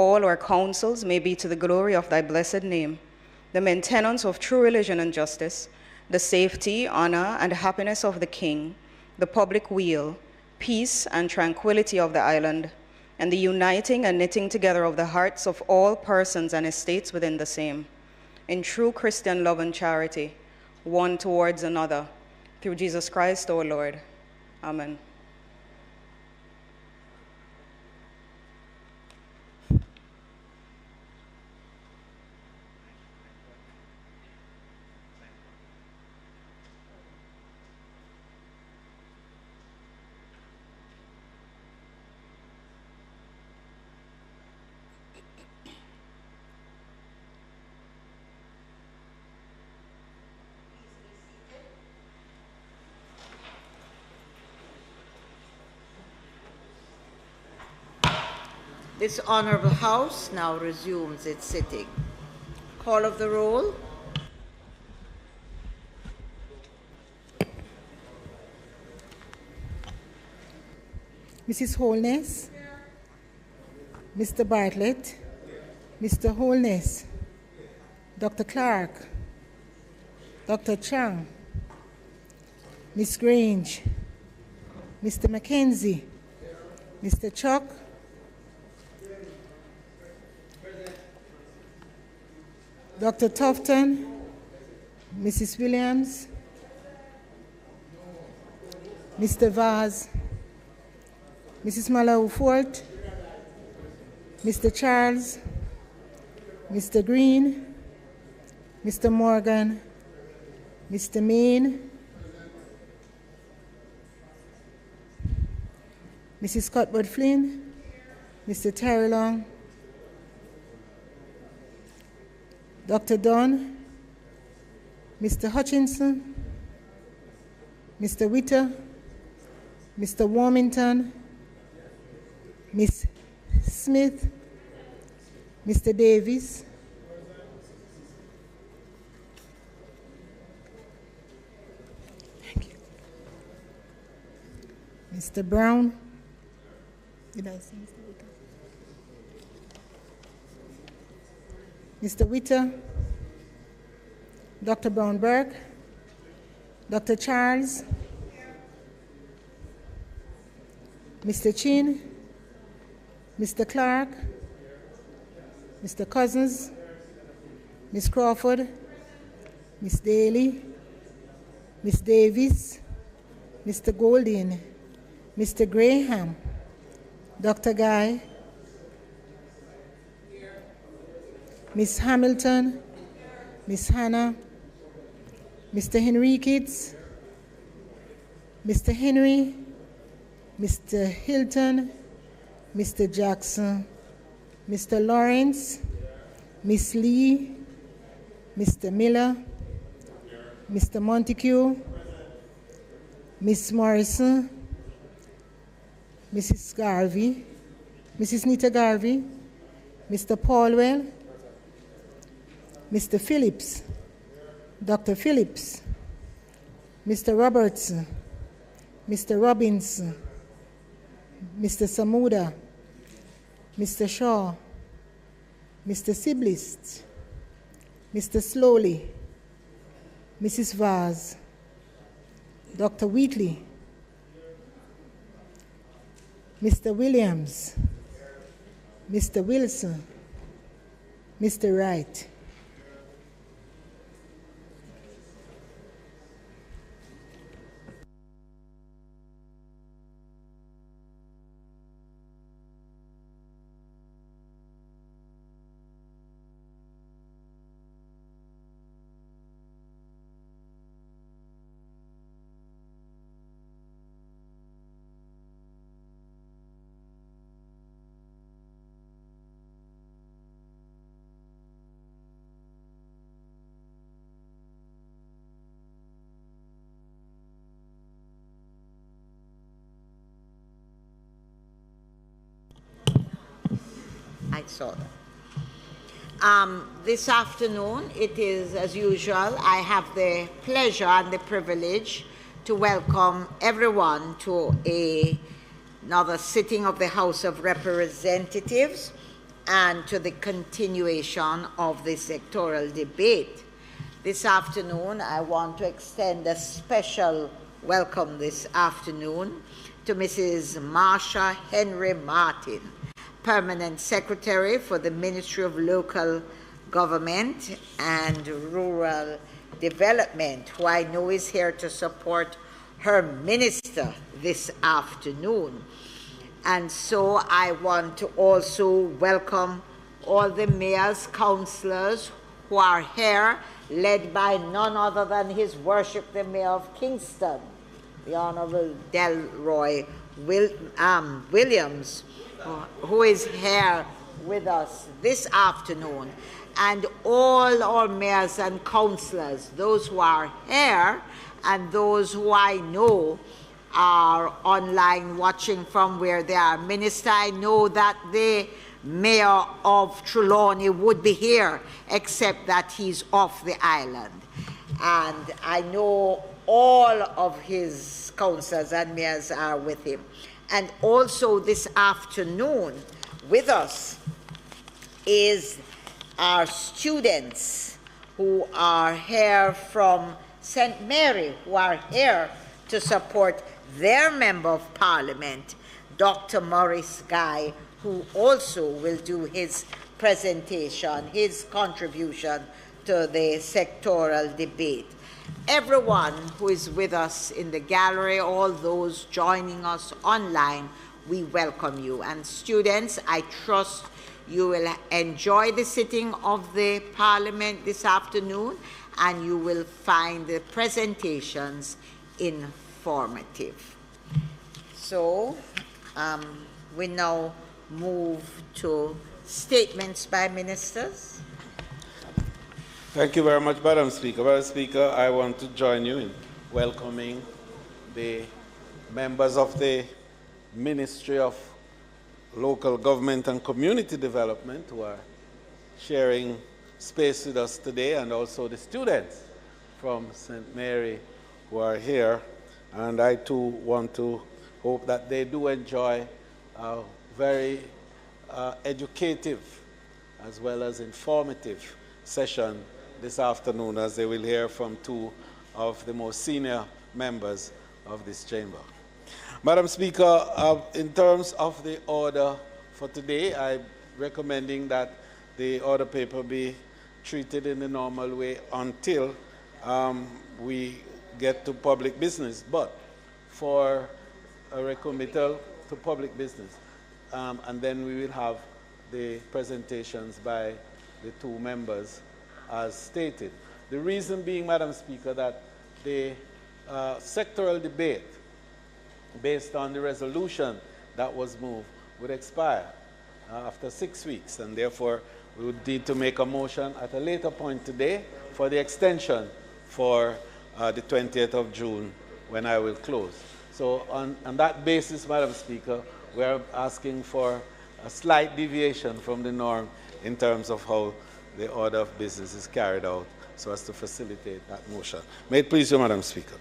all our counsels may be to the glory of thy blessed name, the maintenance of true religion and justice, the safety, honor, and happiness of the king, the public weal, peace and tranquility of the island, and the uniting and knitting together of the hearts of all persons and estates within the same, in true Christian love and charity, one towards another, through Jesus Christ our Lord. Amen. This honorable House now resumes its sitting. Call of the roll. Mrs. Holness, Mr. Bartlett, Mr. Holness, Dr. Clark, Dr. Chang, Ms. Grange, Mr. Mackenzie, Mr. Chuck, Dr. Tufton, Mrs. Williams, Mr. Vaz, Mrs. Malawi Fort, Mr. Charles, Mr. Green, Mr. Morgan, Mr. Main, Mrs. Cuthbert Flynn, Mr. Terry Long, Dr. Dunn, Mr. Hutchinson, Mr. Witter, Mr. Warmington, Ms. Smith, Mr. Davis, thank you, Mr. Brown, did I say Mr. Witter? Mr. Witter, Dr. Brown-Burke, Dr. Charles, Mr. Chin, Mr. Clark, Mr. Cousins, Ms. Crawford, Ms. Daly, Ms. Davis, Mr. Golding, Mr. Graham, Dr. Guy, Ms. Hamilton, Ms. Hannah, Mr. Henriquez, Mr. Henry, Mr. Hilton, Mr. Jackson, Mr. Lawrence, Ms. Lee, Mr. Miller, Mr. Montague, Ms. Morrison, Mrs. Garvey, Mrs. Nita Garvey, Mr. Paulwell, Mr. Phillips, Dr. Phillips, Mr. Robertson, Mr. Robinson, Mr. Samuda, Mr. Shaw, Mr. Siblist, Mr. Slowly, Mrs. Vaz, Dr. Wheatley, Mr. Williams, Mr. Wilson, Mr. Wright. I saw that. This afternoon, it is, as usual, I have the pleasure and the privilege to welcome everyone to another sitting of the House of Representatives. and to the continuation of the sectoral debate. This afternoon, I want to extend a special welcome this afternoon to Mrs. Marsha Henry Martin, Permanent Secretary for the Ministry of Local Government and Rural Development, who I know is here to support her minister this afternoon. And so I want to also welcome all the mayors, councillors who are here, led by none other than His Worship the Mayor of Kingston, the Honorable Delroy Williams, who is here with us this afternoon, and all our mayors and councillors, those who are here and those who I know are online watching from where they are. Minister, I know that the Mayor of Trelawney would be here, except that he's off the island. And I know all of his councillors and mayors are with him. And also this afternoon with us is our students who are here from St. Mary, who are here to support their Member of Parliament, Dr. Maurice Guy, who also will do his presentation, his contribution to the sectoral debate. Everyone who is with us in the gallery, all those joining us online, we welcome you. And students, I trust you will enjoy the sitting of the Parliament this afternoon, and you will find the presentations informative. So we now move to statements by ministers. Thank you very much, Madam Speaker. Madam Speaker, I want to join you in welcoming the members of the Ministry of Local Government and Community Development who are sharing space with us today, and also the students from St. Mary who are here. And I too want to hope that they do enjoy a very educative as well as informative session this afternoon, as they will hear from two of the most senior members of this chamber. Madam Speaker, in terms of the order for today, I'm recommending that the order paper be treated in the normal way until we get to public business, but for a recommittal to public business. And then we will have the presentations by the two members as stated. The reason being, Madam Speaker, that the sectoral debate based on the resolution that was moved would expire after 6 weeks, and therefore we would need to make a motion at a later point today for the extension for the 20th of June, when I will close. So on that basis, Madam Speaker, we're asking for a slight deviation from the norm in terms of how the order of business is carried out, so as to facilitate that motion. May it please you, Madam Speaker.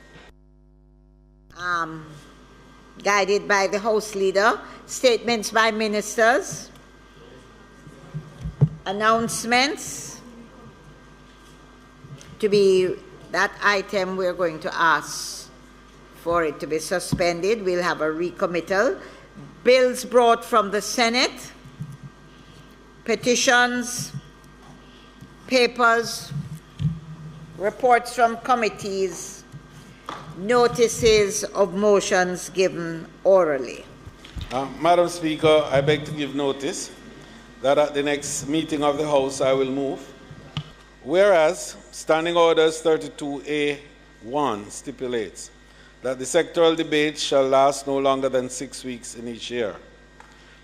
Guided by the House Leader, statements by ministers, announcements. To be that item, we're going to ask for it to be suspended. We'll have a recommittal. Bills brought from the Senate, petitions, papers, reports from committees, notices of motions given orally. Madam Speaker, I beg to give notice that at the next meeting of the House I will move, whereas Standing Orders 32A1 stipulates that the sectoral debate shall last no longer than 6 weeks in each year,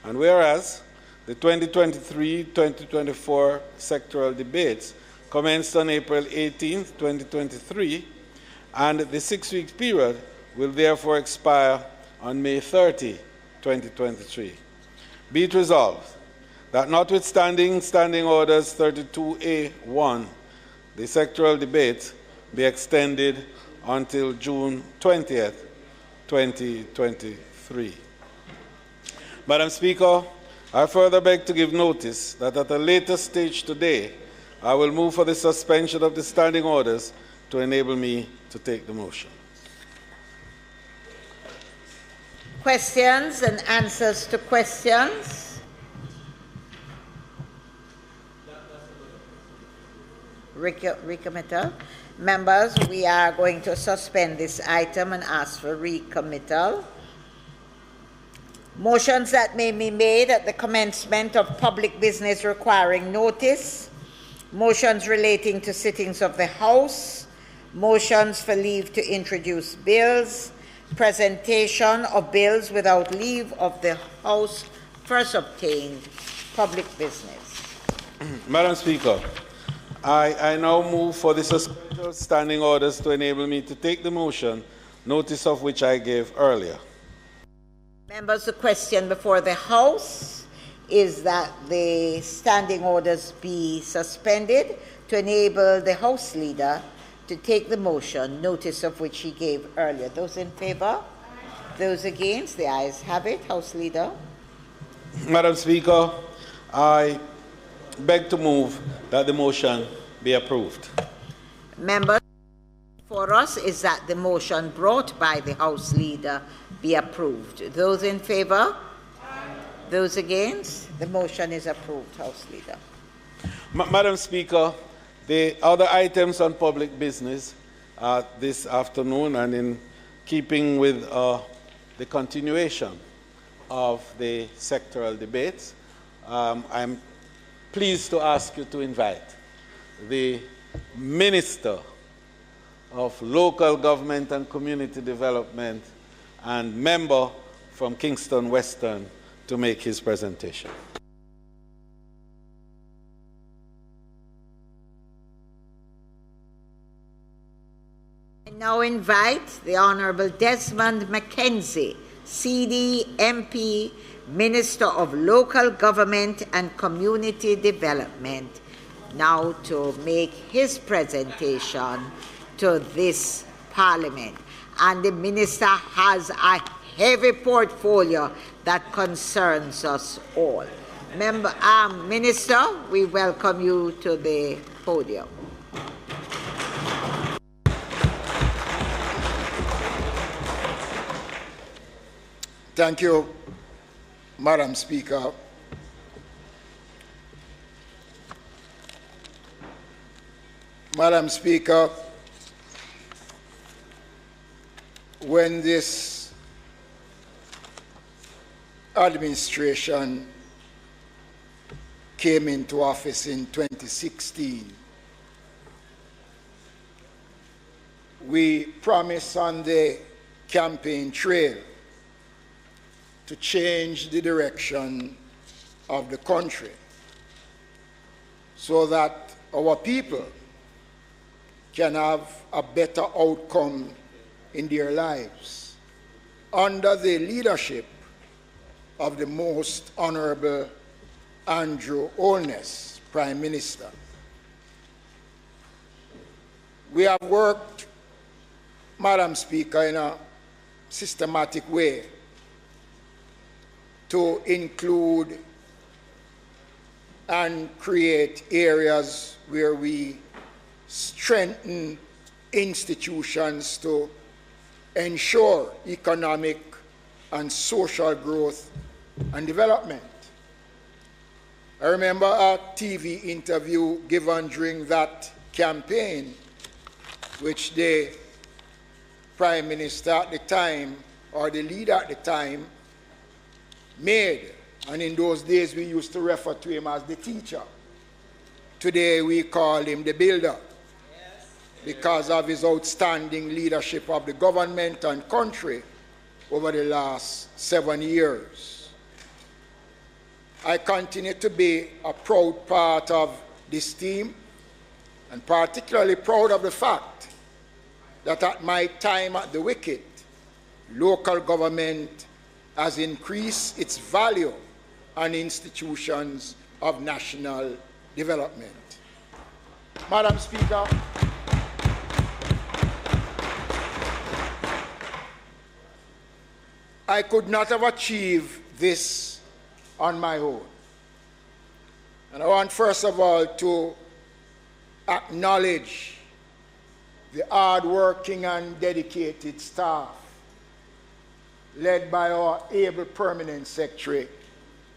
and whereas the 2023-2024 sectoral debates commenced on April 18, 2023, and the 6-week period will therefore expire on May 30, 2023. Be it resolved that notwithstanding Standing Orders 32A1, the sectoral debate be extended until June 20th, 2023. Madam Speaker, I further beg to give notice that at a later stage today, I will move for the suspension of the standing orders to enable me to take the motion. Questions and answers to questions? Recommittal. Members, we are going to suspend this item and ask for recommittal. Motions that may be made at the commencement of public business requiring notice, motions relating to sittings of the House, motions for leave to introduce bills, presentation of bills without leave of the House first obtained, public business. Madam Speaker, I now move for the suspension of standing orders to enable me to take the motion, notice of which I gave earlier. Members, the question before the House is that the standing orders be suspended to enable the House Leader to take the motion, notice of which he gave earlier. Those in favor? Those against? The ayes have it. House Leader. Madam Speaker, I beg to move that the motion be approved. Members, for us is that the motion brought by the House Leader be approved. Those in favor? Those against? The motion is approved, House Leader. Madam Speaker, the other items on public business this afternoon, and in keeping with the continuation of the sectoral debates, I'm pleased to ask you to invite the Minister of Local Government and Community Development and member from Kingston Western to make his presentation. I now invite the Honorable Desmond McKenzie, CD, MP, Minister of Local Government and Community Development, now to make his presentation to this Parliament. And the Minister has a heavy portfolio that concerns us all. Minister, we welcome you to the podium. Thank you, Madam Speaker. Madam Speaker, when this administration came into office in 2016, we promised on the campaign trail to change the direction of the country so that our people can have a better outcome in their lives under the leadership of the Most Honorable Andrew Holness, Prime Minister. We have worked, Madam Speaker, in a systematic way to include and create areas where we strengthen institutions to ensure economic and social growth and development. I remember a TV interview given during that campaign, which the Prime Minister at the time, or the leader at the time, made. And in those days, we used to refer to him as the teacher. Today, we call him the builder, because of his outstanding leadership of the government and country over the last 7 years. I continue to be a proud part of this team, and particularly proud of the fact that at my time at the wicket, local government has increased its value and institutions of national development. Madam Speaker, I could not have achieved this on my own. And I want first of all to acknowledge the hard-working and dedicated staff led by our able permanent secretary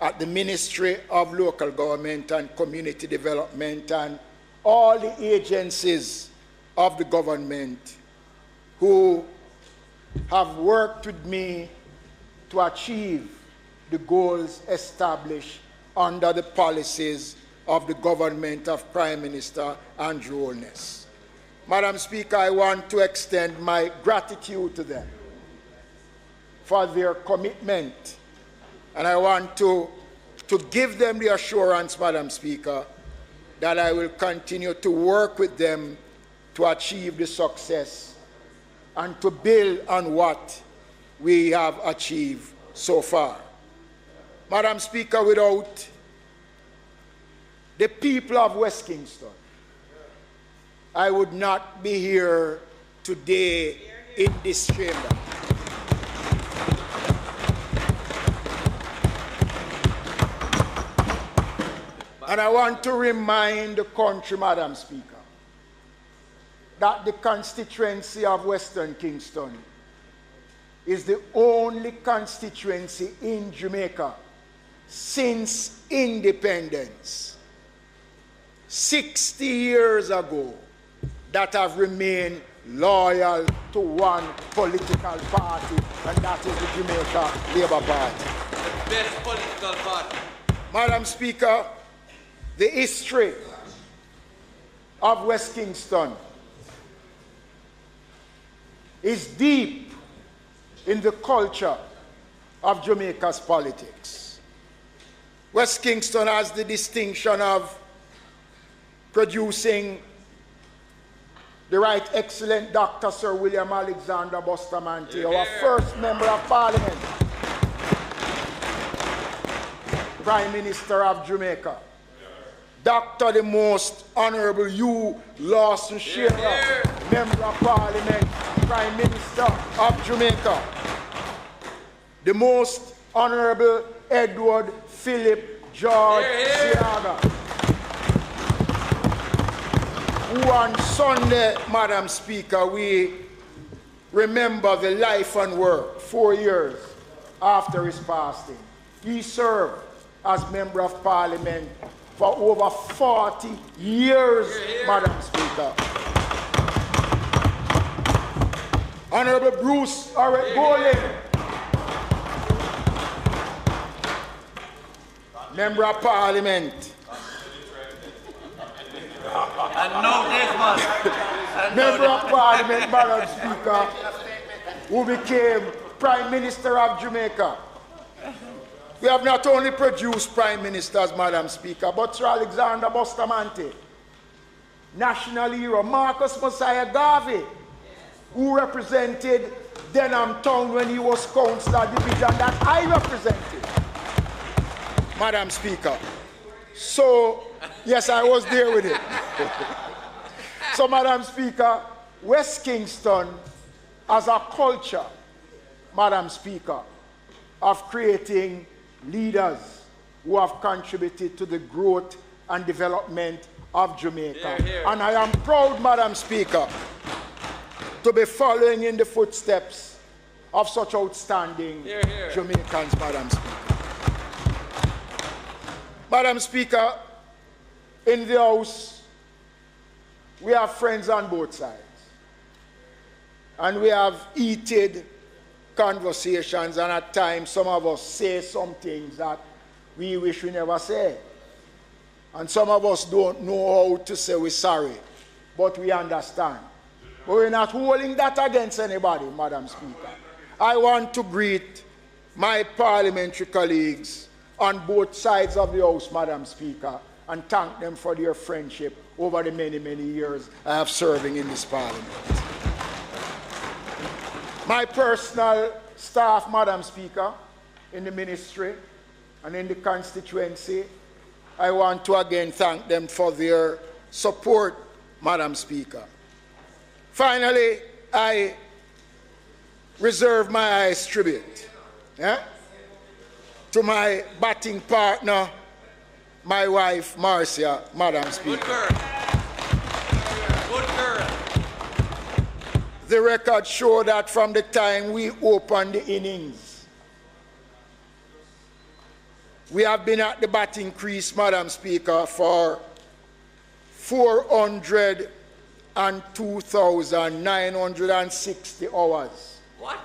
at the Ministry of Local Government and Community Development and all the agencies of the government who have worked with me to achieve the goals established under the policies of the government of Prime Minister Andrew Holness. Madam Speaker, I want to extend my gratitude to them for their commitment, and I want to give them the assurance, Madam Speaker, that I will continue to work with them to achieve the success and to build on what we have achieved so far. Madam Speaker, without the people of West Kingston, I would not be here today in this chamber. And I want to remind the country, Madam Speaker, that the constituency of Western Kingston is the only constituency in Jamaica since independence, 60 years ago, that have remained loyal to one political party, and that is the Jamaica Labour Party. The best political party. Madam Speaker, the history of West Kingston is deep in the culture of Jamaica's politics. West Kingston has the distinction of producing the Right Excellent Dr. Sir William Alexander Bustamante, our first Member of Parliament, Prime Minister of Jamaica. Dr. the Most Honorable Hugh Lawson Shearer, Member of Parliament, Prime Minister of Jamaica. The Most Honorable Edward Philip George Siaga, who on Sunday, Madam Speaker, we remember the life and work 4 years after his passing. He served as Member of Parliament for over 40 years, Madam Speaker. Honorable Bruce Orret-Goling, Member of Parliament. And no this man. Member of Parliament, Madam Speaker, who became Prime Minister of Jamaica. We have not only produced prime ministers, Madam Speaker, but Sir Alexander Bustamante, national hero, Marcus Messiah Garvey, who represented Denham Town when he was councillor division that I represented, Madam Speaker. So, yes, I was there with it. So, Madam Speaker, West Kingston has a culture, Madam Speaker, of creating leaders who have contributed to the growth and development of Jamaica. And I am proud, Madam Speaker, to be following in the footsteps of such outstanding Jamaicans, Madam Speaker. Madam Speaker, in the House, we have friends on both sides. And we have heated conversations, and at times some of us say some things that we wish we never said. And some of us don't know how to say we're sorry, but we understand. But we're not holding that against anybody, Madam Speaker. I want to greet my parliamentary colleagues on both sides of the House, Madam Speaker, and thank them for their friendship over the many, many years I have serving in this parliament. My personal staff, Madam Speaker, in the ministry and in the constituency, I want to again thank them for their support, Madam Speaker. Finally, I reserve my highest tribute to my batting partner, my wife, Marcia, Madam Speaker. Good girl. Good girl. The records show that from the time we opened the innings, we have been at the batting crease, Madam Speaker, for 402,960 hours. What?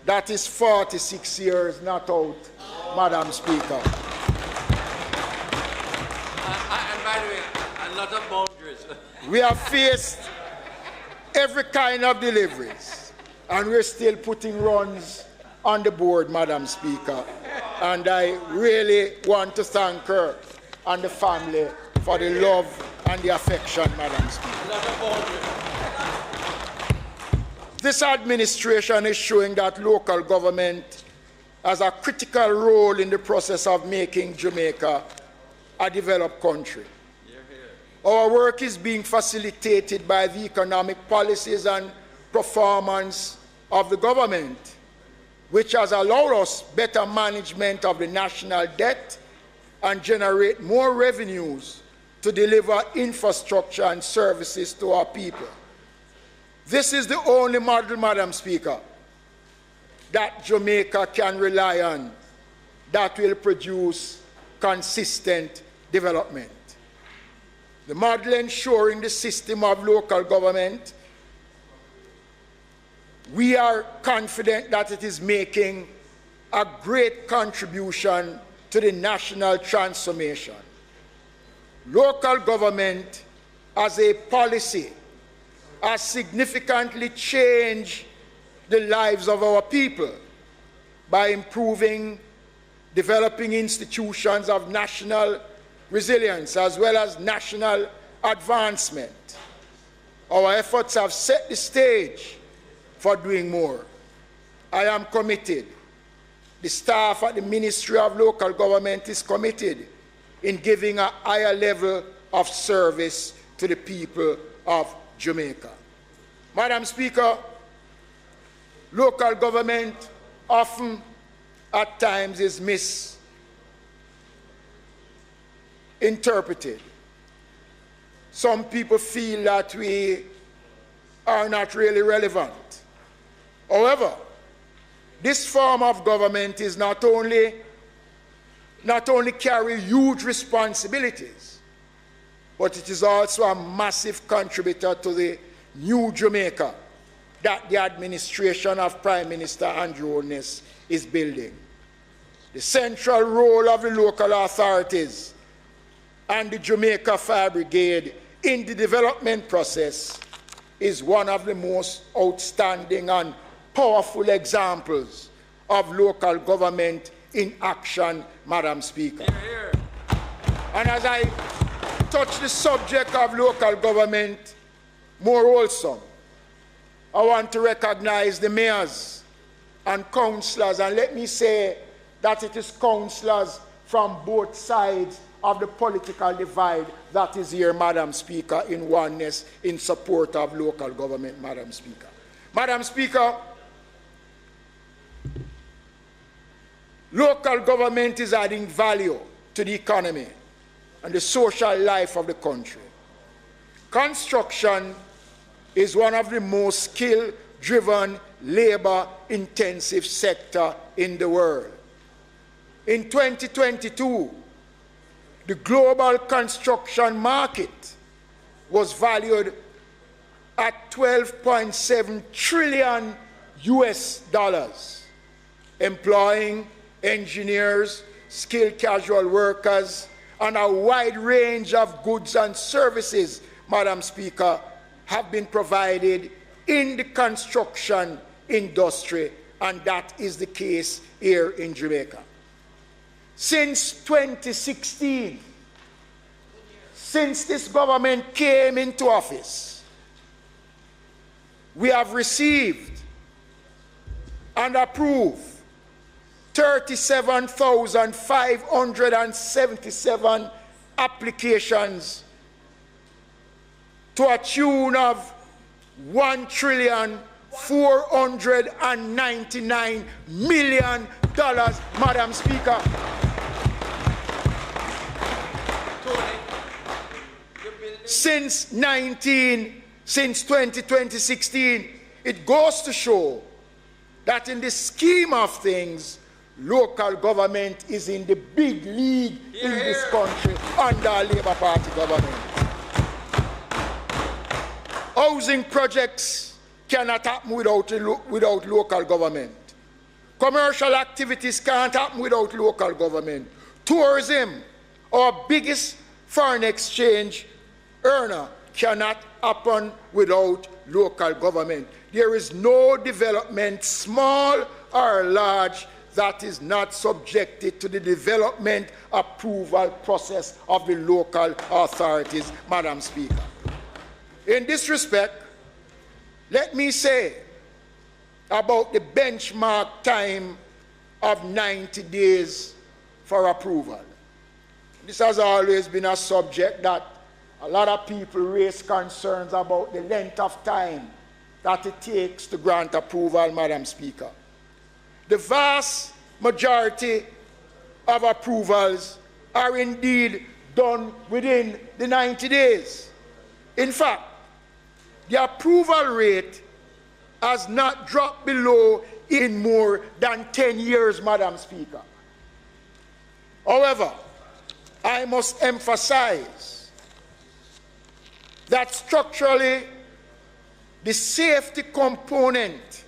That is 46 years not out, Madam Speaker. And by the way, a lot of boundaries. We have faced every kind of deliveries, and we're still putting runs on the board, Madam Speaker. And I really want to thank her and the family for the love and the affection, Madam Speaker. A lot of boundaries. This administration is showing that local government has a critical role in the process of making Jamaica a developed country. Our work is being facilitated by the economic policies and performance of the government, which has allowed us better management of the national debt and generate more revenues to deliver infrastructure and services to our people. This is the only model, Madam Speaker, that Jamaica can rely on that will produce consistent development. The model ensuring the system of local government, we are confident that it is making a great contribution to the national transformation. Local government as a policy has significantly changed the lives of our people by improving, developing institutions of national resilience as well as national advancement. Our efforts have set the stage for doing more. I am committed. The staff at the Ministry of Local Government is committed in giving a higher level of service to the people of Jamaica. Madam Speaker, local government often at times is misinterpreted. Some people feel that we are not really relevant. However, this form of government is not only carry huge responsibilities, but it is also a massive contributor to the new Jamaica that the administration of Prime Minister Andrew Holness is building. The central role of the local authorities and the Jamaica Fire Brigade in the development process is one of the most outstanding and powerful examples of local government in action, Madam Speaker. Hear, hear. And as I touch the subject of local government more also, I want to recognize the mayors and councillors, and let me say that it is councillors from both sides of the political divide that is here, Madam Speaker, in oneness, in support of local government, Madam Speaker. Madam Speaker, local government is adding value to the economy and the social life of the country. Construction is one of the most skill-driven, labor-intensive sector in the world. In 2022, the global construction market was valued at $12.7 trillion US dollars, employing engineers, skilled casual workers, and a wide range of goods and services, Madam Speaker, have been provided in the construction industry, and that is the case here in Jamaica. Since 2016, since this government came into office, we have received and approved 37,577 applications to a tune of $1,499,000,000 Madam Speaker. Since 2016, it goes to show that in the scheme of things, local government is in the big league in this country under a Labour Party government. Housing projects cannot happen without local government. Commercial activities can't happen without local government. Tourism, our biggest foreign exchange earner, cannot happen without local government. There is no development, small or large, that is not subjected to the development approval process of the local authorities, Madam Speaker. In this respect, let me say about the benchmark time of 90 days for approval. This has always been a subject that a lot of people raise concerns about the length of time that it takes to grant approval, Madam Speaker. The vast majority of approvals are indeed done within the 90 days. In fact, the approval rate has not dropped below in more than 10 years, Madam Speaker. However, I must emphasize that structurally, the safety component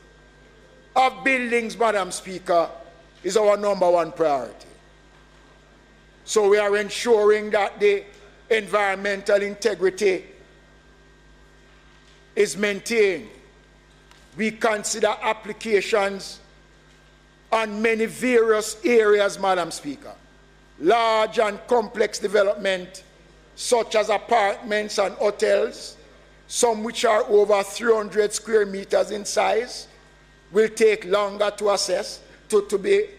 of buildings, Madam Speaker, is our #1 priority. So we are ensuring that the environmental integrity is maintained. We consider applications on many various areas, Madam Speaker. Large and complex development, such as apartments and hotels, some which are over 300 square meters in size, will take longer to assess, to be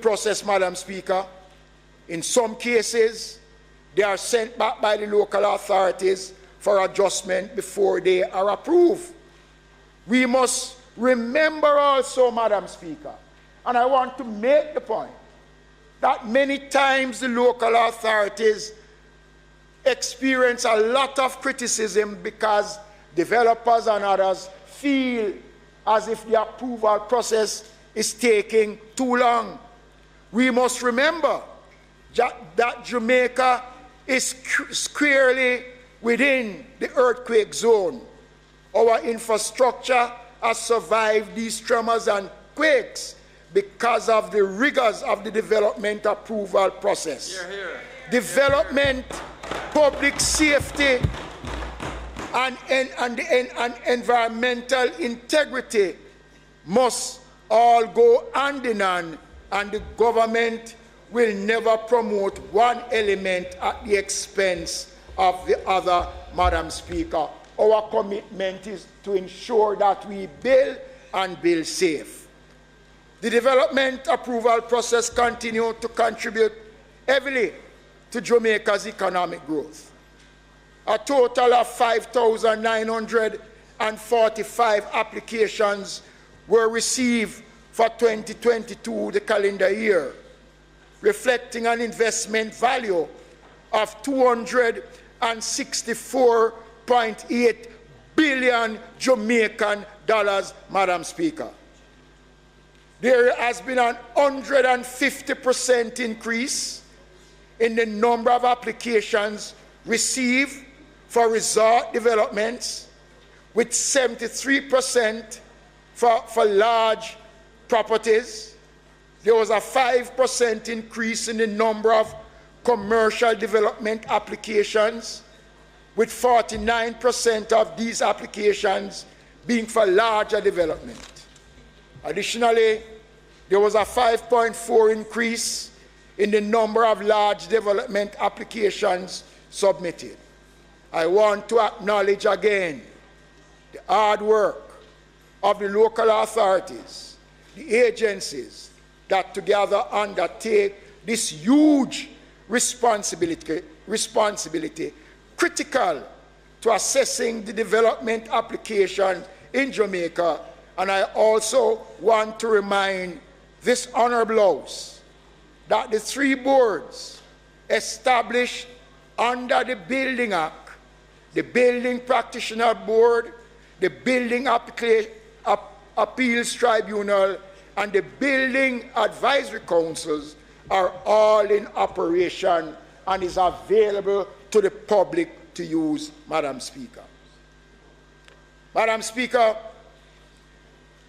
processed, Madam Speaker. In some cases, they are sent back by the local authorities for adjustment before they are approved. We must remember also, Madam Speaker, and I want to make the point, that many times the local authorities experience a lot of criticism because developers and others feel as if the approval process is taking too long. We must remember that Jamaica is squarely within the earthquake zone. Our infrastructure has survived these tremors and quakes because of the rigors of the development approval process. Development, public safety, and environmental integrity must all go hand in hand, and the government will never promote one element at the expense of the other, Madam Speaker. Our commitment is to ensure that we build and build safe. The development approval process continues to contribute heavily to Jamaica's economic growth. A total of 5,945 applications were received for 2022, the calendar year, reflecting an investment value of $264.8 billion Jamaican dollars, Madam Speaker. There has been an 150% increase in the number of applications received for resort developments, with 73% for large properties. There was a 5% increase in the number of commercial development applications, with 49% of these applications being for larger development. Additionally, there was a 5.4% increase in the number of large development applications submitted. I want to acknowledge again the hard work of the local authorities, the agencies that together undertake this huge responsibility critical to assessing the development application in Jamaica. And I also want to remind this Honorable House that the 3 boards established under the Building Act, the Building Practitioner Board, the Building Appeals Tribunal, and the Building Advisory Councils are all in operation and is available to the public to use, Madam Speaker. Madam Speaker,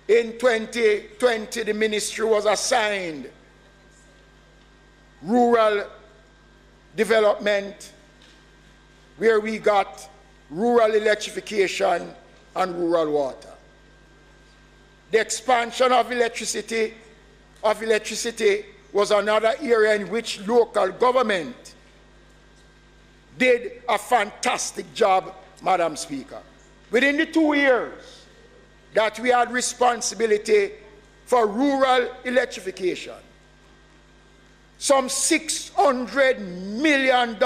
in 2020, the ministry was assigned rural development, where we got rural electrification and rural water. The expansion of electricity was another area in which local government did a fantastic job, Madam Speaker. Within the 2 years that we had responsibility for rural electrification, some $600 million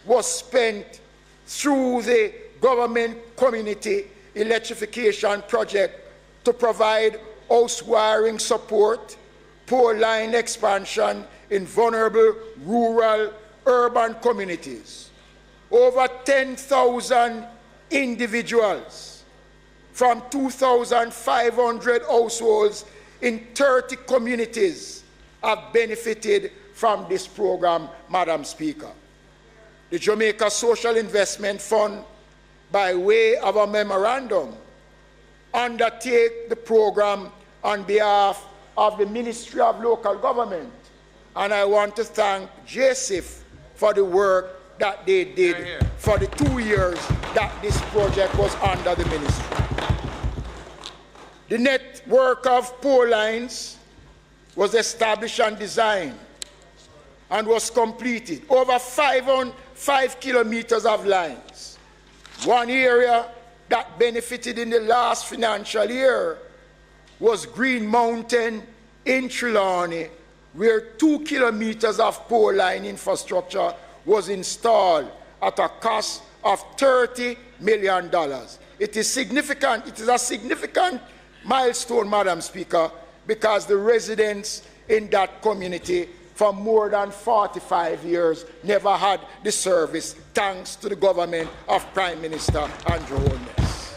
was spent through the government community electrification project to provide house wiring support, pole line expansion in vulnerable rural urban communities. Over 10,000 individuals from 2,500 households in 30 communities have benefited from this program, Madam Speaker. The Jamaica Social Investment Fund, by way of a memorandum, undertake the program on behalf of the Ministry of Local Government. And I want to thank JISTV for the work that they did for the 2 years that this project was under the ministry. The network of pole lines was established and designed and was completed. Over 5 kilometers of lines. One area that benefited in the last financial year was Green Mountain in Trelawney, where 2 kilometers of pole line infrastructure was installed at a cost of $30 million. It is significant. It is a significant milestone, Madam Speaker, because the residents in that community for more than 45 years never had the service, thanks to the government of Prime Minister Andrew Holness.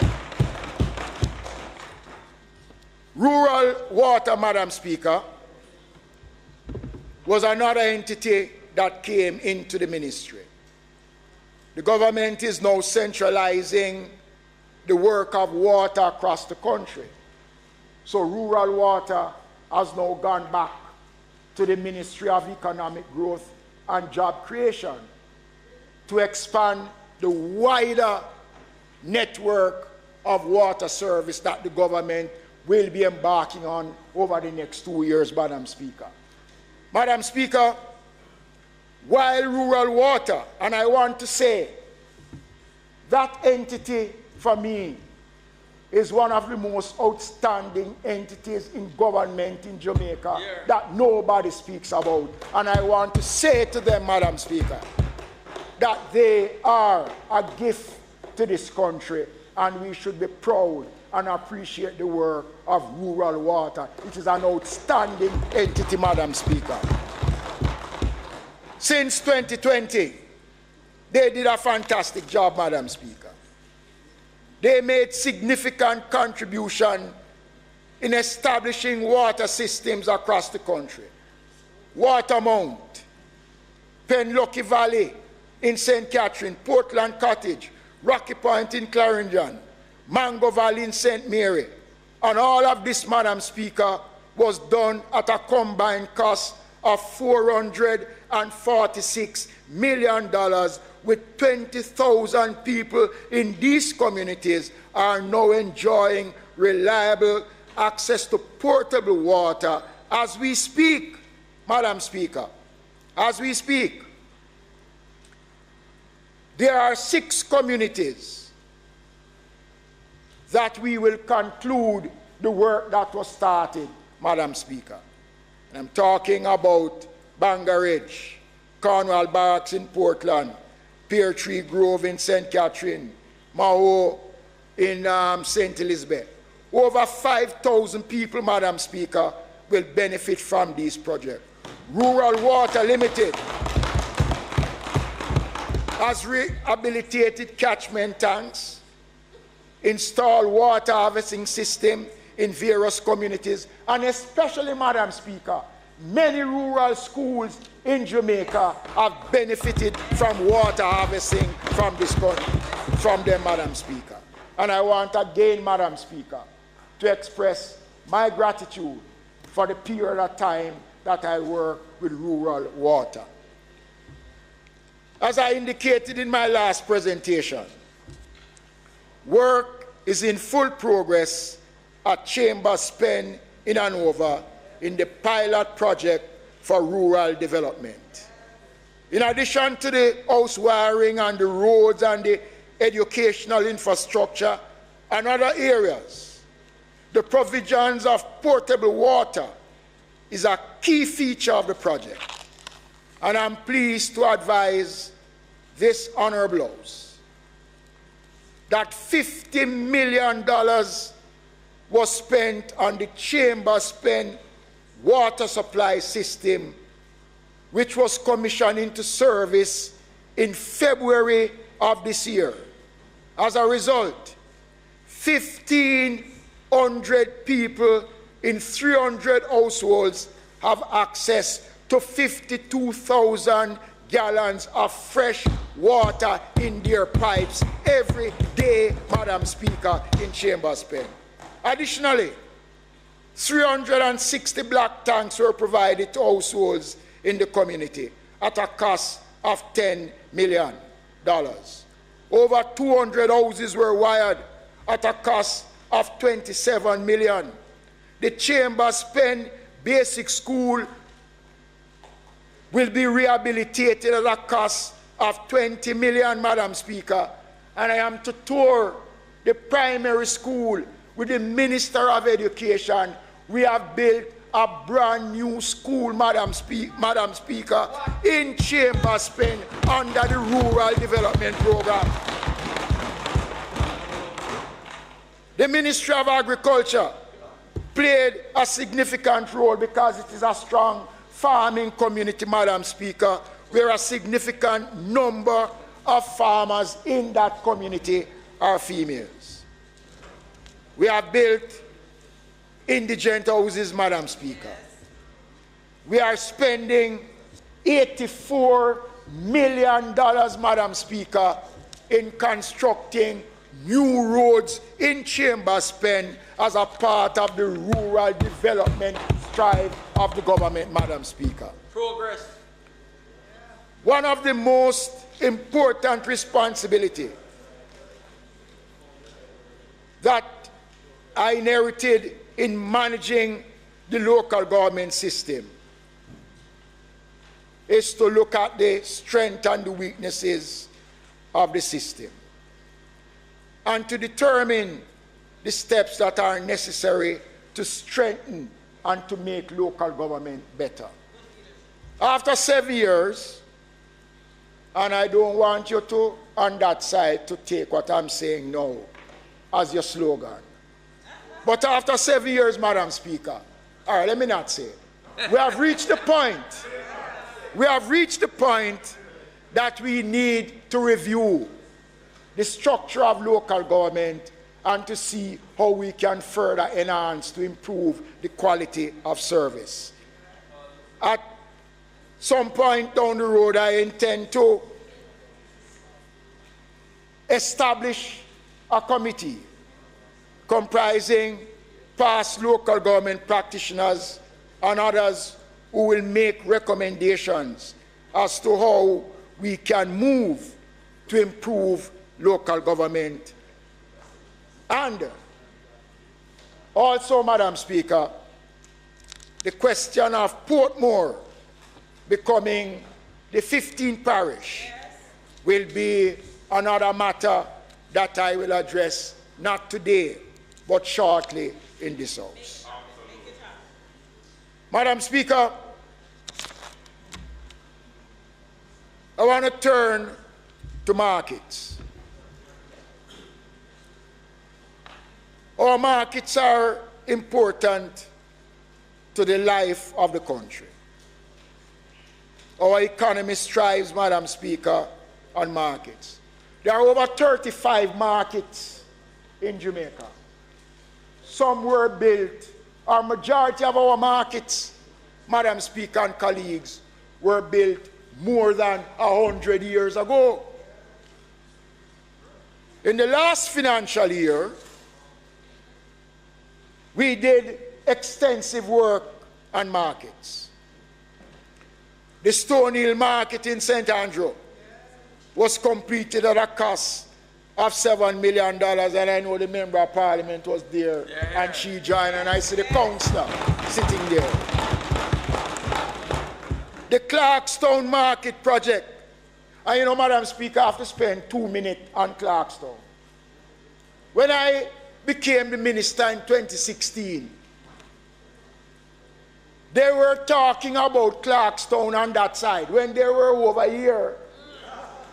Rural water, Madam Speaker, was another entity that came into the ministry. The government is now centralizing the work of water across the country. So rural water has now gone back to the Ministry of Economic Growth and Job Creation to expand the wider network of water service that the government will be embarking on over the next 2 years, Madam Speaker. Madam Speaker, while rural water, and I want to say that entity for me is one of the most outstanding entities in government in Jamaica that nobody speaks about. And I want to say to them, Madam Speaker, that they are a gift to this country, and we should be proud and appreciate the work of rural water. It is an outstanding entity, Madam Speaker. Since 2020, they did a fantastic job, Madam Speaker. They made significant contribution in establishing water systems across the country. Watermount, Penlucky Valley in St. Catherine, Portland Cottage, Rocky Point in Clarendon, Mango Valley in St. Mary. And all of this, Madam Speaker, was done at a combined cost of $446 million, with 20,000 people in these communities are now enjoying reliable access to potable water as we speak, Madam Speaker. As we speak, there are 6 communities that we will conclude the work that was started, Madam Speaker. And I'm talking about Banga Ridge, Cornwall Barracks in Portland, Pear Tree Grove in St. Catherine, Maho in St. Elizabeth. Over 5,000 people, Madam Speaker, will benefit from these projects. Rural Water Limited has rehabilitated catchment tanks, installed water harvesting system in various communities, and especially, Madam Speaker, many rural schools in Jamaica have benefited from water harvesting from this country, from them, Madam Speaker. And I want again, Madam Speaker, to express my gratitude for the period of time that I work with rural water. As I indicated in my last presentation, work is in full progress at Chambers Pen in Hanover in the pilot project for rural development. In addition to the house wiring and the roads and the educational infrastructure and other areas, the provisions of potable water is a key feature of the project. And I'm pleased to advise this Honorable House that $50 million was spent on the Chambers Pen water supply system, which was commissioned into service in February of this year. As a result, 1,500 people in 300 households have access to 52,000 gallons of fresh water in their pipes every day, Madam Speaker, in Chambers Pen. Additionally, 360 black tanks were provided to households in the community at a cost of $10 million. Over 200 houses were wired at a cost of $27 million. The Chambers Pen Basic School will be rehabilitated at a cost of $20 million, Madam Speaker. And I am to tour the primary school with the Minister of Education. We have built a brand new school, Madam Speaker, in Chambers Pen under the Rural Development Program. The Ministry of Agriculture played a significant role because it is a strong farming community, Madam Speaker, where a significant number of farmers in that community are females. We have built indigent houses, Madam Speaker. We are spending $84 million, Madam Speaker, in constructing new roads in Chambers Pen as a part of the rural development strive of the government, Madam Speaker. Progress. One of the most important responsibilities that I inherited in managing the local government system is to look at the strengths and the weaknesses of the system and to determine the steps that are necessary to strengthen and to make local government better. After 7 years, and I don't want you to, on that side, to take what I'm saying now as your slogan. But after 7 years, Madam Speaker, all right, let me not say it. We have reached the point. We have reached the point that we need to review the structure of local government and to see how we can further enhance to improve the quality of service. At some point down the road, I intend to establish a committee comprising past local government practitioners and others who will make recommendations as to how we can move to improve local government. And also, Madam Speaker, the question of Portmore becoming the 15th parish will be another matter that I will address not today, but shortly in this House. Madam Speaker, I want to turn to markets. Our markets are important to the life of the country. Our economy strives, Madam Speaker, on markets. There are over 35 markets in Jamaica. Some were built, our majority of our markets, Madam Speaker and colleagues, were built more than 100 years ago. In the last financial year, we did extensive work on markets. The Stone Hill Market in St. Andrew was completed at a cost of $7 million, and I know the Member of Parliament was there, and she joined, and I see the councillor sitting there. The Clarkstown Market project, and you know, Madam Speaker, I have to spend 2 minutes on Clarkstown. When I became the minister in 2016, they were talking about Clarkstown on that side. When they were over here,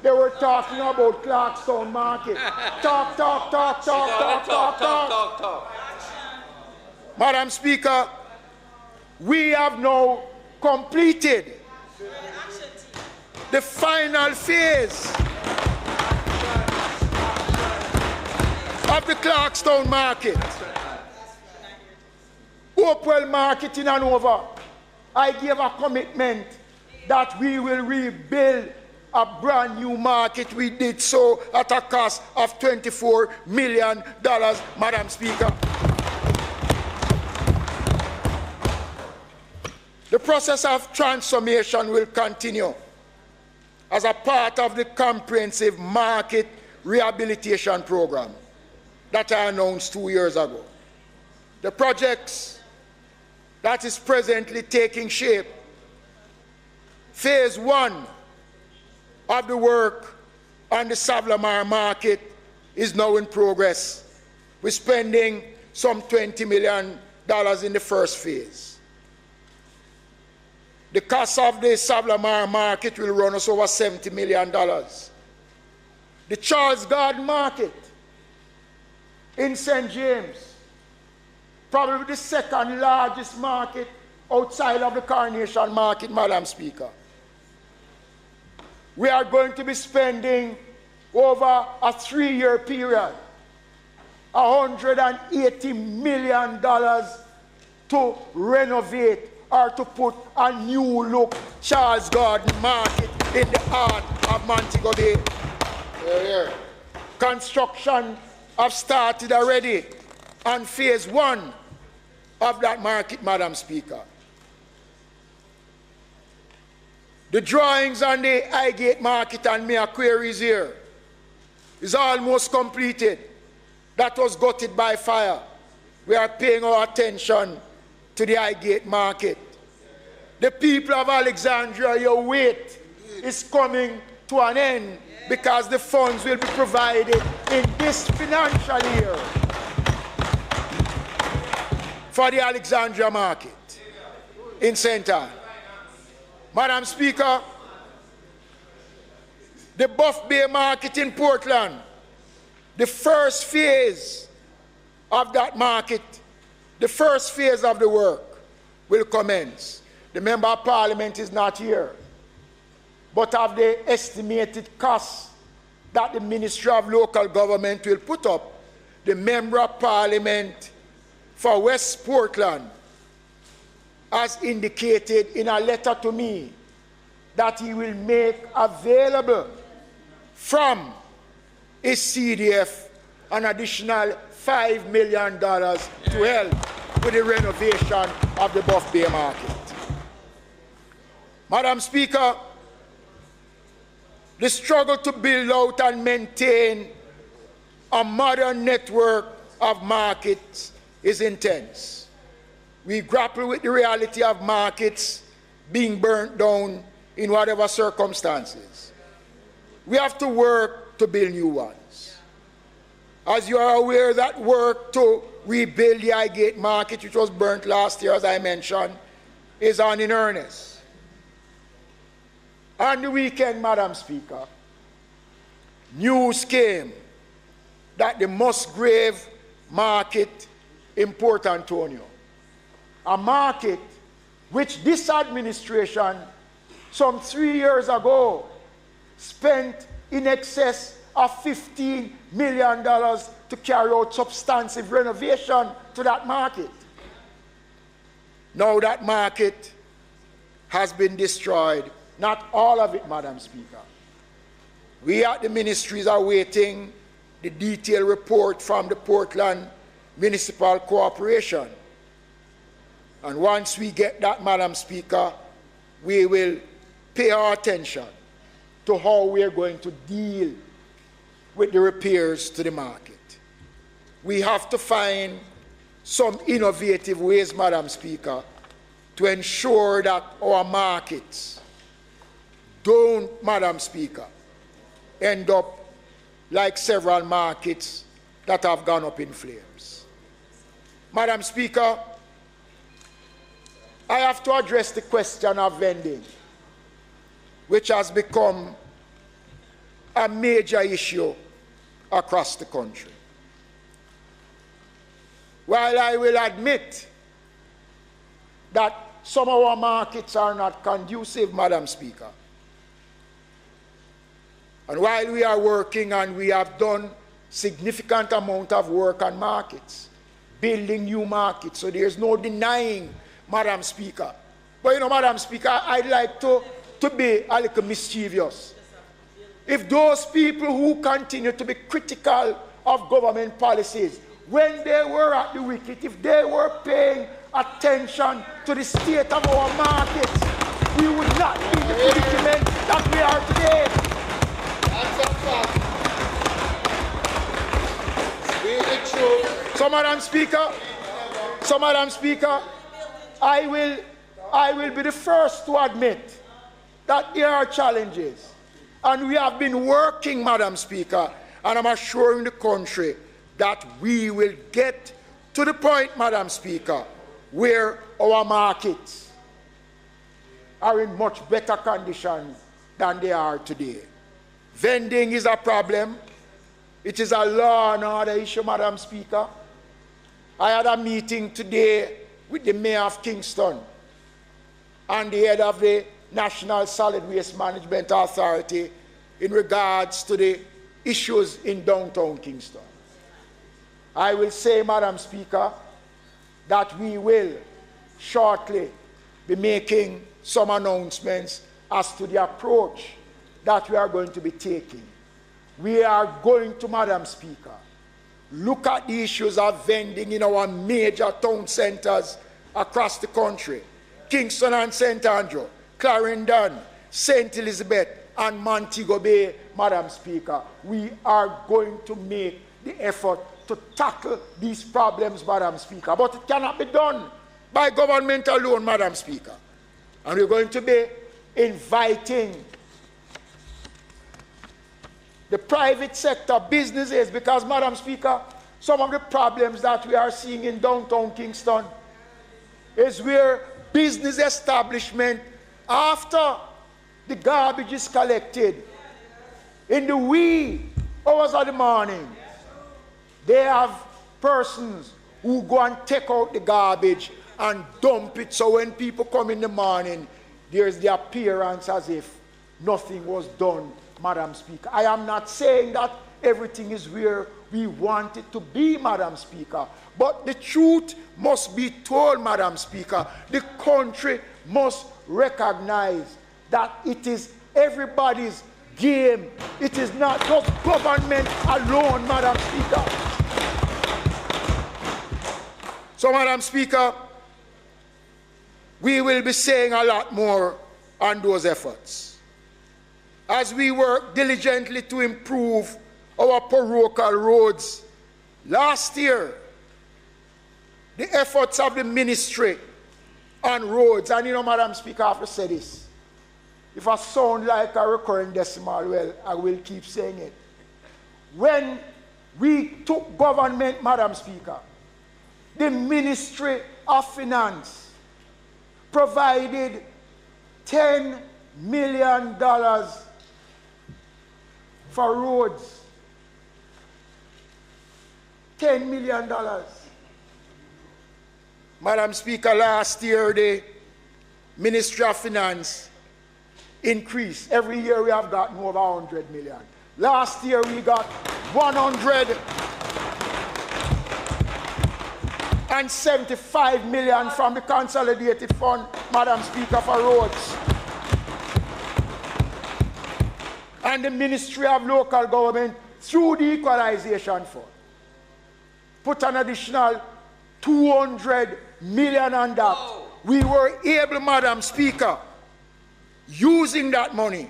they were talking about Clarkstown Market. Talk. Madam Speaker, we have now completed the final phase of the Clarkstown Market. Hopewell Market in Hanover, I gave a commitment that we will rebuild a brand new market. We did so at a cost of $24 million, Madam Speaker. The process of transformation will continue as a part of the comprehensive market rehabilitation program that I announced 2 years ago. The projects that is presently taking shape. Phase 1 of the work on the Savlamar market is now in progress. We're spending some $20 million in the first phase. The cost of the Savlamar market will run us over $70 million. The Charles Garden market in St. James, probably the second largest market outside of the Coronation Market, Madam Speaker. We are going to be spending over a 3-year period $180 million to renovate or to put a new look Charles Garden Market in the heart of Montego Bay. Construction have started already on phase 1 of that market, Madam Speaker. The drawings on the Highgate Market and Mia Quarries here is almost completed. That was gutted by fire. We are paying our attention to the Highgate Market. The people of Alexandria, your wait is coming to an end because the funds will be provided in this financial year for the Alexandria Market in St. Anne. Madam Speaker, the Buff Bay Market in Portland, the first phase of that market, the first phase of the work will commence. The Member of Parliament is not here, but of the estimated costs that the Ministry of Local Government will put up, the Member of Parliament for West Portland has indicated in a letter to me that he will make available from his CDF an additional $5 million to help with the renovation of the Buff Bay Market. Madam Speaker, the struggle to build out and maintain a modern network of markets is intense. We grapple with the reality of markets being burnt down in whatever circumstances. We have to work to build new ones. As you are aware, that work to rebuild the Highgate Market, which was burnt last year, as I mentioned, is on in earnest. On the weekend, Madam Speaker, news came that the Musgrave Market in Port Antonio, a market which this administration, some 3 years ago, spent in excess of $15 million to carry out substantive renovation to that market. Now that market has been destroyed. Not all of it, Madam Speaker. We at the ministries are waiting the detailed report from the Portland Municipal Corporation. And once we get that, Madam Speaker, we will pay our attention to how we are going to deal with the repairs to the market. We have to find some innovative ways, Madam Speaker, to ensure that our markets don't, Madam Speaker, end up like several markets that have gone up in flames. Madam Speaker, I have to address the question of vending, which has become a major issue across the country. While I will admit that some of our markets are not conducive, Madam Speaker, and while we are working and we have done significant amount of work on markets, building new markets, so there's no denying, Madam Speaker. But you know, Madam Speaker, I'd like to be a little mischievous. If those people who continue to be critical of government policies, when they were at the wicket, if they were paying attention to the state of our markets, we would not be in the predicament that we are today. So, Madam Speaker, I will be the first to admit that there are challenges. And we have been working, Madam Speaker, and I'm assuring the country that we will get to the point, Madam Speaker, where our markets are in much better condition than they are today. Vending is a problem. It is a law and order issue, Madam Speaker. I had a meeting today with the Mayor of Kingston and the head of the National Solid Waste Management Authority in regards to the issues in downtown Kingston. I will say, Madam Speaker, that we will shortly be making some announcements as to the approach that we are going to be taking. We are going to, Madam Speaker, look at the issues of vending in our major town centers across the country. Kingston and St. Andrew, Clarendon, St. Elizabeth, and Montego Bay, Madam Speaker. We are going to make the effort to tackle these problems, Madam Speaker. But it cannot be done by government alone, Madam Speaker. And we're going to be inviting the private sector, businesses, because, Madam Speaker, some of the problems that we are seeing in downtown Kingston is where business establishment, after the garbage is collected, in the wee hours of the morning, they have persons who go and take out the garbage and dump it, so when people come in the morning, there's the appearance as if nothing was done, Madam Speaker. I am not saying that everything is where we want it to be, Madam Speaker, but the truth must be told, Madam Speaker. The country must recognize that it is everybody's game. It is not just government alone, Madam Speaker. So, Madam Speaker, we will be saying a lot more on those efforts as we work diligently to improve our parochial roads. Last year, the efforts of the ministry on roads, and you know, Madam Speaker, I have to say this. If I sound like a recurring decimal, well, I will keep saying it. When we took government, Madam Speaker, the Ministry of Finance provided $10 million for roads. $10 million. Madam Speaker, last year the Ministry of Finance increased. Every year we have gotten over 100 million. Last year we got 175 million from the Consolidated Fund, Madam Speaker, for roads. And the Ministry of Local Government, through the Equalization Fund, put an additional 200 million on that. We were able, Madam Speaker, using that money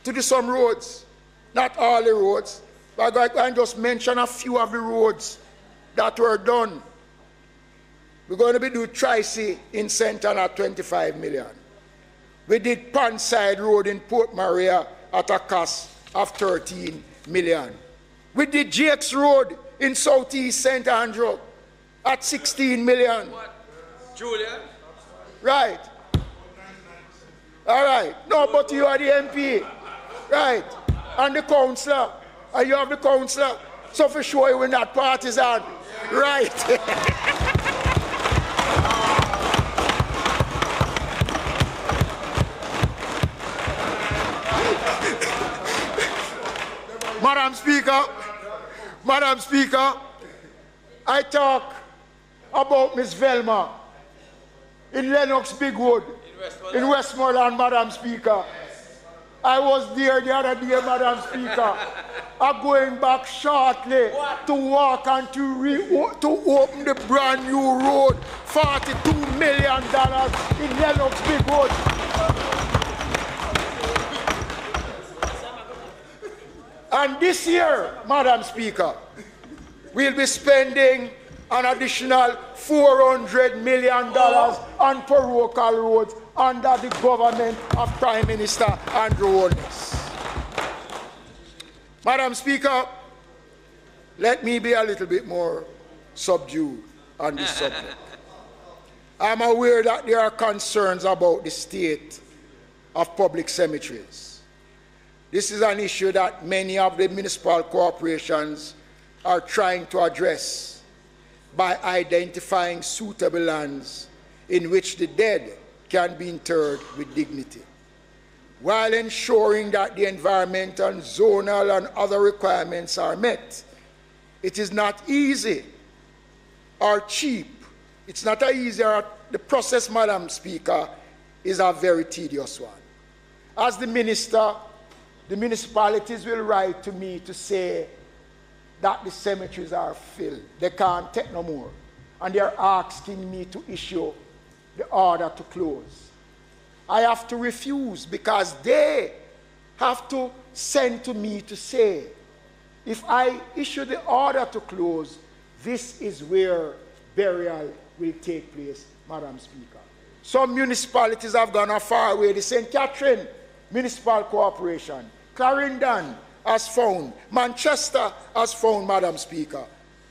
to do some roads. Not all the roads, but I can just mention a few of the roads that were done. We're going to be doing Tracy in St. Ann at 25 million. We did Panside Road in Port Maria at a cost of 13 million. We did Jakes Road in Southeast St. Andrew at 16 million. What? Julia? Right. All right. No, but you are the MP. Right. And the councillor. And you have the councillor. So for sure you will not partisan. Right. Madam Speaker, I talk about Miss Velma in Lennox Bigwood, in Westmoreland, Madam Speaker. I was there the other day, Madam Speaker. I'm going back shortly to walk and to open the brand new road, $42 million in Lennox Bigwood. And this year, Madam Speaker, we'll be spending an additional $400 million on parochial roads under the government of Prime Minister Andrew Holness. Madam Speaker, let me be a little bit more subdued on this subject. I'm aware that there are concerns about the state of public cemeteries. This is an issue that many of the municipal corporations are trying to address by identifying suitable lands in which the dead can be interred with dignity, while ensuring that the environmental, zonal, and other requirements are met. It is not easy or cheap. It's not easy. The process, Madam Speaker, is a very tedious one. As the minister, the municipalities will write to me to say that the cemeteries are filled. They can't take no more. And they're asking me to issue the order to close. I have to refuse because they have to send to me to say, if I issue the order to close, this is where burial will take place, Madam Speaker. Some municipalities have gone far away. The St. Catherine Municipal Corporation, Clarendon has found, Manchester has found, Madam Speaker.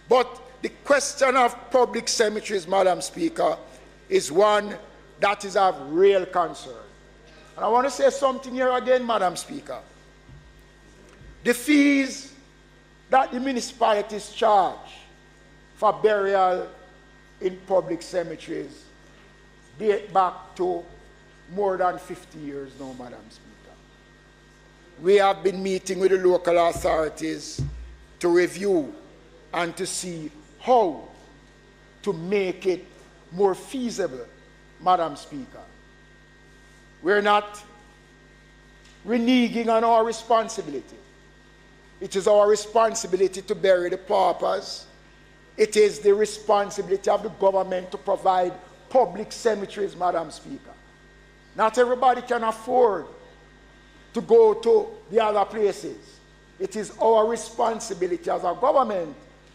But the question of public cemeteries, Madam Speaker, is one that is of real concern. And I want to say something here again, Madam Speaker. The fees that the municipalities charge for burial in public cemeteries date back to more than 50 years now, Madam Speaker. We have been meeting with the local authorities to review and to see how to make it more feasible, Madam Speaker. We're not reneging on our responsibility. It is our responsibility to bury the paupers. It is the responsibility of the government to provide public cemeteries, Madam Speaker. Not everybody can afford to go to the other places. It is our responsibility as a government,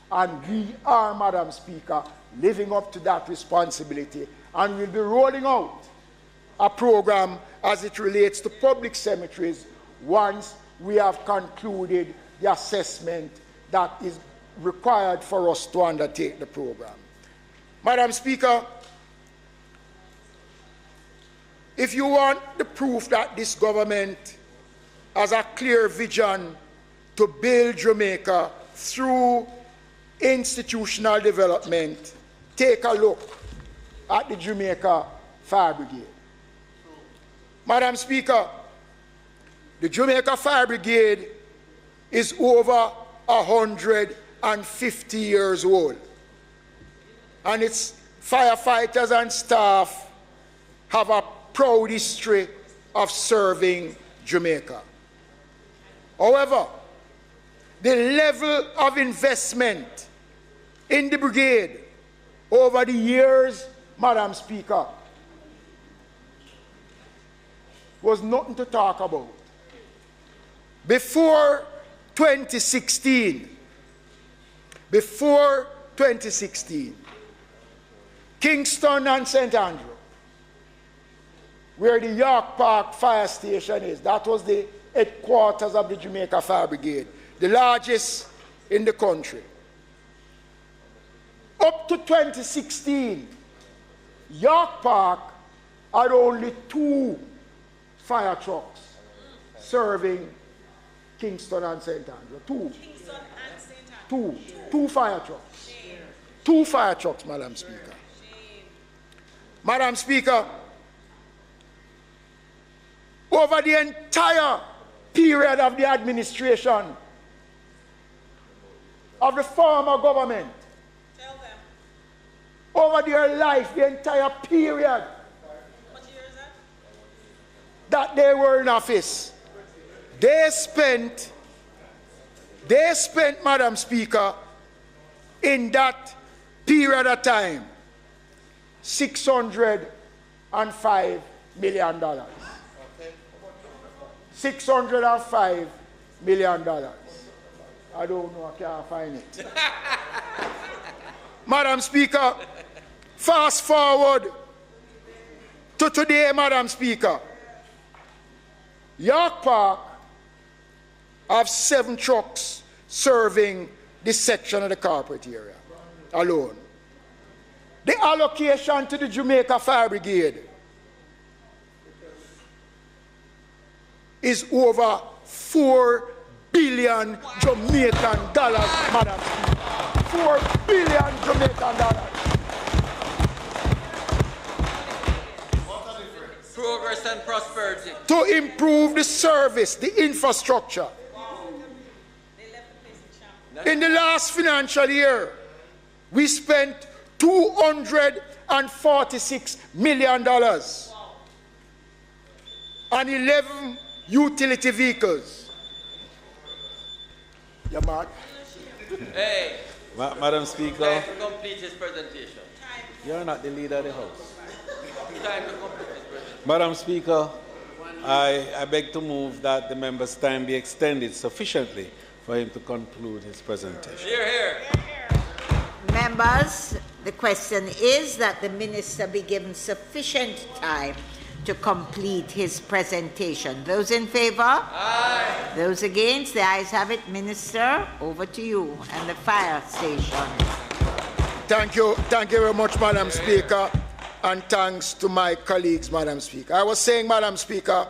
and we are, Madam Speaker, living up to that responsibility, and we'll be rolling out a program as it relates to public cemeteries once we have concluded the assessment that is required for us to undertake the program. Madam Speaker, if you want the proof that this government has a clear vision to build Jamaica through institutional development, take a look at the Jamaica Fire Brigade. Madam Speaker, the Jamaica Fire Brigade is over 150 years old, and its firefighters and staff have a proud history of serving Jamaica. However, the level of investment in the brigade over the years, Madam Speaker, was nothing to talk about. Before 2016, Kingston and St. Andrew, where the York Park Fire Station is, that was the headquarters of the Jamaica Fire Brigade, the largest in the country. Up to 2016, York Park had only 2 fire trucks serving Kingston and St. Andrew. 2. Kingston and St. Andrew. 2 fire trucks. 2 fire trucks, Madam Speaker. Madam Speaker, over the entire period of the administration of the former government, Tell them. over their life, the entire period What year is that that? they were in office, they spent, Madam Speaker, in that period of time, $605 million. $605 million. I don't know, I can't find it. Madam Speaker, fast forward to today, Madam Speaker. York Park have 7 trucks serving this section of the corporate area alone. The allocation to the Jamaica Fire Brigade is over $4 billion Jamaican dollars, Madam Speaker. $4 billion Jamaican dollars. Progress and prosperity. To improve the service, the infrastructure. In the last financial year, we spent $246 million on 11 utility vehicles. Yeah, Mark. Hey, Madam Speaker, time to complete his presentation. you're not the leader of the House. Time to complete his presentation. Madam Speaker, I beg to move that the member's time be extended sufficiently for him to conclude his presentation. Hear, hear. Members, the question is that the minister be given sufficient time to complete his presentation. Those in favor? Aye. Those against? The ayes have it. Minister, over to you and the fire station. Thank you very much, Madam Speaker, and thanks to my colleagues, Madam Speaker. I was saying, Madam Speaker,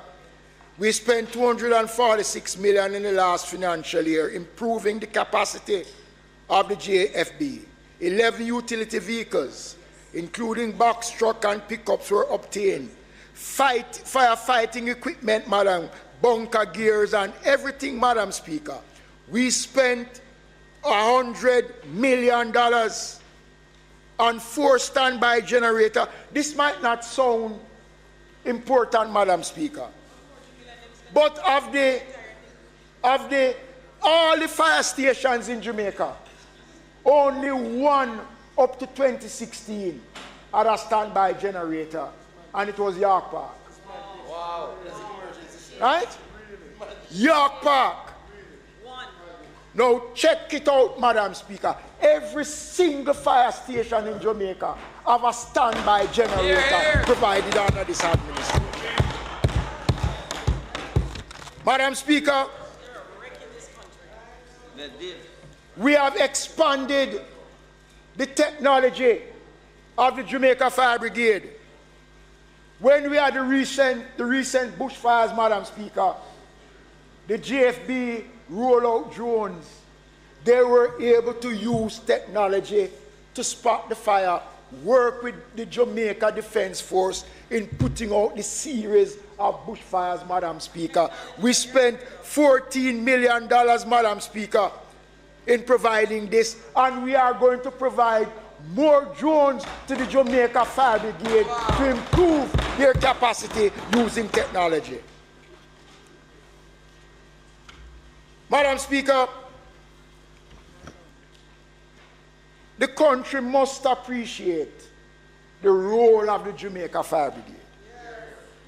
we spent $246 million in the last financial year improving the capacity of the JFB. 11 utility vehicles, including box truck and pickups, were obtained. Firefighting equipment, Madam, bunker gears and everything, Madam Speaker. We spent $100 million on 4 standby generators. This might not sound important, Madam Speaker, but of all the fire stations in Jamaica, only one up to 2016 had a standby generator, and it was York Park. Wow. Right? York Park. One. Now check it out, Madam Speaker. Every single fire station in Jamaica have a standby generator provided under this administration. Madam Speaker, They did. we have expanded the technology of the Jamaica Fire Brigade. When we had the recent bushfires, Madam Speaker, the JFB rollout drones, they were able to use technology to spot the fire work with the Jamaica Defense Force in putting out the series of bushfires, Madam Speaker. We spent $14 million, Madam Speaker, in providing this, and we are going to provide more drones to the Jamaica Fire Brigade to improve their capacity using technology. Madam Speaker, the country must appreciate the role of the Jamaica Fire Brigade.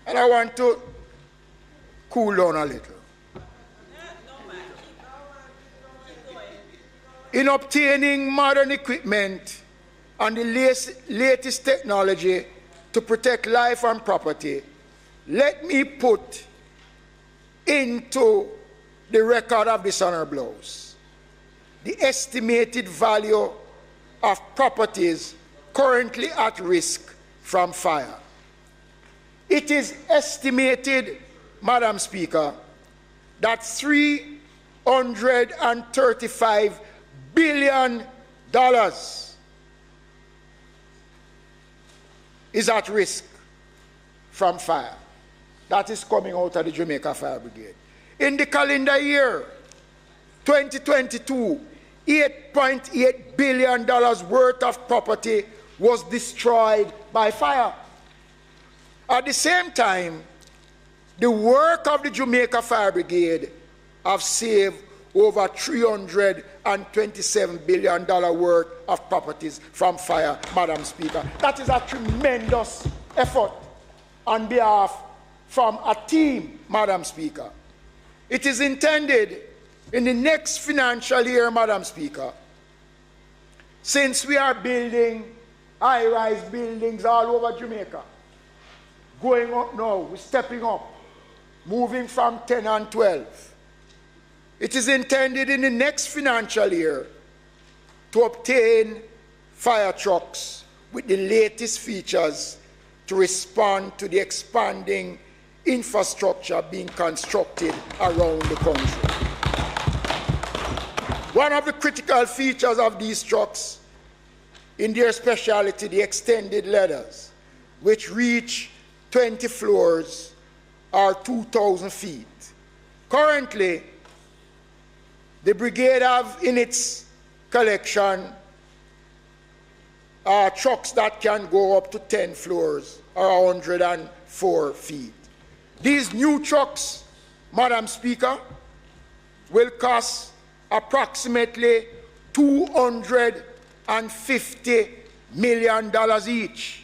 And I want to cool down a little. In obtaining modern equipment and the latest technology to protect life and property, let me put into the record of this Honorable House the estimated value of properties currently at risk from fire. It is estimated, Madam Speaker, that $335 billion is at risk from fire. That is coming out of the Jamaica Fire Brigade. In the calendar year 2022, $8.8 billion worth of property was destroyed by fire. At the same time, the work of the Jamaica Fire Brigade have saved over $327 billion worth of properties from fire, Madam Speaker. That is a tremendous effort on behalf from a team, Madam Speaker. It is intended in the next financial year, Madam Speaker, since we are building high-rise buildings all over Jamaica, going up now, we're stepping up, moving from 10 and 12. It is intended in the next financial year to obtain fire trucks with the latest features to respond to the expanding infrastructure being constructed around the country. One of the critical features of these trucks, in their specialty, the extended ladders, which reach 20 floors or 2,000 feet. Currently, the brigade have in its collection trucks that can go up to 10 floors or 104 feet. These new trucks, Madam Speaker, will cost approximately $250 million each.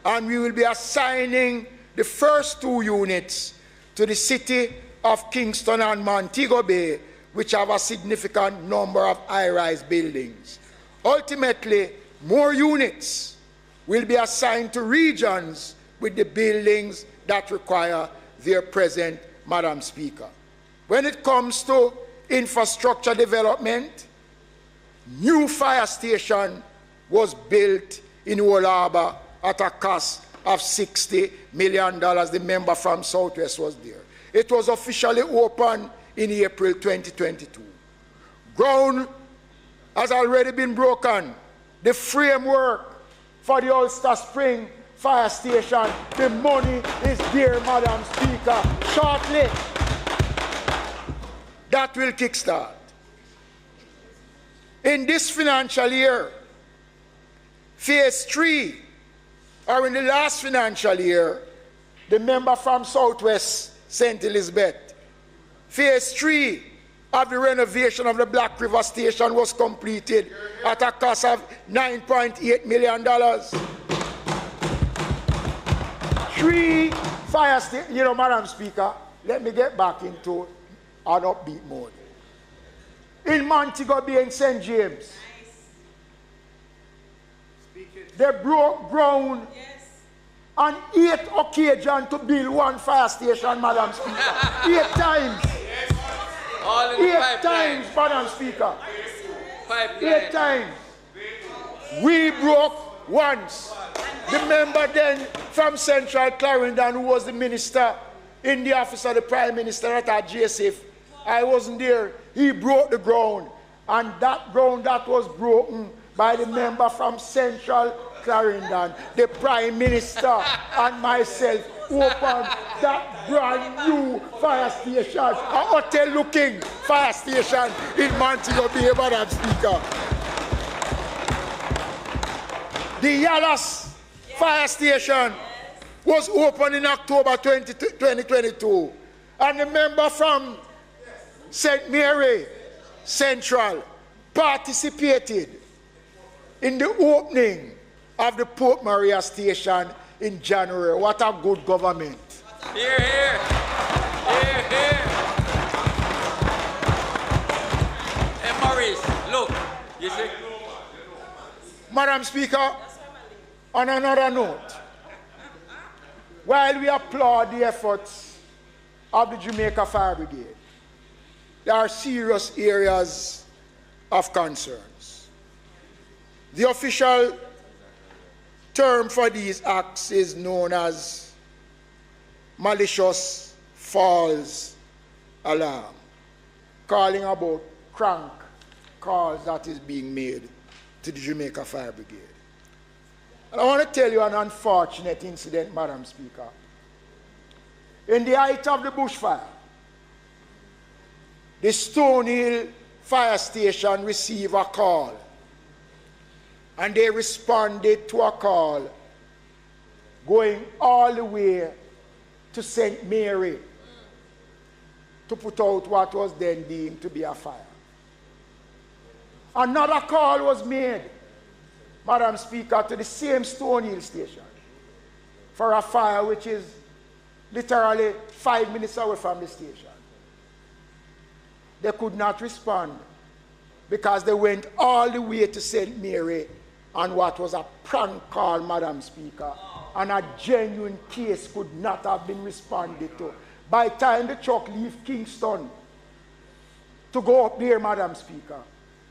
And we will be assigning the first 2 units to the city of Kingston and Montego Bay, which have a significant number of high-rise buildings. Ultimately, more units will be assigned to regions with the buildings that require their presence, Madam Speaker. When it comes to infrastructure development, new fire station was built in Old Harbour at a cost of $60 million. The member from Southwest was there. It was officially opened in April 2022. Ground has already been broken. The framework for the Ulster Spring Fire Station, the money is there, Madam Speaker. Shortly, that will kickstart. In this financial year, phase 3, or in the last financial year, the member from Southwest St. Elizabeth, phase 3 of the renovation of the Black River Station was completed at a cost of $9.8 million. 3 fire stations, Madam Speaker, let me get back into an upbeat mode. In Montego Bay and St. James, they broke ground on 8 occasions to build 1 fire station, Madam Speaker. 8 times. 8 times, Madam Speaker. 8 times. We broke once. The member then from Central Clarendon, who was the minister in the office of the Prime Minister at our JISTV, I wasn't there. He broke the ground. And that ground that was broken by the member from Central Clarendon, the Prime Minister and myself opened that brand new fire station, a hotel-looking fire station in Montego Bay, Madam Speaker. The Yalas fire station was opened in October 2022, and the member from St. Mary Central participated in the opening of the Port Maria station in January. What a good government. Here, here. Here, here. Hey, Maurice, look. You see? Madam Speaker, on another note, while we applaud the efforts of the Jamaica Fire Brigade, there are serious areas of concerns. The official term for these acts is known as malicious false alarm, calling about crank calls that is being made to the Jamaica Fire Brigade. And I want to tell you an unfortunate incident, Madam Speaker. In the height of the bushfire, the Stone Hill Fire Station received a call, and they responded to a call going all the way to St. Mary to put out what was then deemed to be a fire. Another call was made, Madam Speaker, to the same Stone Hill station for a fire which is literally 5 minutes away from the station. They could not respond because they went all the way to St. Mary on what was a prank call, Madam Speaker, and a genuine case could not have been responded to. By the time the truck left Kingston to go up there, Madam Speaker,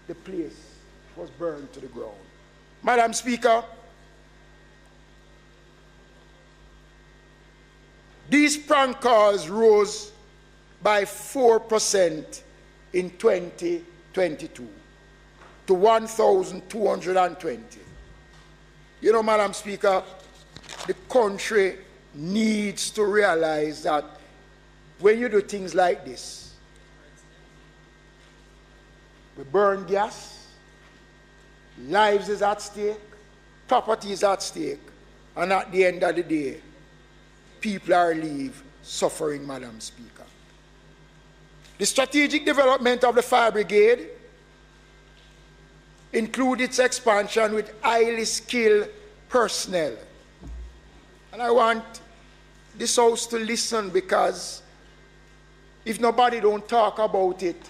the place was burned to the ground. Madam Speaker, these prank calls rose by 4% in 2022 to 1,220. You know, Madam Speaker, the country needs to realize that when you do things like this, we burn gas, lives is at stake, property is at stake, and at the end of the day, people are leave suffering, Madam Speaker. The strategic development of the fire brigade includes its expansion with highly skilled personnel. And I want this House to listen, because if nobody don't talk about it,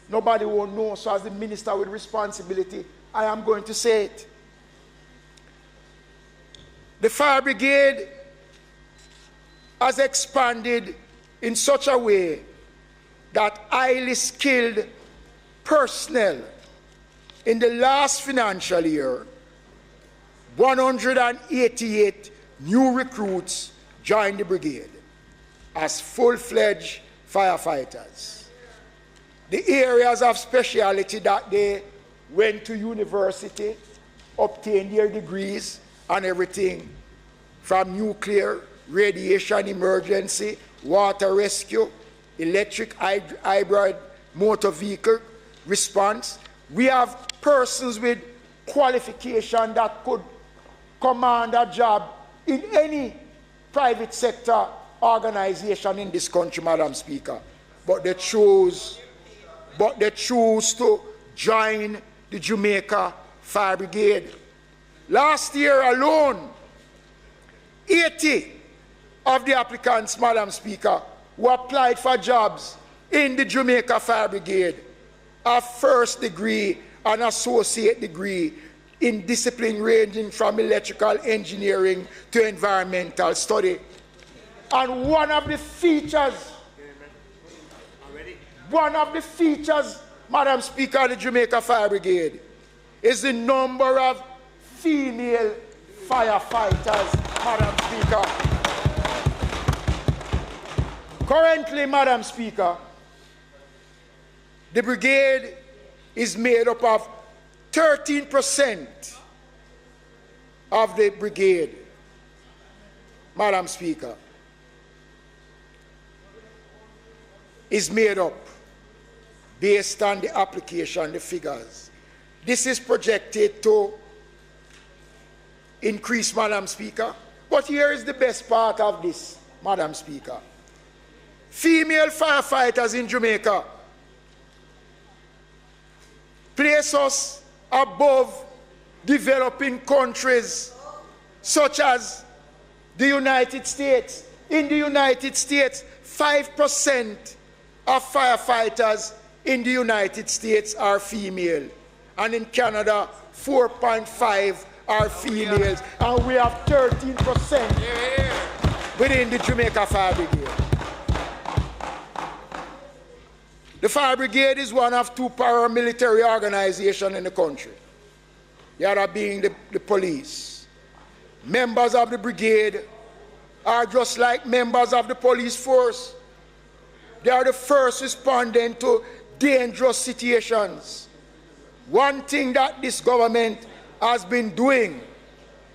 nobody won't know. So as the minister with responsibility, I am going to say it. The fire brigade has expanded in such a way that highly skilled personnel in the last financial year, 188 new recruits joined the brigade as full-fledged firefighters. The areas of specialty that they went to university, obtained their degrees and everything, from nuclear, radiation emergency, water rescue, electric hybrid motor vehicle response. We have persons with qualification that could command a job in any private sector organization in this country, Madam Speaker. But they chose to join the Jamaica Fire Brigade. Last year alone, 80 of the applicants, Madam Speaker, who applied for jobs in the Jamaica Fire Brigade have first degree and associate degree in discipline ranging from electrical engineering to environmental study. And one of the features, Madam Speaker, of the Jamaica Fire Brigade is the number of female firefighters, Madam Speaker. Currently, Madam Speaker, the brigade is made up of 13% of the brigade, Madam Speaker, is made up based on the application, the figures. This is projected to increase, Madam Speaker. But here is the best part of this, Madam Speaker. Female firefighters in Jamaica place us above developing countries such as the United States. In the United States, 5% of firefighters in the United States are female. And in Canada, 4.5% are females. And we have 13% within the Jamaica Fire Brigade. The Fire Brigade is one of 2 paramilitary organizations in the country. The other being the police. Members of the brigade are just like members of the police force. They are the first respondent to dangerous situations. One thing that this government has been doing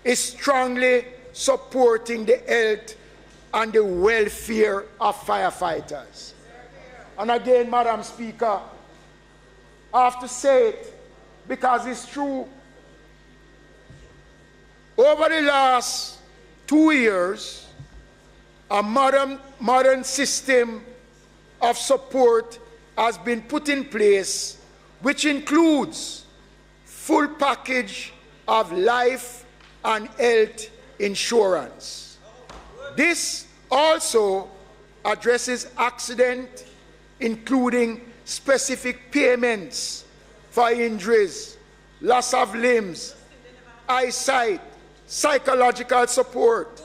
is strongly supporting the health and the welfare of firefighters. And again, Madam Speaker, I have to say it because it's true. Over the last 2 years, a modern system of support has been put in place, which includes full package of life and health insurance. This also addresses accident, including specific payments for injuries, loss of limbs, eyesight, psychological support.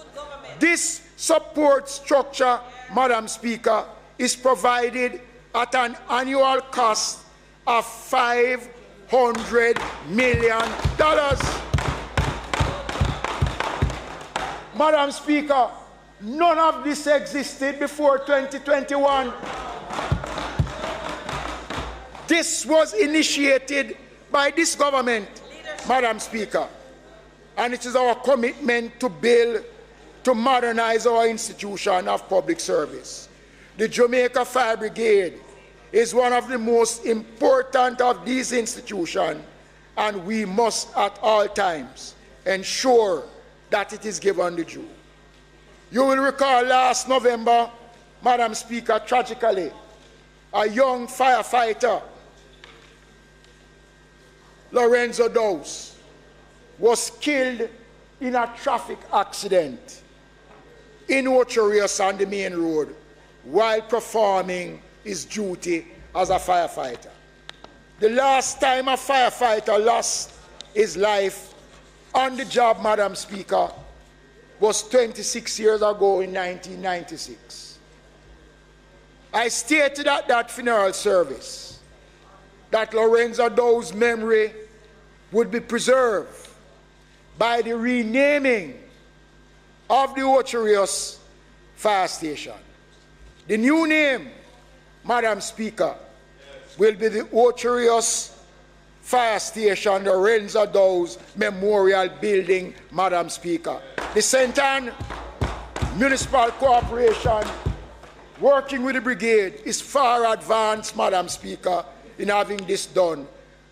This support structure, Madam Speaker, is provided at an annual cost of $500 million. Madam Speaker, none of this existed before 2021. This was initiated by this government, Madam Speaker, and it is our commitment to build, to modernize our institution of public service. The Jamaica Fire Brigade is one of the most important of these institutions, and we must at all times ensure that it is given the due. You will recall last November, Madam Speaker, tragically, a young firefighter, Lorenzo Dawes, was killed in a traffic accident in Ocherius on the main road while performing his duty as a firefighter. The last time a firefighter lost his life on the job, Madam Speaker, was 26 years ago in 1996. I stated at that funeral service that Lorenzo Dawes' memory would be preserved by the renaming of the Ocherius Fire Station. The new name, Madam Speaker, will be the Ocherius Fire Station, the Lorenzo Dawes Memorial Building, Madam Speaker. The St. Ann Municipal Corporation, working with the brigade, is far advanced, Madam Speaker, in having this done.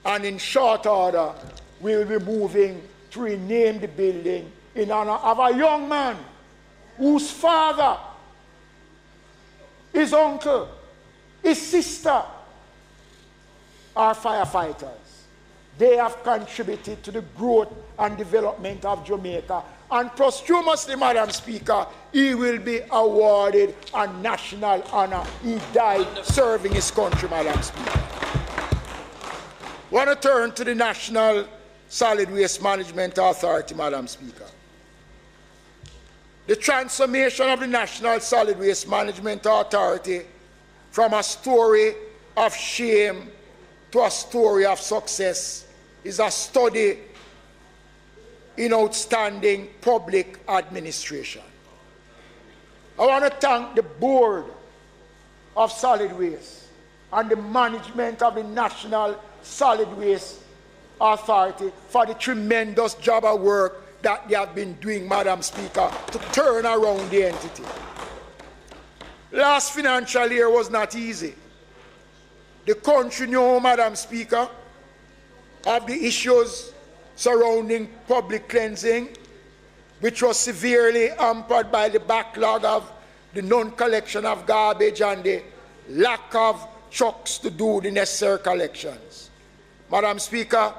And in short order, we will be moving to rename the building in honor of a young man whose father, his uncle, his sister are firefighters. They have contributed to the growth and development of Jamaica. And posthumously, Madam Speaker, he will be awarded a national honor. He died serving his country, Madam Speaker. I want to turn to the National Solid Waste Management Authority, Madam Speaker. The transformation of the National Solid Waste Management Authority from a story of shame to a story of success is a study in outstanding public administration. I want to thank the Board of Solid Waste and the management of the National Solid Waste Authority for the tremendous job of work that they have been doing, Madam Speaker, to turn around the entity. Last financial year was not easy. The country knew, Madam Speaker, of the issues surrounding public cleansing, which was severely hampered by the backlog of the non-collection of garbage and the lack of trucks to do the necessary collections. Madam Speaker,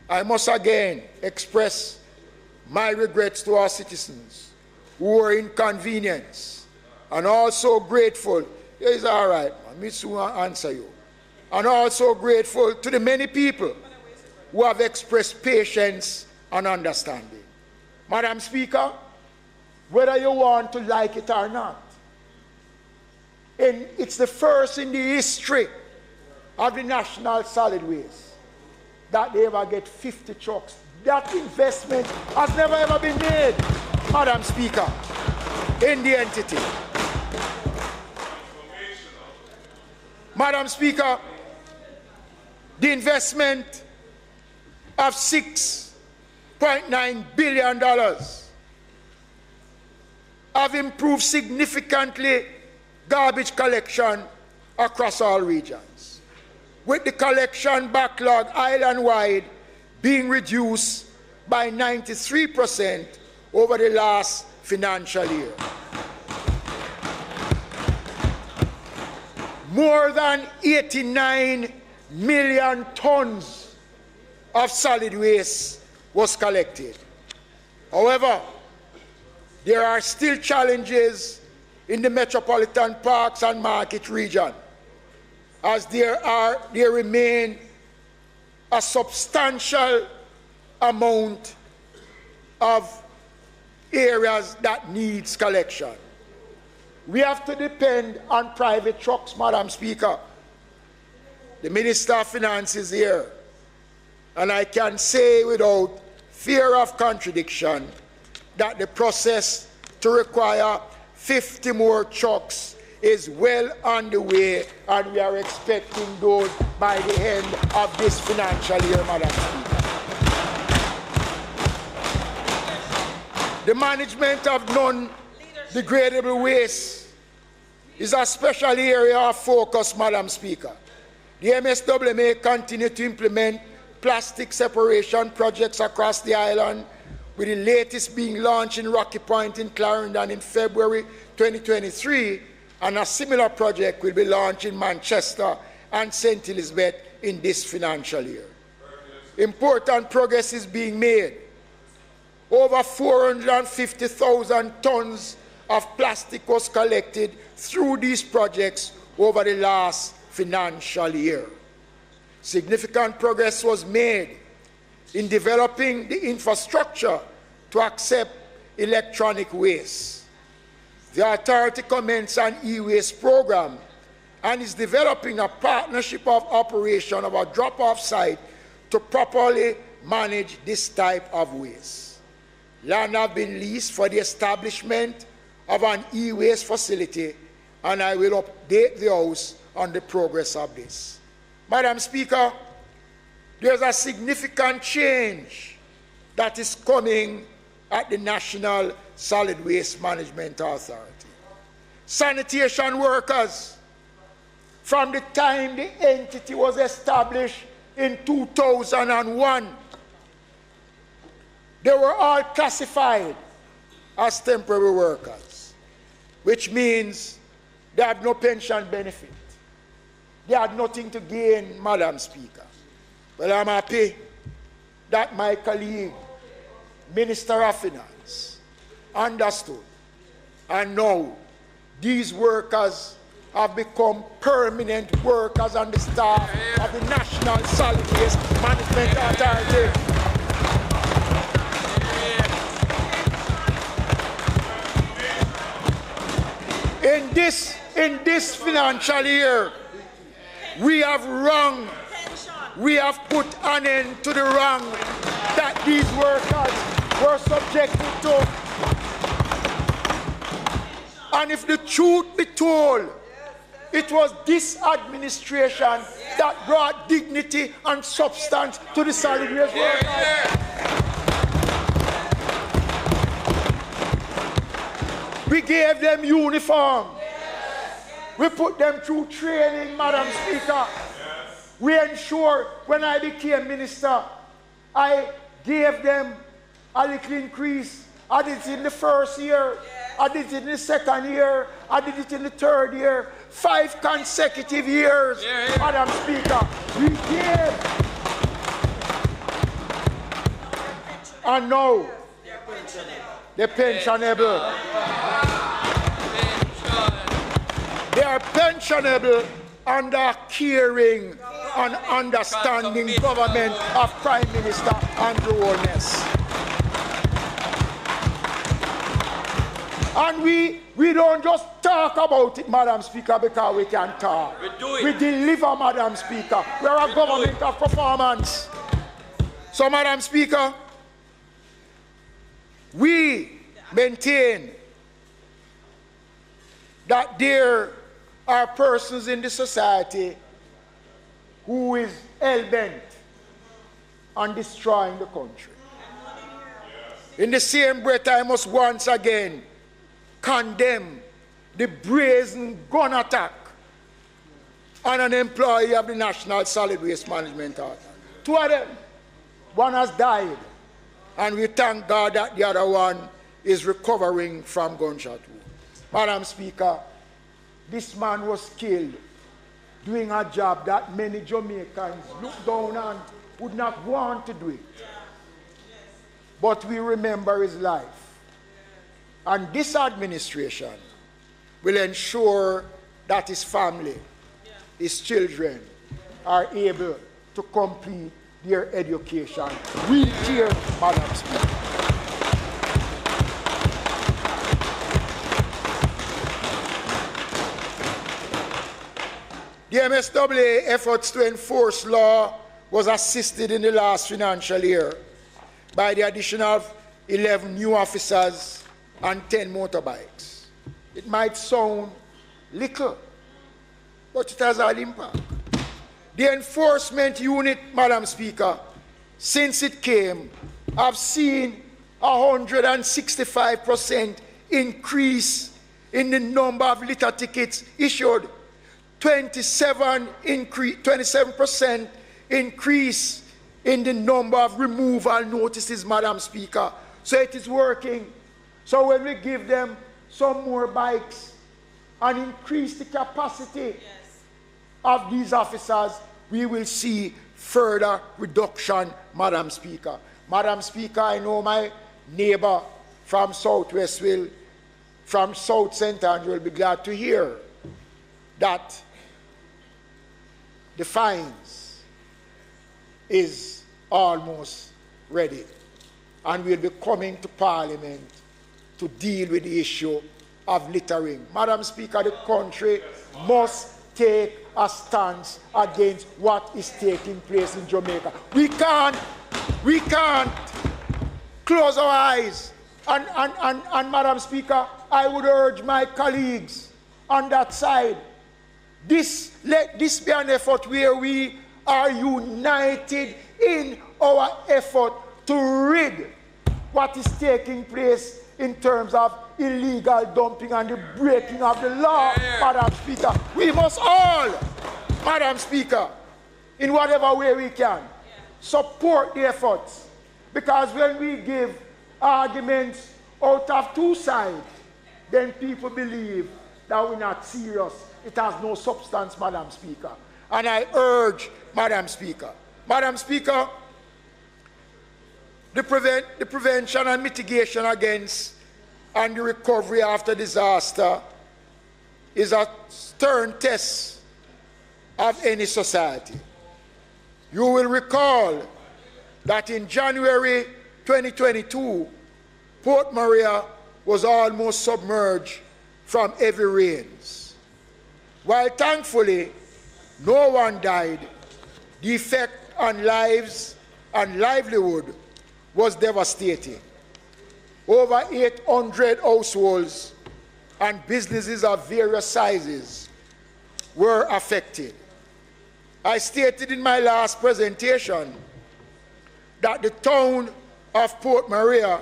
I must again express my regrets to our citizens who were inconvenienced, and also grateful, it's all right, me soon answer you, and also grateful to the many people who have expressed patience and understanding. Madam Speaker, whether you want to like it or not, and it's the first in the history of the National Solid Waste that they ever get 50 trucks. That investment has never ever been made, Madam Speaker, in the entity. Madam Speaker, the investment of $6.9 billion have improved significantly garbage collection across all regions, with the collection backlog island-wide being reduced by 93% over the last financial year. More than 89 million tons of solid waste was collected. However, there are still challenges in the metropolitan parks and market region, as there remain a substantial amount of areas that needs collection. We have to depend on private trucks, Madam Speaker. The Minister of Finance is here, and I can say without fear of contradiction that the process to require 50 more trucks is well on the way, and we are expecting those by the end of this financial year, Madam Speaker. The management of non-degradable waste is a special area of focus, Madam Speaker. The MSW may continue to implement plastic separation projects across the island, with the latest being launched in Rocky Point in Clarendon in February 2023, and a similar project will be launched in Manchester and St. Elizabeth in this financial year. Important progress is being made. Over 450,000 tons of plastic was collected through these projects over the last financial year. Significant progress was made in developing the infrastructure to accept electronic waste. The authority commenced an e-waste program and is developing a partnership of operation of a drop-off site to properly manage this type of waste. Land have been leased for the establishment of an e-waste facility, and I will update the House on the progress of this. Madam Speaker, there's a significant change that is coming at the National Solid Waste Management Authority. Sanitation workers, from the time the entity was established in 2001, they were all classified as temporary workers, which means they had no pension benefit. They had nothing to gain, Madam Speaker. Well, I'm happy that my colleague, Minister of Finance, understood, and now these workers have become permanent workers on the staff of the National Solid Waste Management Authority. In this financial year, we have put an end to the wrong that these workers were subjected to. And if the truth be told, it was this administration that brought dignity and substance to the solid waste workers. We gave them uniform. We put them through training, Madam Speaker. We ensure when I became minister, I gave them a little increase. I did it in the first year. I did it in the second year. I did it in the third year. 5 consecutive years, Madam Speaker. We gave. And now, they're pensionable. They are pensionable under caring and understanding government of Prime Minister Andrew Holness. And we don't just talk about it, Madam Speaker, because we can talk. We deliver, Madam Speaker. We are a government of performance. So, Madam Speaker, we maintain that there are persons in the society who is hell-bent on destroying the country. In the same breath, I must once again condemn the brazen gun attack on an employee of the National Solid Waste Management Authority. 2 of them. One has died, and we thank God that the other one is recovering from gunshot wound. Madam Speaker, this man was killed doing a job that many Jamaicans look down and would not want to do it. But we remember his life. And this administration will ensure that his family, his children, are able to complete their education. We cheer, Madam Speaker. The MSWA efforts to enforce law was assisted in the last financial year by the addition of 11 new officers and 10 motorbikes. It might sound little, but it has an impact. The enforcement unit, Madam Speaker, since it came, have seen a 165% increase in the number of litter tickets issued, 27% increase in the number of removal notices, Madam Speaker. So it is working. So when we give them some more bikes and increase the capacity of these officers, we will see further reduction, Madam Speaker. Madam Speaker, I know my neighbor from Southwest from South St. Andrew will be glad to hear that the fines is almost ready, and we'll be coming to Parliament to deal with the issue of littering. Madam Speaker, the country must take a stance against what is taking place in Jamaica. We can't close our eyes. And Madam Speaker, I would urge my colleagues on that side, let this be an effort where we are united in our effort to rid what is taking place in terms of illegal dumping and the breaking of the law, Madam Speaker. We must all, Madam Speaker, in whatever way we can, support the efforts. Because when we give arguments out of 2 sides, then people believe that we're not serious. It has no substance, Madam Speaker. And I urge, Madam Speaker, the prevention and mitigation against and the recovery after disaster is a stern test of any society. You will recall that in January 2022, Port Maria was almost submerged from heavy rains. While thankfully no one died, the effect on lives and livelihood was devastating. Over 800 households and businesses of various sizes were affected. I stated in my last presentation that the town of Port Maria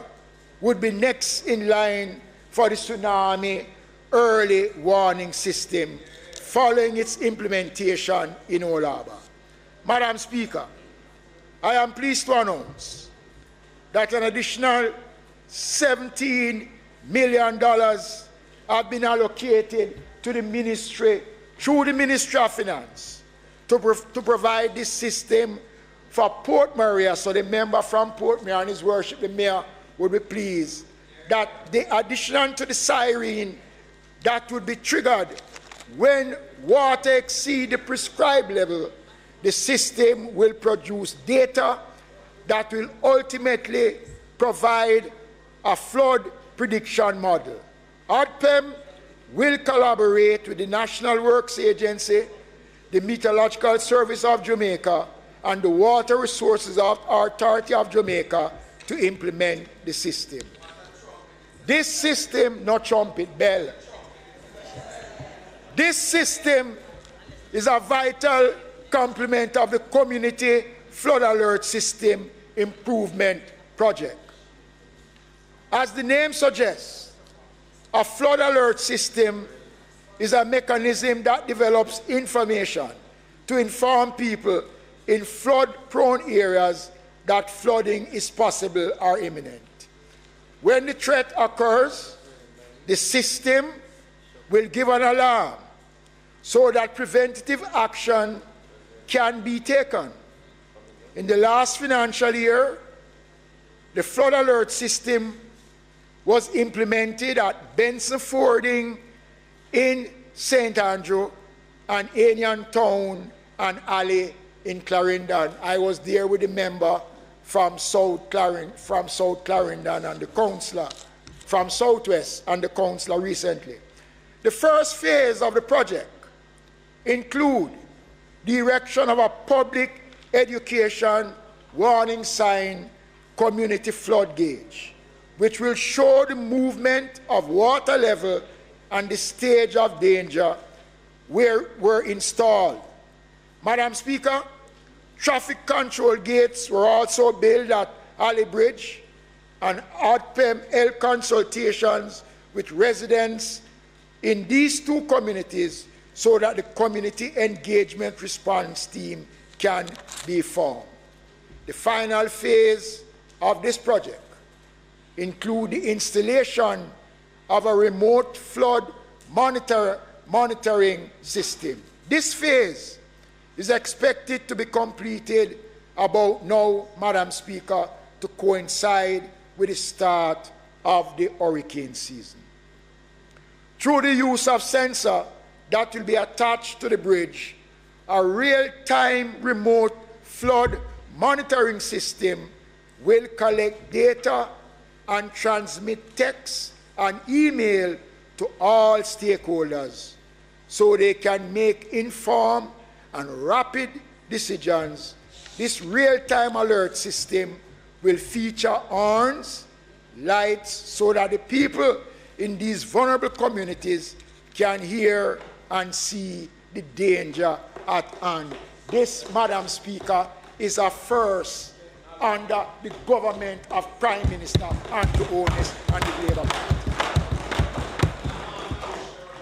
would be next in line for the tsunami early warning system following its implementation in Old Harbour. Madam Speaker, I am pleased to announce that an additional $17 million have been allocated to the ministry through the Ministry of Finance to provide this system for Port Maria. So the member from Port Maria and his worship, the mayor, would be pleased that the addition to the siren that would be triggered when water exceeds the prescribed level, the system will produce data that will ultimately provide a flood prediction model. ADPEM will collaborate with the National Works Agency, the Meteorological Service of Jamaica, and the Water Resources Authority of Jamaica to implement the system. This system, not trumpet bell. This system is a vital complement of the Community Flood Alert System Improvement Project. As the name suggests, a flood alert system is a mechanism that develops information to inform people in flood-prone areas that flooding is possible or imminent. When the threat occurs, the system will give an alarm so that preventative action can be taken. In the last financial year, the flood alert system was implemented at Benson Fording in St. Andrew and Anion Town and Alley in Clarendon. I was there with the member from South Clarendon and the councillor from Southwest and the councillor recently. The first phase of the project include the erection of a public education warning sign community flood gauge, which will show the movement of water level and the stage of danger where were installed. Madam Speaker, traffic control gates were also built at Alley Bridge, and ADPEM held consultations with residents in these two communities so that the community engagement response team can be formed. The final phase of this project include the installation of a remote flood monitoring system. This phase is expected to be completed about now, Madam Speaker, to coincide with the start of the hurricane season. Through the use of sensor that will be attached to the bridge, a real-time remote flood monitoring system will collect data and transmit text and email to all stakeholders so they can make informed and rapid decisions. This real-time alert system will feature horns, lights, so that the people in these vulnerable communities can hear and see the danger at hand. This, Madam Speaker, is a first under the government of Prime Minister Andrew Holness and the Labour Party.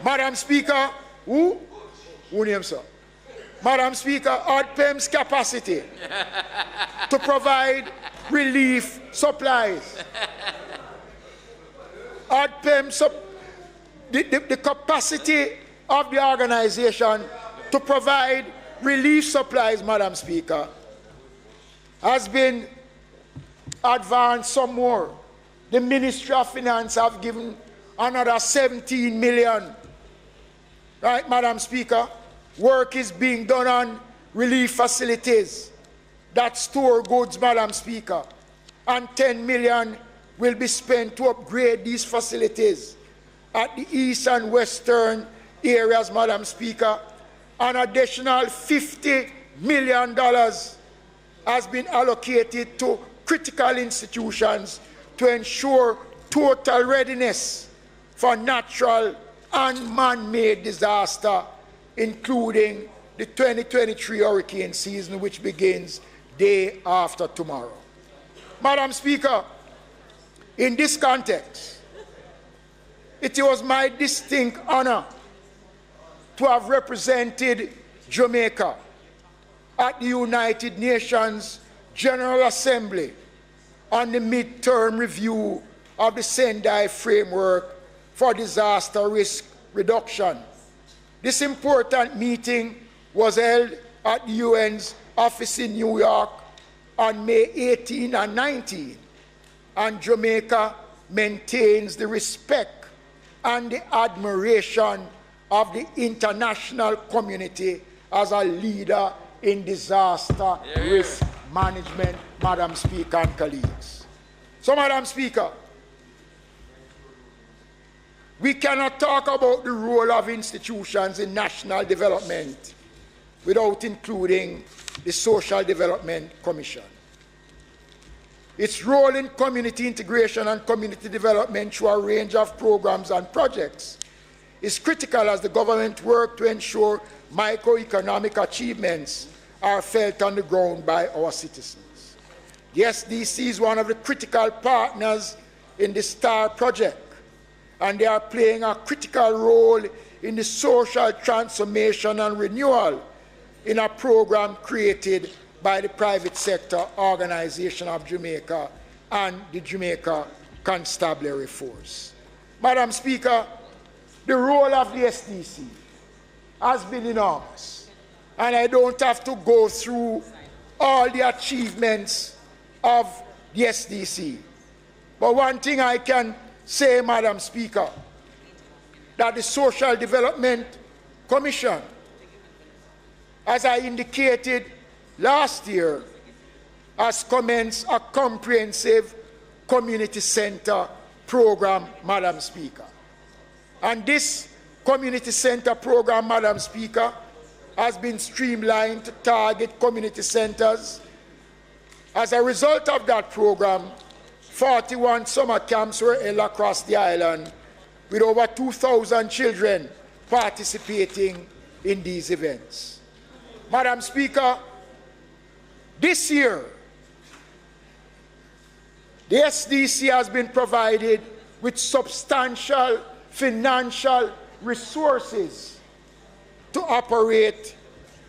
Madam Speaker, who names her? Madam Speaker, ADPEM's capacity to provide relief supplies. ADPEM, the capacity of the organization to provide relief supplies, Madam Speaker, has been advanced some more. The Ministry of Finance have given another 17 million. Right, Madam Speaker? Work is being done on relief facilities that store goods, Madam Speaker. And 10 million will be spent to upgrade these facilities at the east and western areas, Madam Speaker. An additional $50 million has been allocated to critical institutions to ensure total readiness for natural and man-made disaster, including the 2023 hurricane season, which begins day after tomorrow. Madam Speaker, in this context, it was my distinct honor to have represented Jamaica at the United Nations General Assembly on the midterm review of the Sendai Framework for Disaster Risk Reduction. This important meeting was held at the UN's office in New York on May 18 and 19, and Jamaica maintains the respect and the admiration of the international community as a leader in disaster risk management, Madam Speaker and colleagues. So, Madam Speaker, we cannot talk about the role of institutions in national development without including the Social Development Commission. Its role in community integration and community development through a range of programs and projects is critical as the government works to ensure microeconomic achievements are felt on the ground by our citizens. The SDC is one of the critical partners in the STAR project, and they are playing a critical role in the social transformation and renewal in a program created by the private sector organization of Jamaica and the Jamaica Constabulary Force. Madam Speaker, the role of the SDC has been enormous, and I don't have to go through all the achievements of the SDC. But one thing I can say, Madam Speaker, that the Social Development Commission, as I indicated last year, has commenced a comprehensive community center program, Madam Speaker. And this community center program, Madam Speaker, has been streamlined to target community centers. As a result of that program, 41 summer camps were held across the island, with over 2,000 children participating in these events. Madam Speaker, this year, the SDC has been provided with substantial financial resources to operate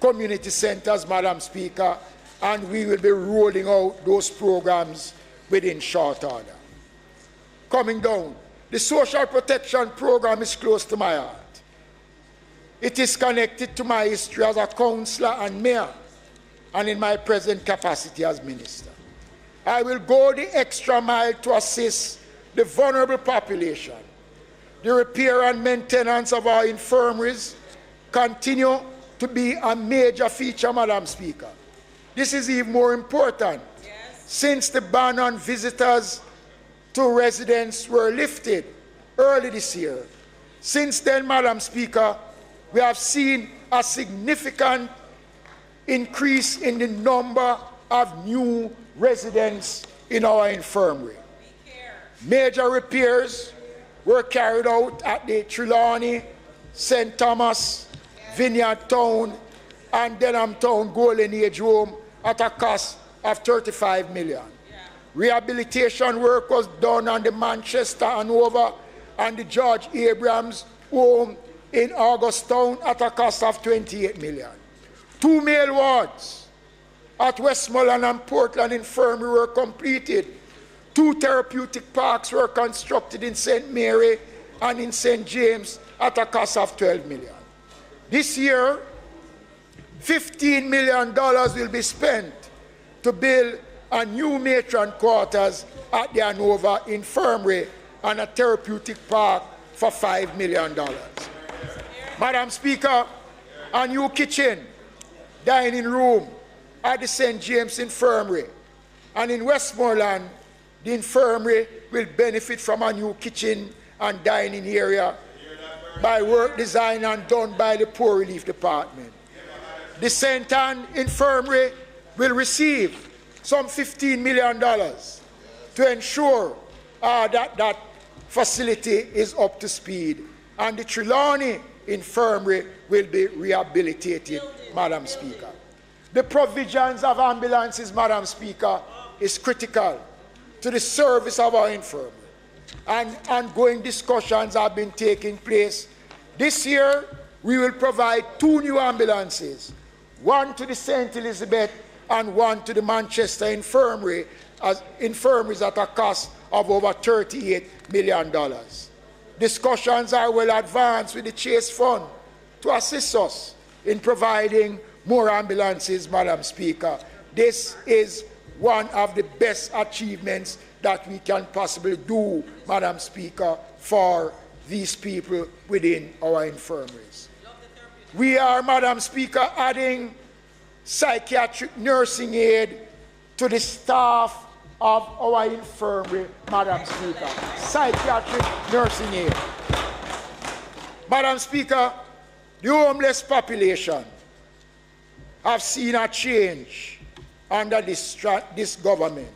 community centers, Madam Speaker, and we will be rolling out those programs within short order. Coming down, the social protection program is close to my heart. It is connected to my history as a councillor and mayor, and in my present capacity as minister. I will go the extra mile to assist the vulnerable population. The repair and maintenance of our infirmaries continue to be a major feature, Madam Speaker. This is even more important since the ban on visitors to residents were lifted early this year. Since then, Madam Speaker, we have seen a significant increase in the number of new residents in our infirmary. Major repairs were carried out at the Trelawney, St. Thomas, Vineyard Town, and Denham Town Golden Age Home at a cost of $35 million. Rehabilitation work was done on the Manchester, Hanover, and the George Abrams Home in Augustown at a cost of $28 million. 2 male wards at Westmoreland and Portland Infirmary were completed. 2 therapeutic parks were constructed in St. Mary and in St. James at a cost of $12 million. This year, $15 million will be spent to build a new matron quarters at the Hanover Infirmary and a therapeutic park for $5 million. Madam Speaker, a new kitchen, dining room at the St. James Infirmary, and in Westmoreland, the infirmary will benefit from a new kitchen and dining area by work designed and done by the Poor Relief Department. The St. Anne Infirmary will receive some $15 million to ensure that facility is up to speed, and the Trelawney Infirmary will be rehabilitated, Madam Speaker. The provisions of ambulances, Madam Speaker, is critical to the service of our infirmary. and ongoing discussions have been taking place. This year, we will provide 2 new ambulances, one to the St. Elizabeth and one to the Manchester infirmaries at a cost of over $38 million. Discussions are well advanced with the Chase Fund to assist us in providing more ambulances, Madam Speaker. This is one of the best achievements that we can possibly do, Madam Speaker, for these people within our infirmaries. We are, Madam Speaker, adding psychiatric nursing aid to the staff of our infirmary, Madam Speaker. Psychiatric nursing aid. Madam Speaker, the homeless population have seen a change under this government.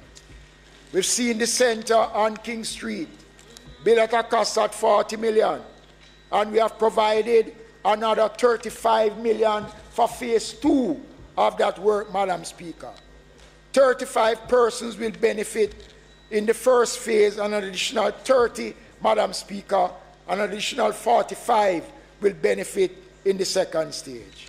We've seen the center on King Street built at a cost of $40 million, and we have provided another $35 million for phase 2 of that work, Madam Speaker. 35 persons will benefit in the first phase, and an additional 30, Madam Speaker, an additional 45 will benefit in the second stage.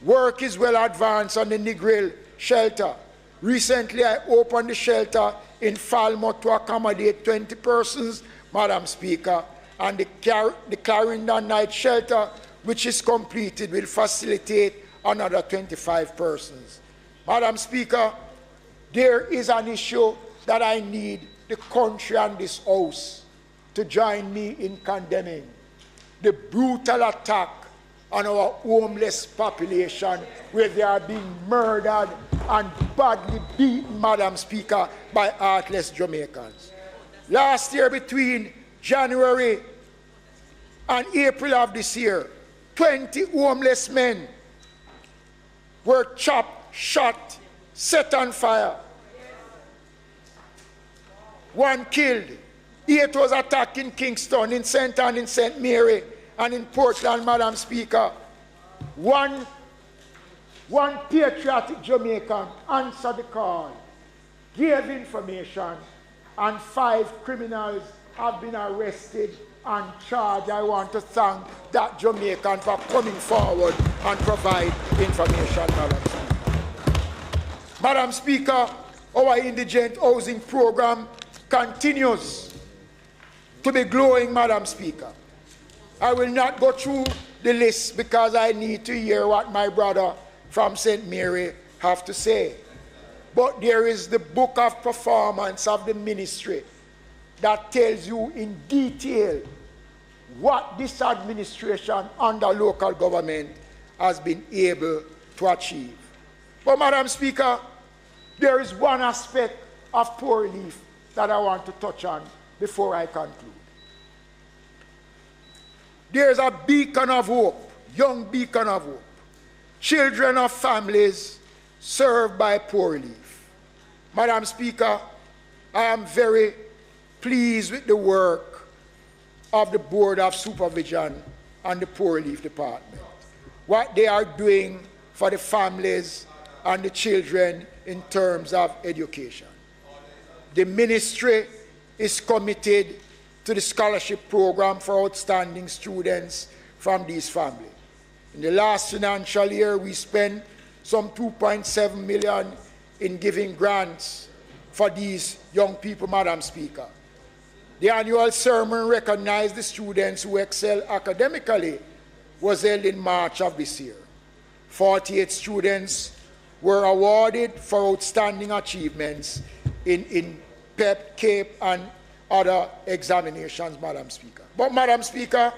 Work is well advanced on the Negril shelter. Recently, I opened the shelter in Falmouth to accommodate 20 persons, Madam Speaker, and the Clarendon night shelter, which is completed, will facilitate another 25 persons. Madam Speaker, there is an issue that I need the country and this House to join me in condemning: the brutal attack on our homeless population, where they are being murdered and badly beaten, Madam Speaker, by heartless Jamaicans. Last year, between January and April of this year, 20 homeless men were chopped, shot, set on fire. 1 killed. 8 was attacked in Kingston, in St. Anne, in St. Mary, and in Portland, Madam Speaker. One patriotic Jamaican answered the call, gave information, and 5 criminals have been arrested and charged. I want to thank that Jamaican for coming forward and provide information, Madam Speaker. Madam Speaker, our indigent housing program continues to be glowing, Madam Speaker. I will not go through the list because I need to hear what my brother from St. Mary have to say. But there is the book of performance of the ministry that tells you in detail what this administration under local government has been able to achieve. But, Madam Speaker, there is one aspect of poor relief that I want to touch on before I conclude. There is a beacon of hope, young beacon of hope. Children of families served by poor relief. Madam Speaker, I am very pleased with the work of the Board of Supervision and the Poor Relief Department. What they are doing for the families and the children in terms of education. The ministry is committed to the scholarship program for outstanding students from these families. In the last financial year, we spent some $2.7 million in giving grants for these young people, Madam Speaker. The annual sermon recognized the students who excel academically was held in March of this year. 48 students were awarded for outstanding achievements in PEP, CAPE, and other examinations, Madam Speaker. But, Madam Speaker,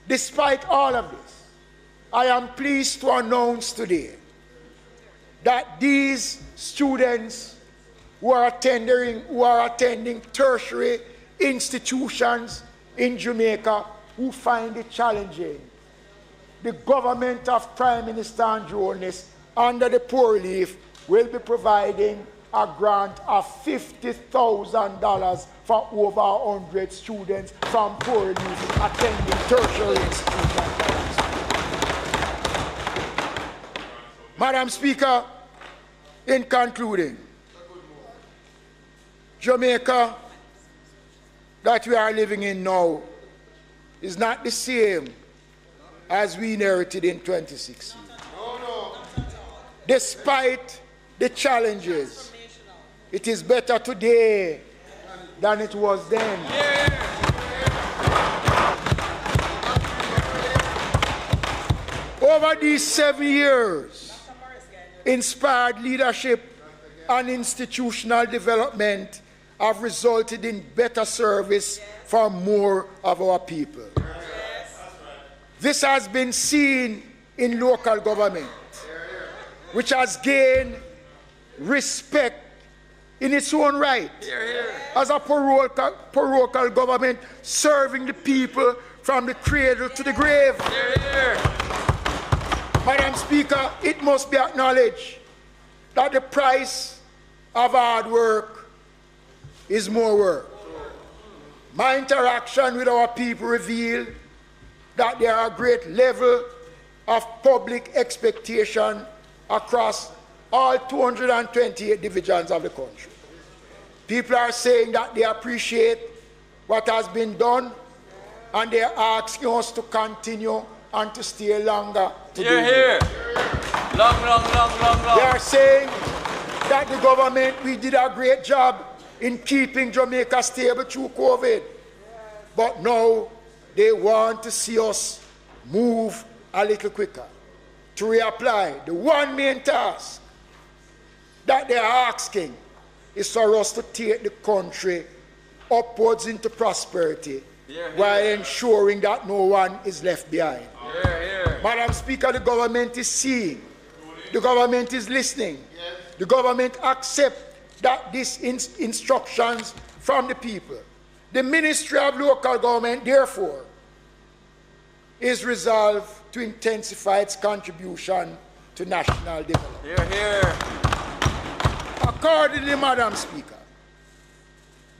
despite all of this, I am pleased to announce today that these students who are attending tertiary institutions in Jamaica who find it challenging, the government of Prime Minister Andrew Holness, under the poor relief, will be providing a grant of $50,000 for over 100 students from poor relief attending tertiary institutions. Madam Speaker, in concluding, Jamaica that we are living in now is not the same as we inherited in 2016. Despite the challenges, it is better today than it was then. Over these 7 years, inspired leadership and institutional development have resulted in better service for more of our people. This has been seen in local government, which has gained respect in its own right as a parochial government serving the people from the cradle to the grave. Madam Speaker, it must be acknowledged that the price of hard work is more work. My interaction with our people revealed that there are a great level of public expectation across all 228 divisions of the country. People are saying that they appreciate what has been done, and they are asking us to continue and to stay longer to do it. Long. They are saying that the government, we did a great job in keeping Jamaica stable through COVID. But now they want to see us move a little quicker to reapply. The one main task that they are asking is for us to take the country upwards into prosperity while ensuring that no one is left behind. Madam Speaker, the government is seeing, the government is listening, the government accepts that these instructions from the people. The Ministry of Local Government, therefore, is resolved to intensify its contribution to national development. Accordingly, Madam Speaker,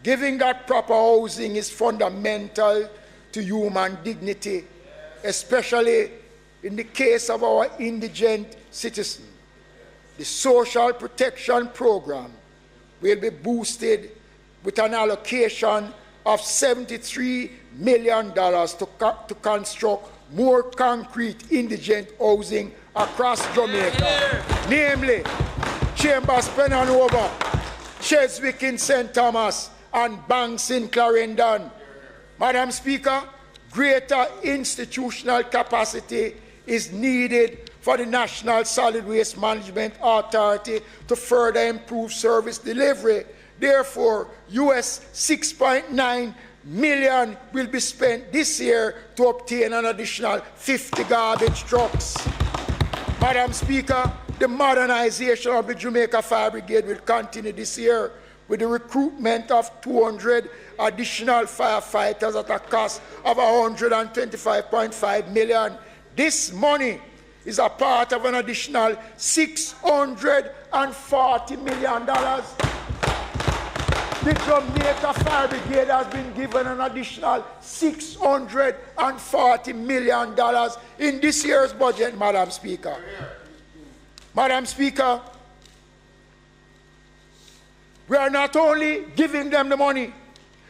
giving that proper housing is fundamental to human dignity, especially in the case of our indigent citizens. The Social Protection Program will be boosted with an allocation of $73 million to construct more concrete indigent housing across Jamaica, namely Chambers, Penanova, Cheswick in St. Thomas, and Banks in Clarendon. Madam Speaker, greater institutional capacity is needed for the National Solid Waste Management Authority to further improve service delivery. Therefore, US $6.9 million will be spent this year to obtain an additional 50 garbage trucks. Madam Speaker, the modernization of the Jamaica Fire Brigade will continue this year with the recruitment of 200 additional firefighters at a cost of $125.5 million. This money is a part of an additional $640 million. The Jamaica Fire Brigade has been given an additional $640 million in this year's budget, Madam Speaker. Madam Speaker, we are not only giving them the money,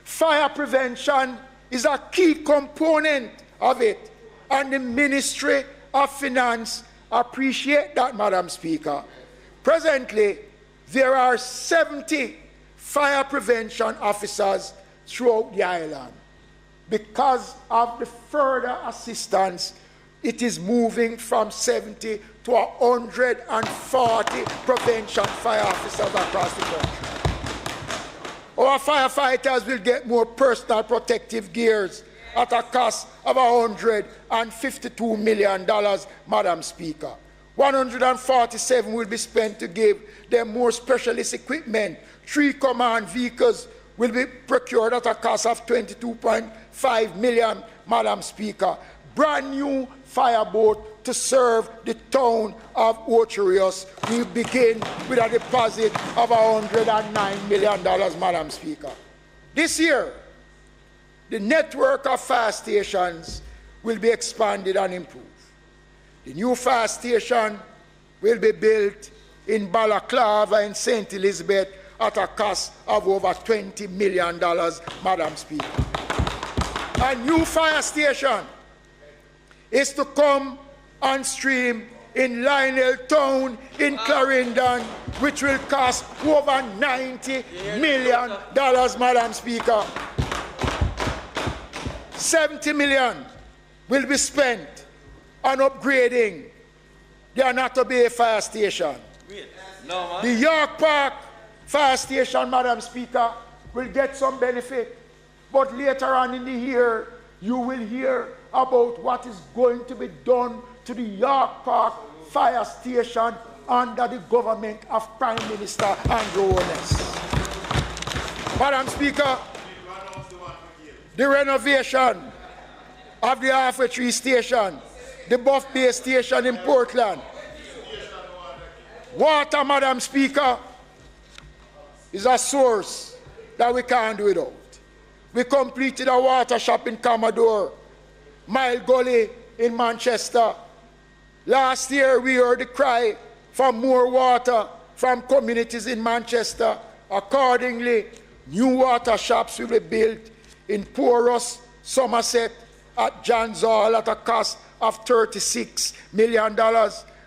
fire prevention is a key component of it, and the Ministry of Finance appreciate that, Madam Speaker. Presently, there are 70 fire prevention officers throughout the island. Because of the further assistance, it is moving from 70 to 140 prevention fire officers across the country. Our firefighters will get more personal protective gears at a cost of $152 million, Madam Speaker. 147 will be spent to give them more specialist equipment. 3 command vehicles will be procured at a cost of $22.5 million, Madam Speaker. Brand new fireboat to serve the town of Ocherius will begin with a deposit of $109 million, Madam Speaker. This year, the network of fire stations will be expanded and improved. The new fire station will be built in Balaclava and St. Elizabeth at a cost of over $20 million, Madam Speaker. a new fire station is to come on stream in Lionel Town in Clarendon, which will cost over $90 million, Madam Speaker. 70 million will be spent on upgrading the Anato Bay Fire Station. The York Park Fire Station, Madam Speaker, will get some benefit. But later on in the year, you will hear about what is going to be done to the York Park Fire Station under the government of Prime Minister Andrew Holness. Madam Speaker, the renovation of the Halfway Tree Station, the Buff Bay Station in Portland. Water, Madam Speaker, is a source that we can't do without. We completed a water shop in Commodore, Mile Gully in Manchester. Last year, we heard the cry for more water from communities in Manchester. Accordingly, new water shops will be built in Porus, Somerset, at John's Hall at a cost of $36 million.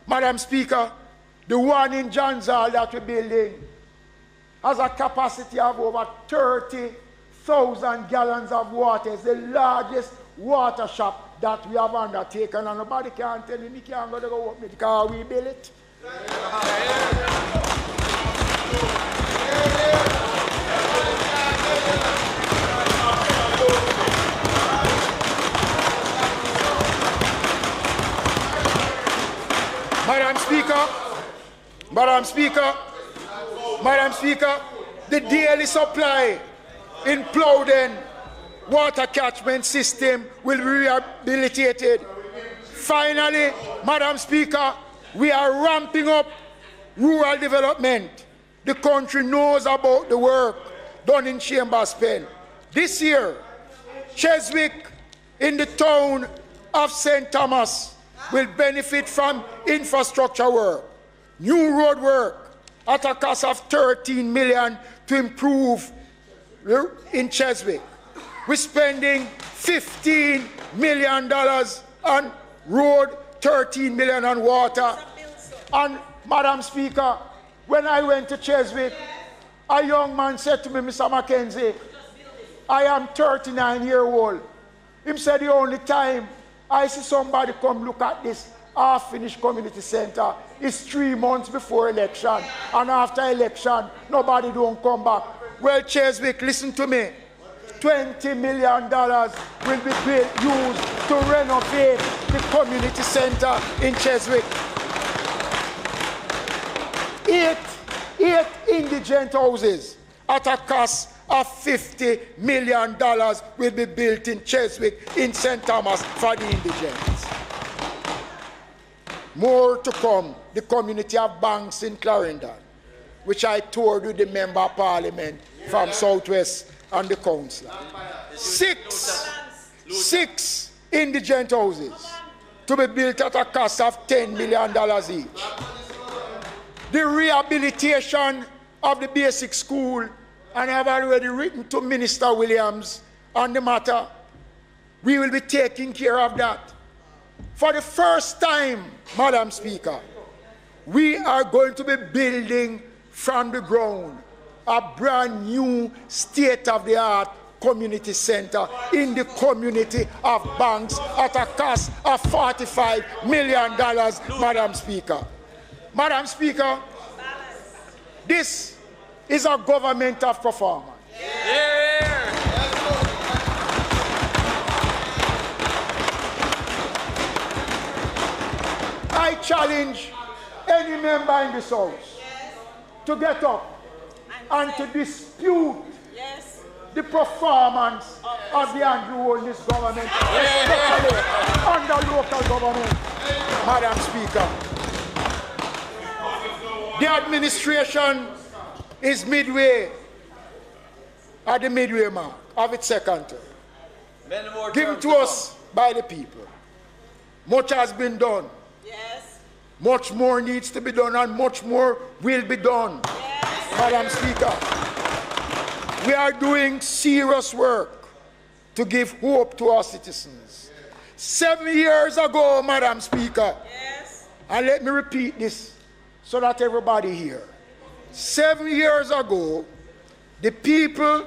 Madam Speaker, the one in John's Hall that we're building has a capacity of over 30,000 gallons of water. It's the largest water shop that we have undertaken, and nobody can tell me can't go to go open it because we build it. Madam Speaker, the daily supply in Plowden water catchment system will be rehabilitated. Finally, Madam Speaker, we are ramping up rural development. The country knows about the work done in Chambers Pen. This year, Cheswick in the town of St. Thomas will benefit from infrastructure work, new road work at a cost of $13 million to improve in Cheswick. We're spending $15 million on road, $13 million on water. And Madam Speaker, when I went to Cheswick, a young man said to me, Mr. Mackenzie, I am 39 years old. He said the only time I see somebody come look at this half-finished community center is 3 months before election. And after election, nobody don't come back. Well, Cheswick, listen to me. $20 million will be used to renovate the community center in Cheswick. Eight indigent houses at a cost of $50 million will be built in Cheswick in St. Thomas for the indigents. More to come, the community of banks in Clarendon, which I toured with the Member of Parliament from Southwest and the councillor. Six indigent houses to be built at a cost of $10 million each. The rehabilitation of the basic school, and I have already written to Minister Williams on the matter. We will be taking care of that. For the first time, Madam Speaker, we are going to be building from the ground a brand new state-of-the-art community center in the community of banks at a cost of $45 million, Madam Speaker. Madam Speaker, this is a government of performance. I challenge any member in this House to get up and to dispute the performance of the Andrew Holness government, especially under local government. Madam Speaker, the administration is midway at the midway mark of its second term, given to us by the people. Much has been done. Much more needs to be done, and much more will be done. Madam Speaker, we are doing serious work to give hope to our citizens. 7 years ago, Madam Speaker, Yes. and let me repeat this so that everybody here. 7 years ago, the people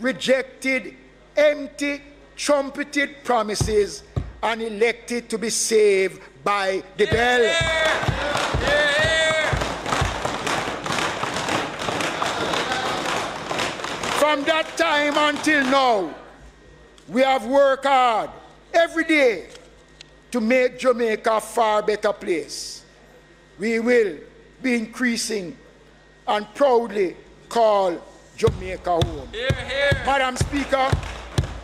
rejected empty, trumpeted promises and elected to be saved by the bell. From that time until now, we have worked hard every day to make Jamaica a far better place. We will be increasing and proudly call Jamaica home. Madam Speaker,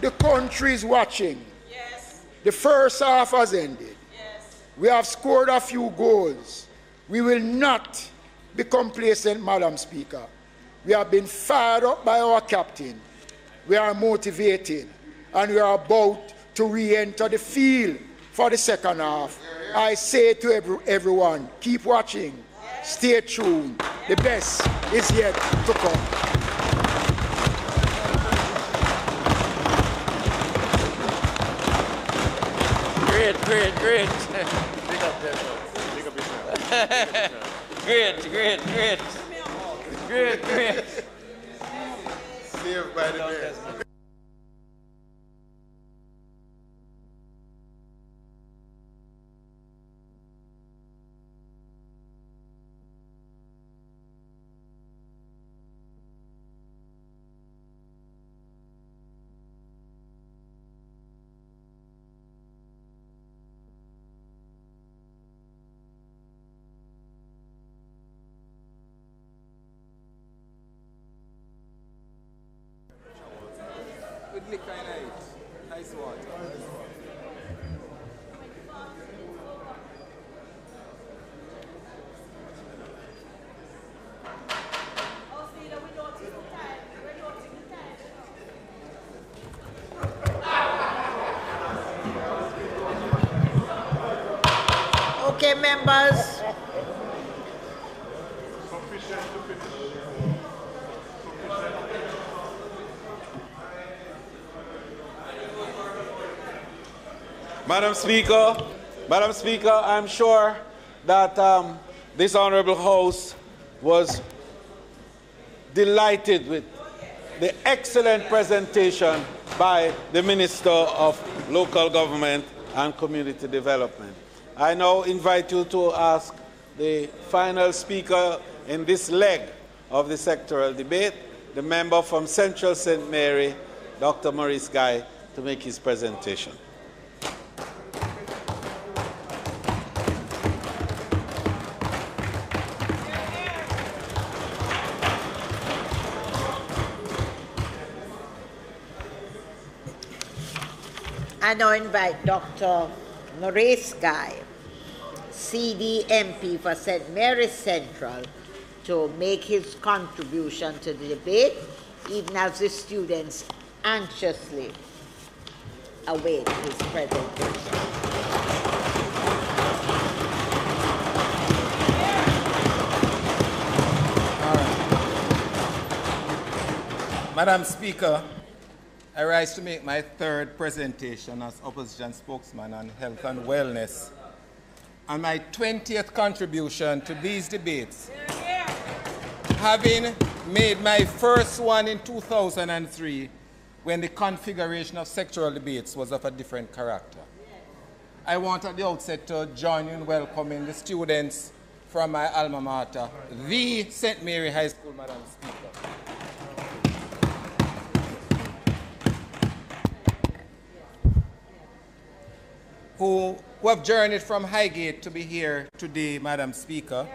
the country is watching. Yes. The first half has ended. Yes. We have scored a few goals. We will not be complacent, Madam Speaker. We have been fired up by our captain. We are motivated, and we are about to re-enter the field for the second half. I say to everyone, keep watching, stay tuned. The best is yet to come. Great. Big up there, folks. Big up yourself. Great. Saved by the best. With liquor in it. Nice water. Okay, members. Madam Speaker, I'm sure that this Honorable House was delighted with the excellent presentation by the Minister of Local Government and Community Development. I now invite you to ask the final speaker in this leg of the sectoral debate, the member from Central St. Mary, Dr. Maurice Guy, to make his presentation. I now invite Dr. Maurice Guy, CDMP for St. Mary's Central, to make his contribution to the debate, even as the students anxiously await his presentation. Madam Speaker, I rise to make my third presentation as opposition spokesman on health and wellness, and my 20th contribution to these debates, having made my first one in 2003 when the configuration of sectoral debates was of a different character. I want at the outset to join in welcoming the students from my alma mater, the St. Mary High School, Madam Speaker. Who have journeyed from Highgate to be here today, Madam Speaker.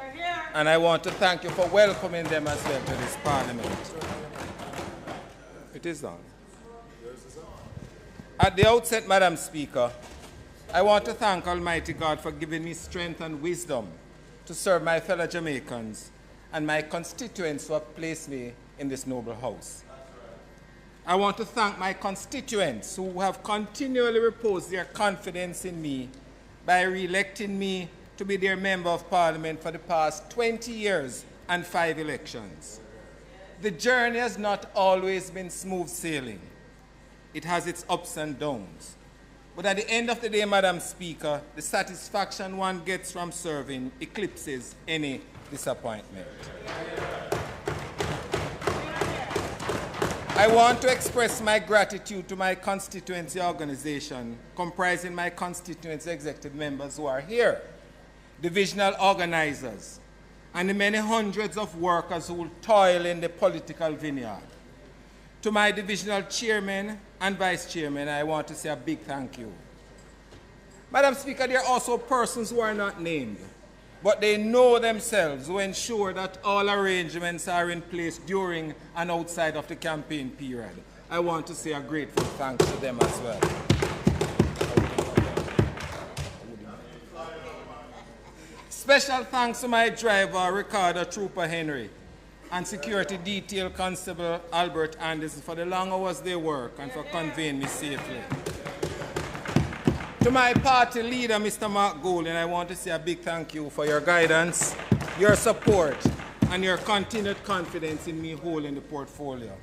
And I want to thank you for welcoming them as well to this Parliament. It is on. At the outset, Madam Speaker, I want to thank Almighty God for giving me strength and wisdom to serve my fellow Jamaicans and my constituents who have placed me in this noble house. I want to thank my constituents who have continually reposed their confidence in me by re-electing me to be their Member of Parliament for the past 20 years and 5 elections. The journey has not always been smooth sailing. it has its ups and downs. But at the end of the day, Madam Speaker, the satisfaction one gets from serving eclipses any disappointment. I want to express my gratitude to my constituency organization, comprising my constituency executive members who are here, divisional organizers, and the many hundreds of workers who will toil in the political vineyard. To my divisional chairman and vice chairman, I want to say a big thank you. Madam Speaker, there are also persons who are not named, but they know themselves who ensure that all arrangements are in place during and outside of the campaign period. I want to say a grateful thanks to them as well. Special thanks to my driver, Ricardo Trooper Henry, and security detail constable Albert Anderson for the long hours they work and for conveying me safely. To my party leader, Mr. Mark Golden, I want to say a big thank you for your guidance, your support, and your continued confidence in me holding the portfolio.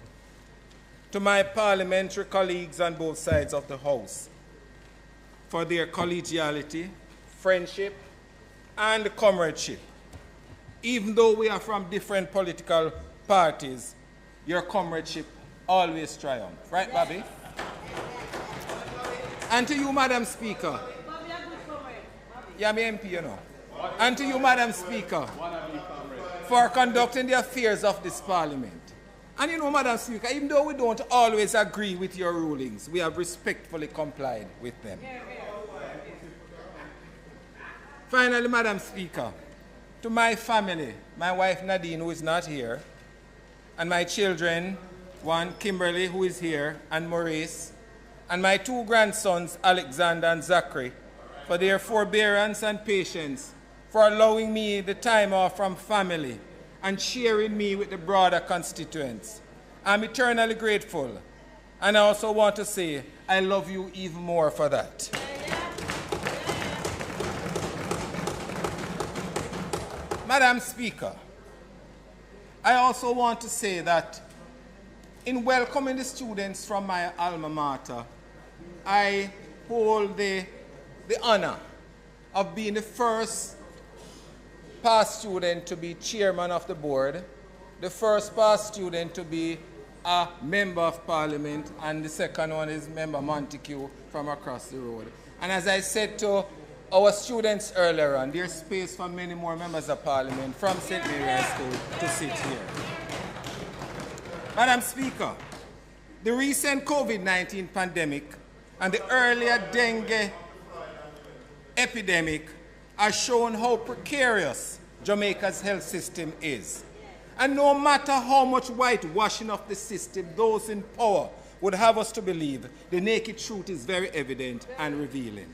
To my parliamentary colleagues on both sides of the House, for their collegiality, friendship, and comradeship. Even though we are from different political parties, your comradeship always triumphs. Right, Bobby? And to you, Madam Speaker. Yeah, me MP, you know. And to you, Madam Speaker, for conducting the affairs of this Parliament. And you know, Madam Speaker, even though we don't always agree with your rulings, we have respectfully complied with them. Finally, Madam Speaker, to my family, my wife Nadine, who is not here, and my children, one, Kimberly, who is here, and Maurice, and my two grandsons, Alexander and Zachary, for their forbearance and patience, for allowing me the time off from family and sharing me with the broader constituents. I'm eternally grateful, and I also want to say I love you even more for that. Madam Speaker, I also want to say that in welcoming the students from my alma mater, I hold the honor of being the first past student to be chairman of the board, the first past student to be a member of parliament, and the second one is Member Montague from across the road. And as I said to our students earlier on, there's space for many more members of parliament from St. Mary's School to sit here. Madam Speaker, the recent COVID-19 pandemic and the earlier dengue epidemic has shown how precarious Jamaica's health system is. And no matter how much whitewashing of the system those in power would have us to believe, the naked truth is very evident and revealing.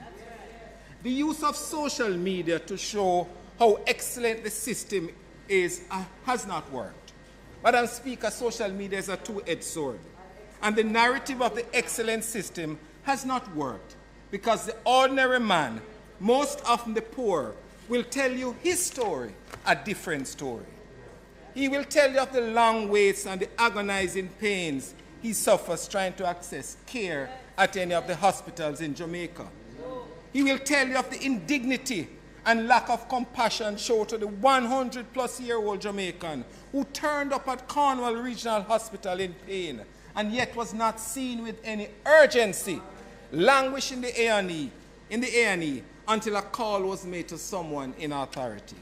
The use of social media to show how excellent the system is has not worked. Madam Speaker, social media is a two-edged sword. And the narrative of the excellent system has not worked because the ordinary man, most often the poor, will tell you his story, a different story. He will tell you of the long waits and the agonizing pains he suffers trying to access care at any of the hospitals in Jamaica. He will tell you of the indignity and lack of compassion shown to the 100-plus-year-old Jamaican who turned up at Cornwall Regional Hospital in pain and yet was not seen with any urgency, languishing in the A&E until a call was made to someone in authority.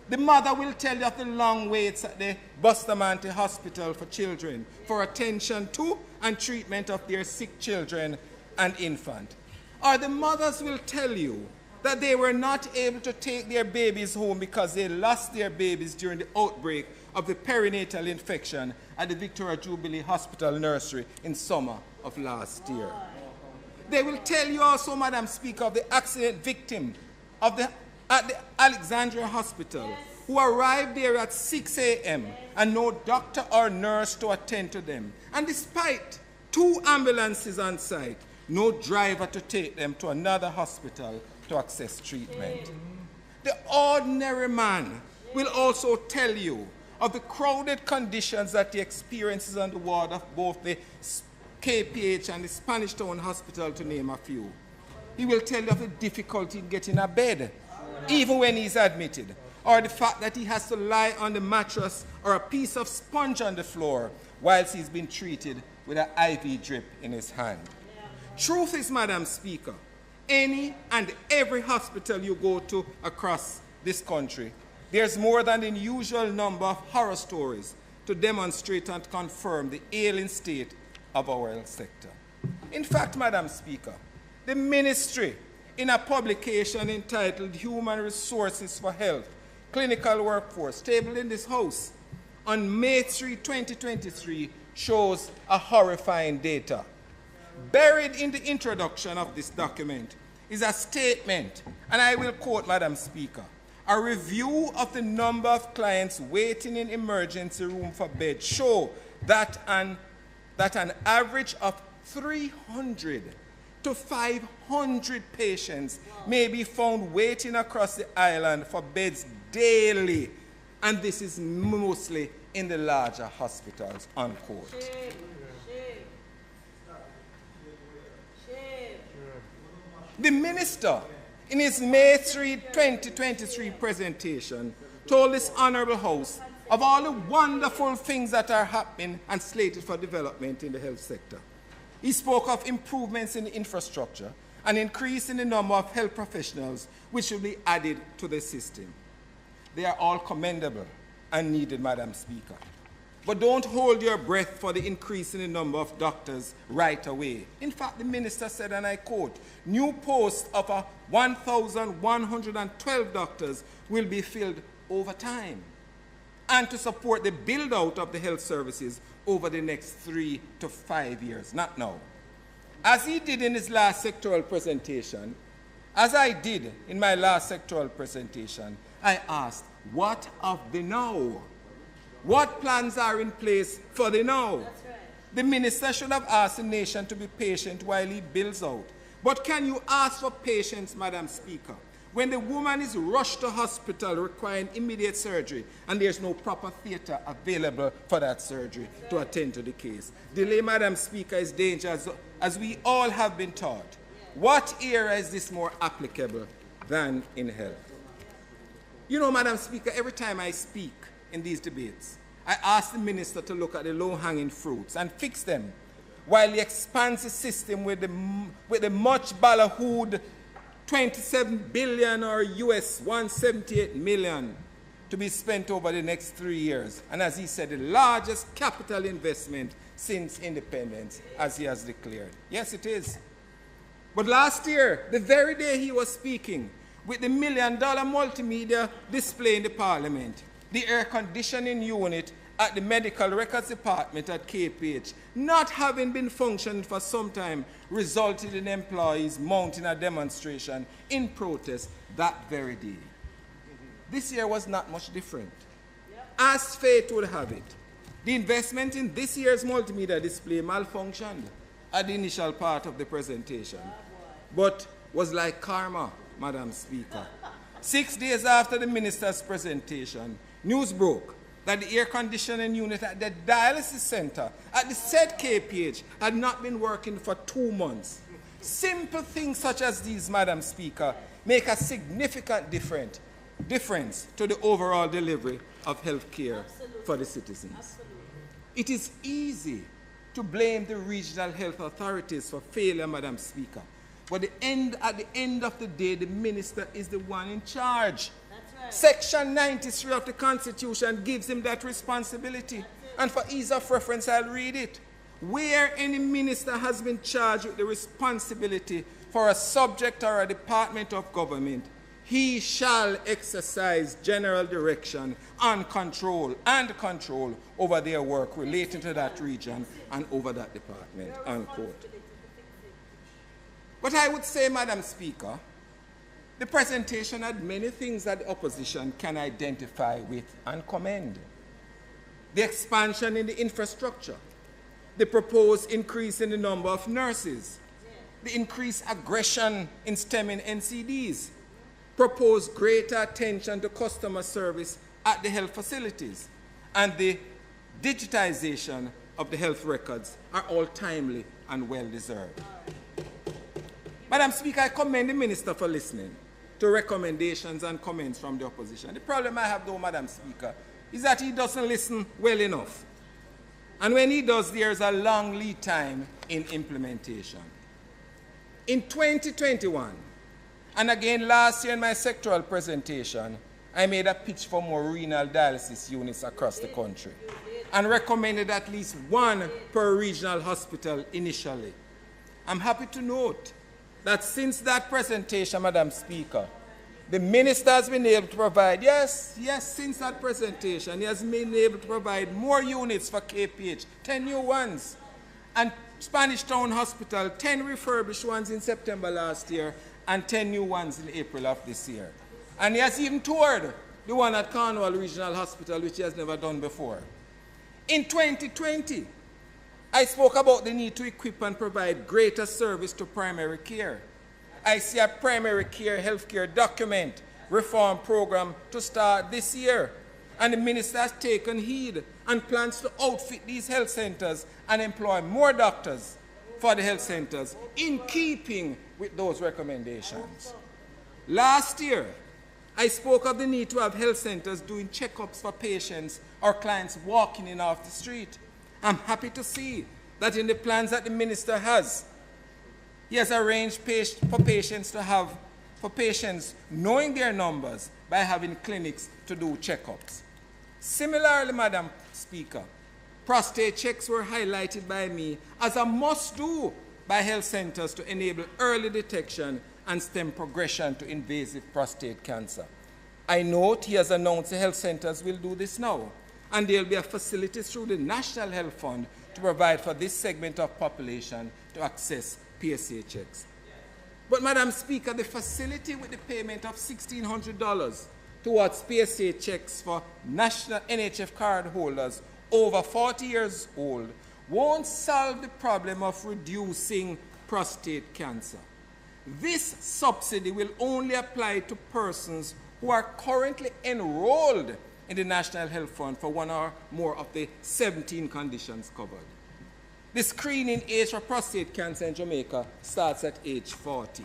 The mother will tell you of the long waits at the Bustamante Hospital for Children for attention to and treatment of their sick children and infant. Or the mothers will tell you that they were not able to take their babies home because they lost their babies during the outbreak of the perinatal infection at the Victoria Jubilee Hospital nursery in summer of last year. They will tell you also, Madam Speaker, of the accident victim at the Alexandria Hospital who arrived there at 6 a.m. and no doctor or nurse to attend to them. And despite 2 ambulances on site, no driver to take them to another hospital to access treatment. The ordinary man will also tell you of the crowded conditions that he experiences on the ward of both the KPH and the Spanish Town Hospital, to name a few. He will tell you of the difficulty in getting a bed, even when he's admitted, or the fact that he has to lie on the mattress or a piece of sponge on the floor whilst he's been treated with an IV drip in his hand. Truth is, Madam Speaker, any and every hospital you go to across this country, there's more than the usual number of horror stories to demonstrate and confirm the ailing state of our health sector. In fact, Madam Speaker, the ministry, in a publication entitled Human Resources for Health, Clinical Workforce, tabled in this House on May 3, 2023, shows a horrifying data. Buried in the introduction of this document is a statement, and I will quote, Madam Speaker, a review of the number of clients waiting in emergency room for beds show that an average of 300 to 500 patients may be found waiting across the island for beds daily, and this is mostly in the larger hospitals, unquote. Shame. The minister, in his May 3, 2023 presentation, told this honorable House of all the wonderful things that are happening and slated for development in the health sector. He spoke of improvements in the infrastructure and increase in the number of health professionals which will be added to the system. They are all commendable and needed, Madam Speaker. But don't hold your breath for the increase in the number of doctors right away. In fact, the minister said, and I quote, new posts of 1,112 doctors will be filled over time, and to support the build-out of the health services over the next 3 to 5 years, not now. As he did in his last sectoral presentation, as I did in my last sectoral presentation, I asked, what of the now? What plans are in place for the now? That's right. The minister should have asked the nation to be patient while he builds out. But can you ask for patience, Madam Speaker, when the woman is rushed to hospital requiring immediate surgery and there's no proper theatre available for that surgery to attend to the case? Delay, Madam Speaker, is dangerous, as we all have been taught. What era is this more applicable than in health? You know, Madam Speaker, every time I speak in these debates, I ask the minister to look at the low-hanging fruits and fix them, while he expands the system with the much ballyhooed 27 billion or US 178 million to be spent over the next 3 years. And as he said, the largest capital investment since independence, as he has declared. Yes, it is. But last year, the very day he was speaking, with the $1 million multimedia display in the Parliament, the air conditioning unit at the Medical Records Department at KPH, not having been functioning for some time, resulted in employees mounting a demonstration in protest that very day. This year was not much different. As fate would have it, the investment in this year's multimedia display malfunctioned at the initial part of the presentation, but was like karma, Madam Speaker. 6 days after the minister's presentation, news broke that the air conditioning unit at the dialysis center at the said KPH had not been working for 2 months. Simple things such as these, Madam Speaker, make a significant difference to the overall delivery of health care for the citizens. Absolutely. It is easy to blame the regional health authorities for failure, Madam Speaker, but at the end of the day, the minister is the one in charge. Right. Section 93 of the Constitution gives him that responsibility. And for ease of reference, I'll read it. Where any minister has been charged with the responsibility for a subject or a department of government, he shall exercise general direction and control over their work relating to that region and over that department, unquote. But I would say, Madam Speaker, the presentation had many things that the opposition can identify with and commend. The expansion in the infrastructure, the proposed increase in the number of nurses, the increased aggression in stemming NCDs, proposed greater attention to customer service at the health facilities, and the digitization of the health records are all timely and well-deserved. Madam Speaker, I commend the Minister for listening to recommendations and comments from the opposition. The problem I have, though, Madam Speaker, is that he doesn't listen well enough. And when he does, there's a long lead time in implementation. In 2021, and again last year in my sectoral presentation, I made a pitch for more renal dialysis units across the country and recommended at least one per regional hospital initially. I'm happy to note that since that presentation, Madam Speaker, the Minister has been able to provide, since that presentation, he has been able to provide more units for KPH, 10 new ones. And Spanish Town Hospital, 10 refurbished ones in September last year, and 10 new ones in April of this year. And he has even toured the one at Cornwall Regional Hospital, which he has never done before. In 2020, I spoke about the need to equip and provide greater service to primary care. I see a primary care healthcare document reform program to start this year. And the Minister has taken heed and plans to outfit these health centers and employ more doctors for the health centers in keeping with those recommendations. Last year, I spoke of the need to have health centers doing checkups for patients or clients walking in off the street. I'm happy to see that in the plans that the Minister has, he has arranged for patients knowing their numbers by having clinics to do checkups. Similarly, Madam Speaker, prostate checks were highlighted by me as a must-do by health centers to enable early detection and stem progression to invasive prostate cancer. I note he has announced the health centers will do this now, and there will be a facility through the National Health Fund to provide for this segment of population to access PSA checks. But, Madam Speaker, the facility with the payment of $1,600 towards PSA checks for national NHF card holders over 40 years old won't solve the problem of reducing prostate cancer. This subsidy will only apply to persons who are currently enrolled in the National Health Fund for one or more of the 17 conditions covered. The screening age for prostate cancer in Jamaica starts at age 40.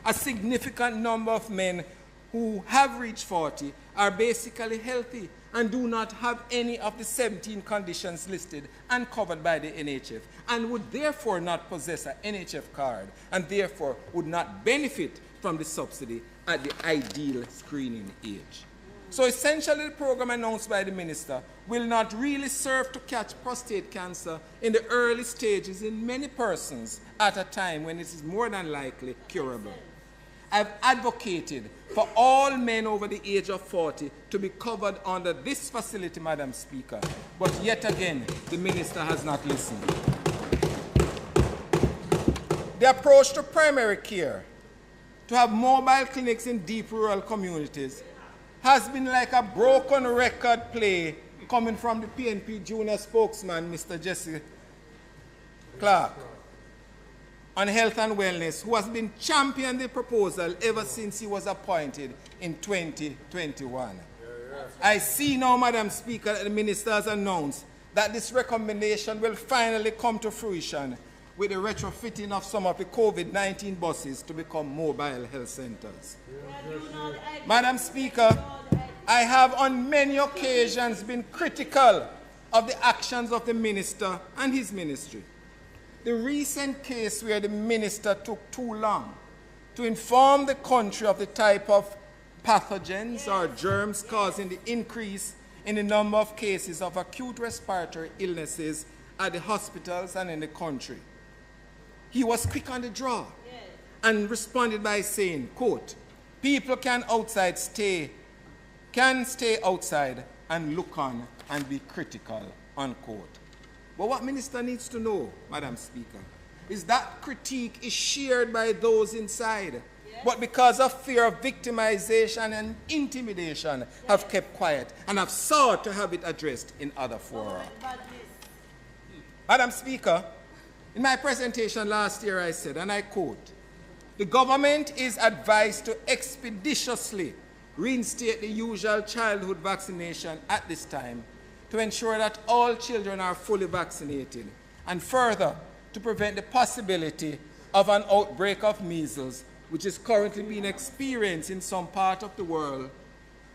A significant number of men who have reached 40 are basically healthy and do not have any of the 17 conditions listed and covered by the NHF, and would therefore not possess an NHF card, and therefore would not benefit from the subsidy at the ideal screening age. So essentially, the program announced by the Minister will not really serve to catch prostate cancer in the early stages in many persons at a time when it is more than likely curable. I've advocated for all men over the age of 40 to be covered under this facility, Madam Speaker, but yet again, the Minister has not listened. The approach to primary care, to have mobile clinics in deep rural communities, has been like a broken record play coming from the PNP junior spokesman, Mr. Jesse Clark, on health and wellness, who has been championing the proposal ever since he was appointed in 2021. I see now, Madam Speaker, that the Minister has announced that this recommendation will finally come to fruition with the retrofitting of some of the COVID-19 buses to become mobile health centers. Madam Speaker, I have on many occasions been critical of the actions of the Minister and his ministry. The recent case where the Minister took too long to inform the country of the type of pathogens or germs causing the increase in the number of cases of acute respiratory illnesses at the hospitals and in the country. He was quick on the draw and responded by saying, quote, people can stay outside and look on and be critical, unquote. But what Minister needs to know, Madam Speaker, is that critique is shared by those inside, but because of fear of victimization and intimidation, have kept quiet and have sought to have it addressed in other fora. Madam Speaker, in my presentation last year I said, and I quote, the government is advised to expeditiously reinstate the usual childhood vaccination at this time to ensure that all children are fully vaccinated, and further, to prevent the possibility of an outbreak of measles, which is currently being experienced in some part of the world,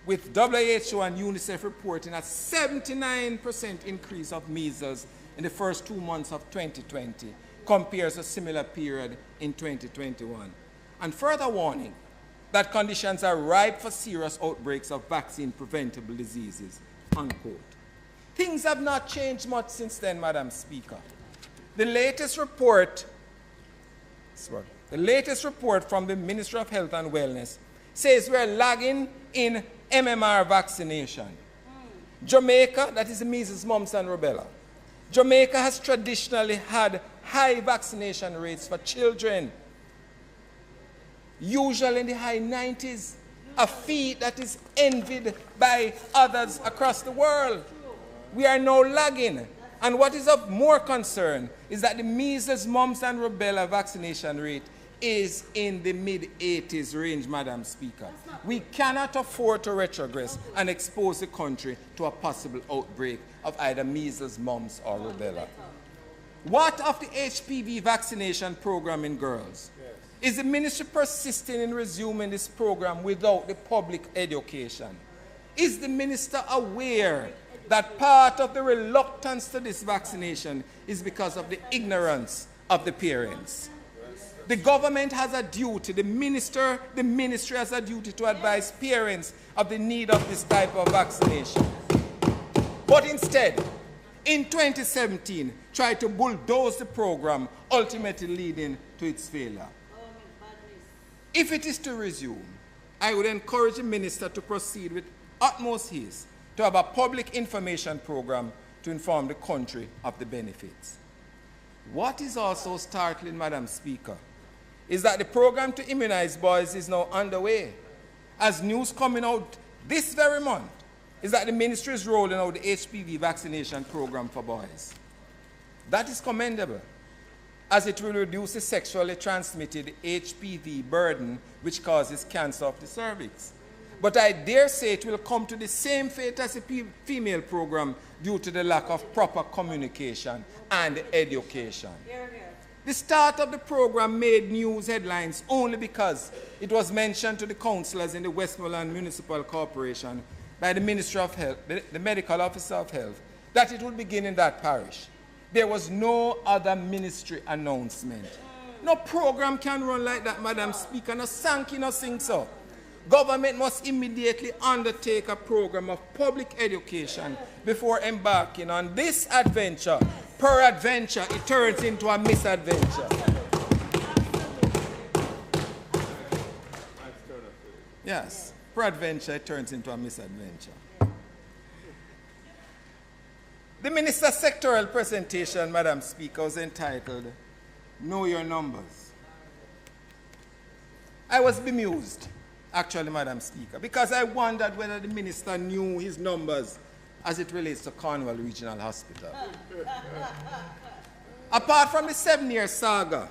with WHO and UNICEF reporting a 79% increase of measles in the first 2 months of 2020 compared to a similar period in 2021. And further warning that conditions are ripe for serious outbreaks of vaccine-preventable diseases, unquote. Things have not changed much since then, Madam Speaker. The latest report from the Ministry of Health and Wellness says we're lagging in MMR vaccination. Jamaica, that is the measles, mumps, and rubella. Jamaica has traditionally had high vaccination rates for children, usually in the high 90s, a feat that is envied by others across the world. We are now lagging. And what is of more concern is that the measles, mumps, and rubella vaccination rate is in the mid-80s range, Madam Speaker. We cannot afford to retrogress and expose the country to a possible outbreak of either measles, mumps, or rubella. What of the HPV vaccination program in girls? Is the ministry persisting in resuming this program without the public education? Is the minister aware that part of the reluctance to this vaccination is because of the ignorance of the parents? The government has a duty, the ministry has a duty to advise parents of the need of this type of vaccination. But instead, in 2017, tried to bulldoze the program, ultimately leading to its failure. If it is to resume, I would encourage the minister to proceed with utmost haste to have a public information program to inform the country of the benefits. What is also startling, Madam Speaker, is that the program to immunize boys is now underway. As news coming out this very month is that the ministry is rolling out the HPV vaccination program for boys. That is commendable, as it will reduce the sexually transmitted HPV burden, which causes cancer of the cervix. But I dare say it will come to the same fate as the female program due to the lack of proper communication and education. The start of the program made news headlines only because it was mentioned to the councillors in the Westmoreland Municipal Corporation by the Ministry of Health, the Medical Officer of Health, that it would begin in that parish. There was no other ministry announcement. No program can run like that, Madam Speaker. No sanky, no sing so. Government must immediately undertake a program of public education before embarking on this adventure. Peradventure, it turns into a misadventure. Yes, peradventure, it turns into a misadventure. The minister's sectoral presentation, Madam Speaker, was entitled, Know Your Numbers. I was bemused, actually, Madam Speaker, because I wondered whether the minister knew his numbers as it relates to Cornwall Regional Hospital. Apart from the 7-year saga,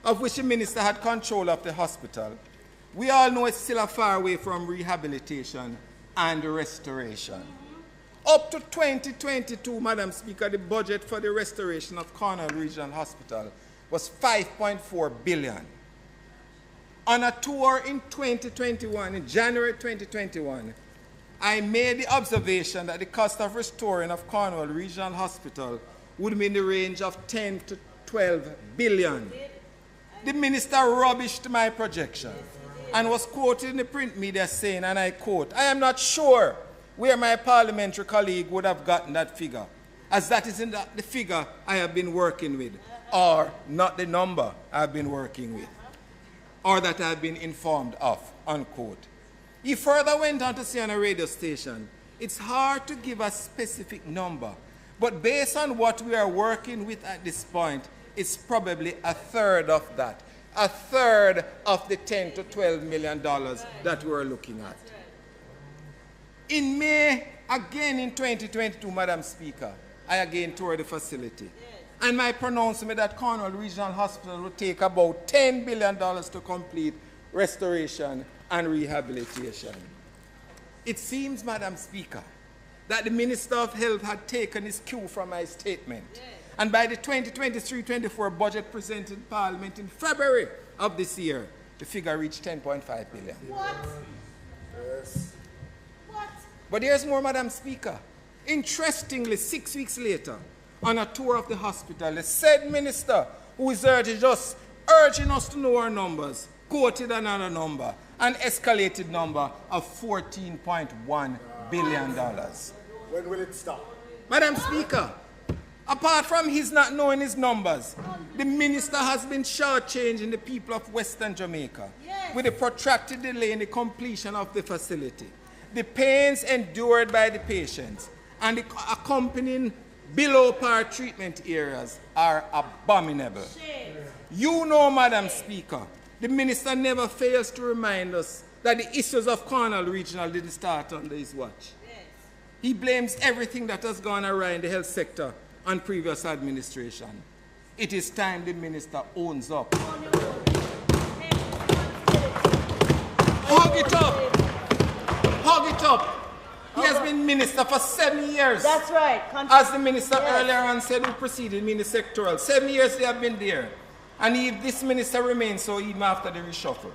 of which the minister had control of the hospital, we all know it's still a far way from rehabilitation and restoration. Up to 2022, Madam Speaker, the budget for the restoration of Cornwall Regional Hospital was $5.4 billion. On a tour in 2021, in January 2021, I made the observation that the cost of restoring of Cornwall Regional Hospital would be in the range of 10 to 12 billion. The minister rubbished my projection and was quoted in the print media saying, and I quote, I am not sure where my parliamentary colleague would have gotten that figure, as that is not the figure I have been working with, or not the number I have been working with, or that I have been informed of, unquote. He further went on to say on a radio station, it's hard to give a specific number, but based on what we are working with at this point, it's probably a third of that, a third of the $10 to $12 million that we're looking at. In May, again in 2022, Madam Speaker, I again toured the facility. And my pronouncement that Cornwall Regional Hospital would take about $10 billion to complete restoration and rehabilitation. It seems, Madam Speaker, that the Minister of Health had taken his cue from my statement. Yes. And by the 2023-24 budget presented in Parliament in February of this year, the figure reached 10.5 billion. What? Yes. What? But there's more, Madam Speaker. Interestingly, 6 weeks later, on a tour of the hospital, the said minister, who is urging us to know our numbers, quoted another number, an escalated number of $14.1 billion. When will it stop? Madam Speaker, apart from his not knowing his numbers, the minister has been shortchanging the people of Western Jamaica with a protracted delay in the completion of the facility, the pains endured by the patients, and the accompanying below-par treatment areas are abominable. You know, Madam Speaker, the minister never fails to remind us that the issues of Cornwall Regional didn't start under his watch. He blames everything that has gone awry in the health sector on previous administration. It is time the minister owns up. Hug it up! Hug it up! He has been minister for 7 years. That's right. As the minister earlier on said, who preceded me in the sectoral. 7 years they have been there. And if this minister remains so even after the reshuffle.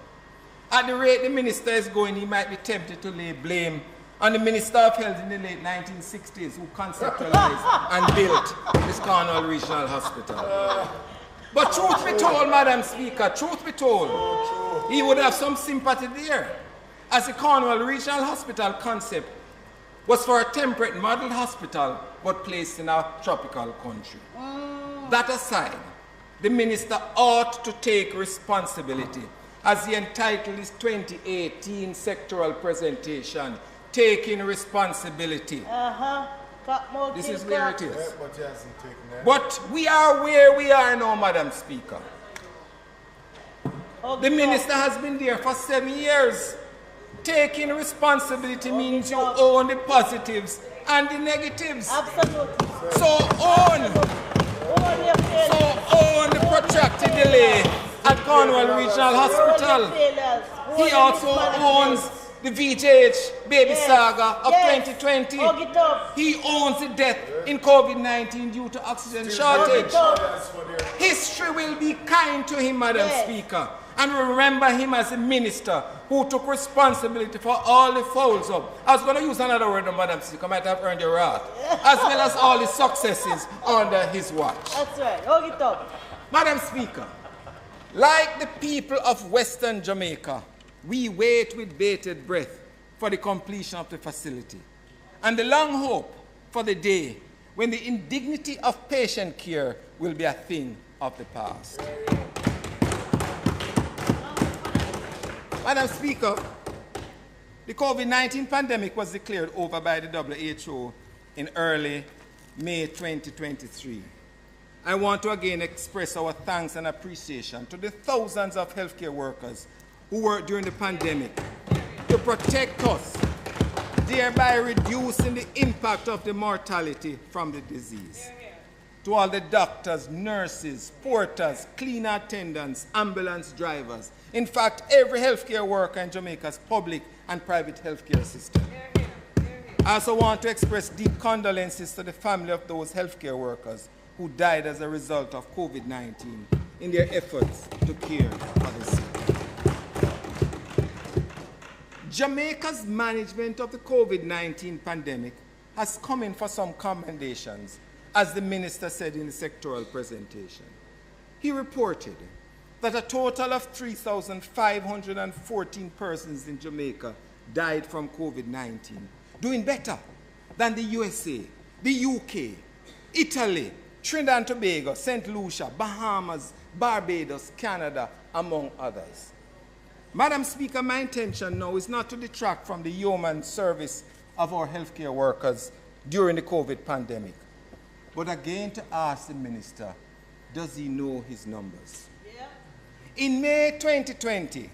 At the rate the minister is going, he might be tempted to lay blame on the Minister of Health in the late 1960s who conceptualized and built this Cornwall Regional Hospital. But truth be told, Madam Speaker, truth be told, he would have some sympathy there, as the Cornwall Regional Hospital concept was for a temperate model hospital but placed in a tropical country. That aside, the minister ought to take responsibility, as he entitled his 2018 sectoral presentation, Taking Responsibility. This is where it is. But we are where we are now, Madam Speaker. The minister has been there for 7 years. Taking responsibility means you own the positives and the negatives. Absolutely. So own the protracted delay at Cornwall Regional Hospital. He also owns the VJH baby saga of 2020. He owns the death in COVID-19 due to oxygen shortage. History will be kind to him, Madam Speaker, and remember him as a minister who took responsibility for all the fouls up. I was going to use another word, Madam Speaker, I might have earned your wrath, as well as all the successes under his watch. That's right. Hold it up. Madam Speaker, like the people of Western Jamaica, we wait with bated breath for the completion of the facility and the long hope for the day when the indignity of patient care will be a thing of the past. Madam Speaker, the COVID-19 pandemic was declared over by the WHO in early May 2023. I want to again express our thanks and appreciation to the thousands of healthcare workers who worked during the pandemic to protect us, thereby reducing the impact of the mortality from the disease. To all the doctors, nurses, porters, cleaner attendants, ambulance drivers, in fact, every healthcare worker in Jamaica's public and private healthcare system. I also want to express deep condolences to the family of those healthcare workers who died as a result of COVID-19 in their efforts to care for the sick. Jamaica's management of the COVID-19 pandemic has come in for some commendations, as the minister said in the sectoral presentation. He reported that a total of 3,514 persons in Jamaica died from COVID-19, doing better than the USA, the UK, Italy, Trinidad and Tobago, St. Lucia, Bahamas, Barbados, Canada, among others. Madam Speaker, my intention now is not to detract from the yeoman service of our healthcare workers during the COVID pandemic, but again to ask the minister, does he know his numbers? In May 2020,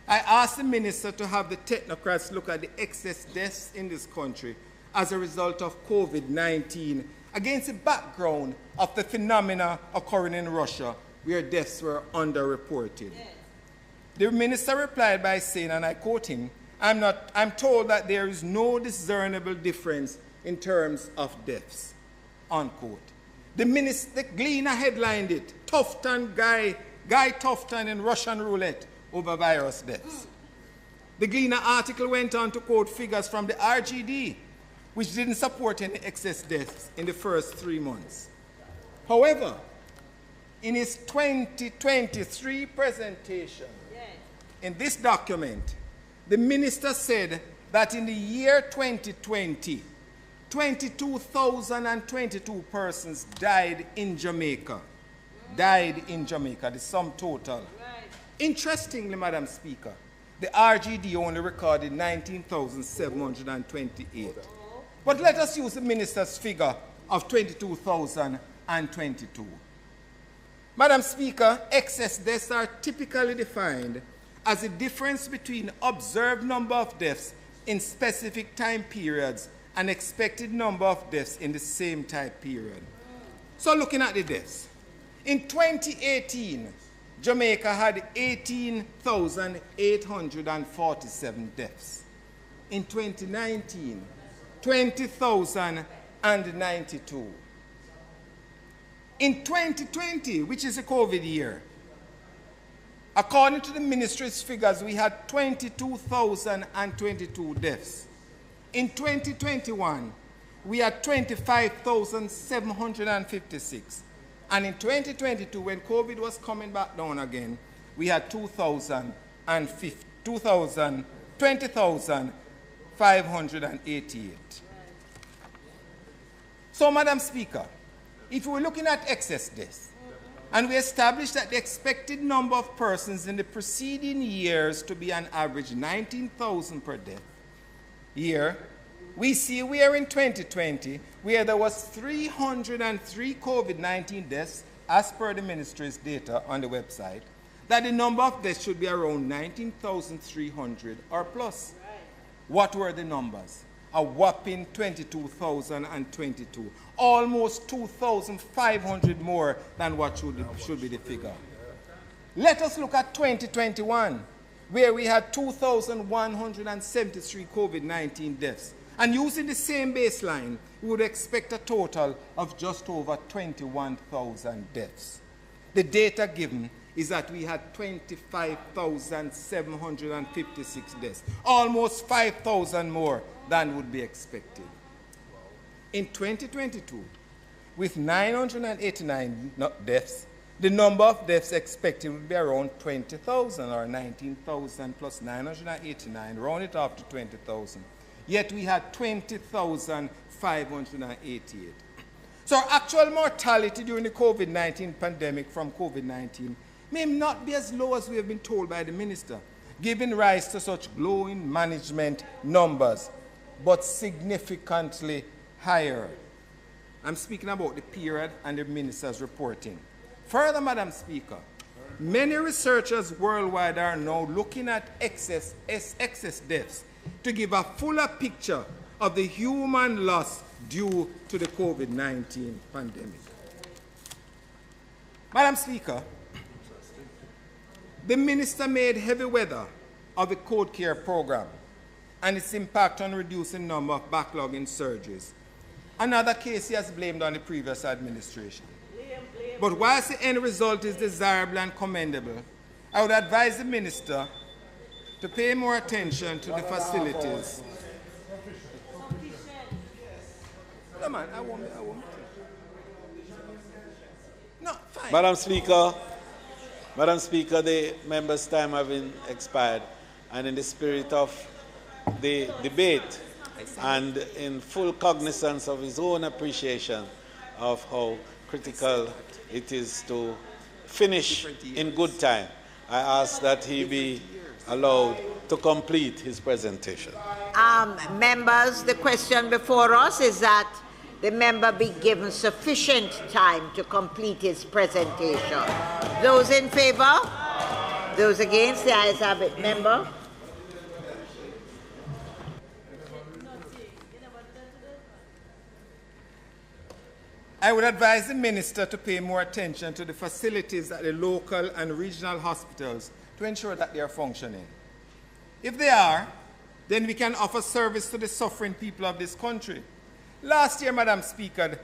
I asked the minister to have the technocrats look at the excess deaths in this country as a result of COVID-19 against the background of the phenomena occurring in Russia, where deaths were underreported. The minister replied by saying, and I quote him, I'm told that there is no discernible difference in terms of deaths, unquote. The Gleaner headlined it, Guy Tufton in Russian roulette over virus deaths. The Gleaner article went on to quote figures from the RGD, which didn't support any excess deaths in the first 3 months. However, in his 2023 presentation, in this document, the minister said that in the year 2020, 22,022 persons died in Jamaica. Died in Jamaica, the sum total. Interestingly, Madam Speaker, the RGD only recorded 19,728. But let us use the minister's figure of 22,022. Madam Speaker, excess deaths are typically defined as the difference between observed number of deaths in specific time periods and expected number of deaths in the same time period. So looking at the deaths, in 2018, Jamaica had 18,847 deaths. In 2019, 20,092. In 2020, which is a COVID year, according to the ministry's figures, we had 22,022 deaths. In 2021, we had 25,756. And in 2022, when COVID was coming back down again, we had 20,588. So, Madam Speaker, if we're looking at excess deaths, and we established that the expected number of persons in the preceding years to be an average 19,000 per death year, we see we are in 2020, where there was 303 COVID-19 deaths, as per the ministry's data on the website, that the number of deaths should be around 19,300 or plus. What were the numbers? A whopping 22,022, almost 2,500 more than what should be the figure. Let us look at 2021, where we had 2,173 COVID-19 deaths. And using the same baseline, we would expect a total of just over 21,000 deaths. The data given is that we had 25,756 deaths, almost 5,000 more than would be expected. In 2022, with 989 deaths, the number of deaths expected would be around 20,000 or 19,000 plus 989, round it up to 20,000. Yet we had 20,588. So our actual mortality during the COVID-19 pandemic from COVID-19 may not be as low as we have been told by the minister, giving rise to such glowing management numbers, but significantly higher. I'm speaking about the period and the minister's reporting. Further, Madam Speaker, many researchers worldwide are now looking at excess deaths to give a fuller picture of the human loss due to the COVID-19 pandemic. Madam Speaker, the minister made heavy weather of the Code Care program and its impact on reducing number of backlogging surgeries. Another case he has blamed on the previous administration. But whilst the end result is desirable and commendable, I would advise the minister to pay more attention to the facilities. No, man, I won't. No, fine. Madam Speaker, the members' time having expired, and in the spirit of the debate and in full cognizance of his own appreciation of how critical it is to finish in good time, I ask that he be allowed to complete his presentation. Members, the question before us is that the member be given sufficient time to complete his presentation. Those in favor? Those against? The ayes have it. Member? I would advise the minister to pay more attention to the facilities at the local and regional hospitals to ensure that they are functioning. If they are, then we can offer service to the suffering people of this country. Last year, Madam Speaker,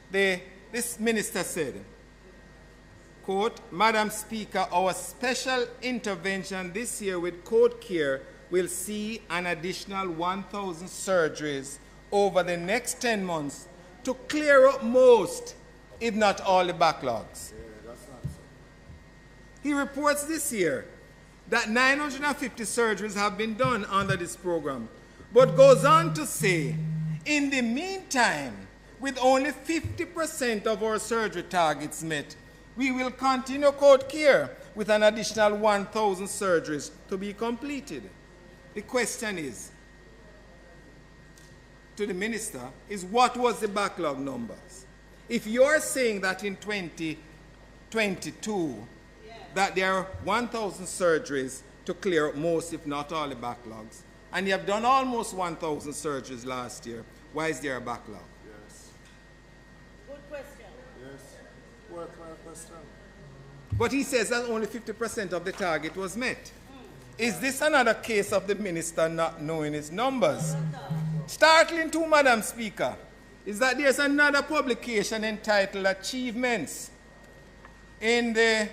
this minister said, quote, Madam Speaker, our special intervention this year with Code Care will see an additional 1,000 surgeries over the next 10 months to clear up most, if not all, the backlogs. He reports this year that 950 surgeries have been done under this program, but goes on to say, in the meantime, with only 50% of our surgery targets met, we will continue Code Care with an additional 1,000 surgeries to be completed. The question is, to the minister, is what was the backlog numbers? If you're saying that in 2022, that there are 1,000 surgeries to clear up most, if not all, the backlogs, and you have done almost 1,000 surgeries last year, why is there a backlog? Yes. Good question. Yes. Work question. But he says that only 50% of the target was met. Is this another case of the minister not knowing his numbers? Startling too, Madam Speaker, is that there's another publication entitled Achievements in the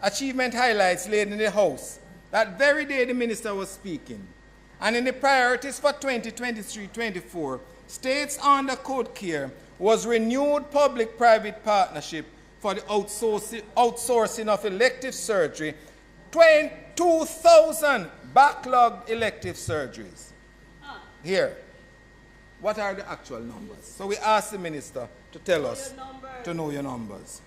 Achievement Highlights laid in the House. That very day the minister was speaking. And in the priorities for 2023-24, states under Code Care was renewed public-private partnership for the outsourcing of elective surgery, 22,000 backlogged elective surgeries. Here, what are the actual numbers? So we asked the minister to tell us, to know your numbers.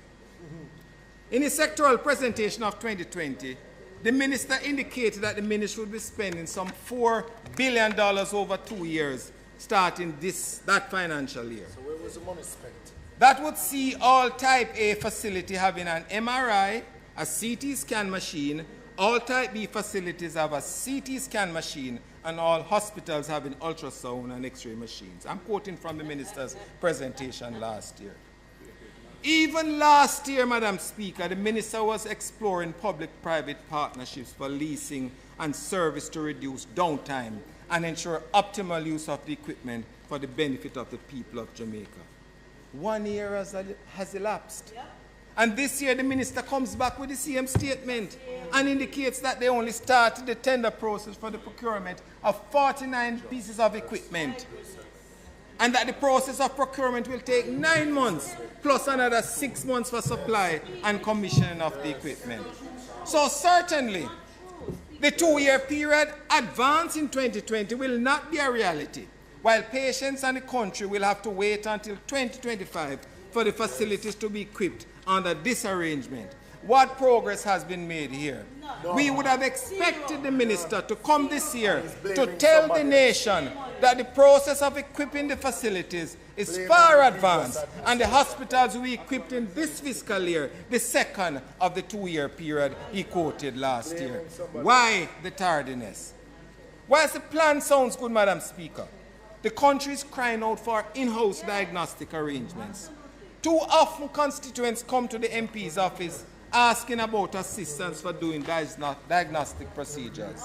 In his sectoral presentation of 2020, the minister indicated that the ministry would be spending some $4 billion over 2 years, starting that financial year. So where was the money spent? That would see all Type A facility having an MRI, a CT scan machine, all Type B facilities have a CT scan machine, and all hospitals having ultrasound and X-ray machines. I'm quoting from the minister's presentation last year. Even last year, Madam Speaker, the minister was exploring public-private partnerships for leasing and service to reduce downtime and ensure optimal use of the equipment for the benefit of the people of Jamaica. 1 year has elapsed. Yep. And this year the minister comes back with the same statement and indicates that they only started the tender process for the procurement of 49 pieces of equipment. And that the process of procurement will take 9 months, plus another 6 months for supply and commissioning of the equipment. So certainly, the 2-year period advance in 2020 will not be a reality, while patients and the country will have to wait until 2025 for the facilities to be equipped under this arrangement. What progress has been made here? No. We would have expected the minister to come this year to tell the nation that the process of equipping the facilities is far advanced and the hospitals will be equipped in this fiscal year, the second of the 2-year period he quoted last year. Why the tardiness? Whilst the plan sounds good, Madam Speaker, the country is crying out for in-house diagnostic arrangements. Too often constituents come to the MP's office asking about assistance for doing diagnostic procedures.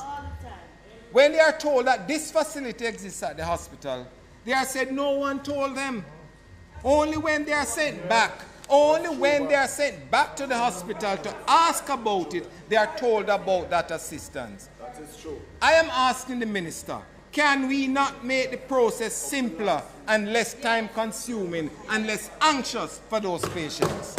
When they are told that this facility exists at the hospital, they are said no one told them. Only when they are sent back, only when they are sent back to the hospital to ask about it, they are told about that assistance. That is true. I am asking the minister, can we not make the process simpler and less time-consuming and less anxious for those patients?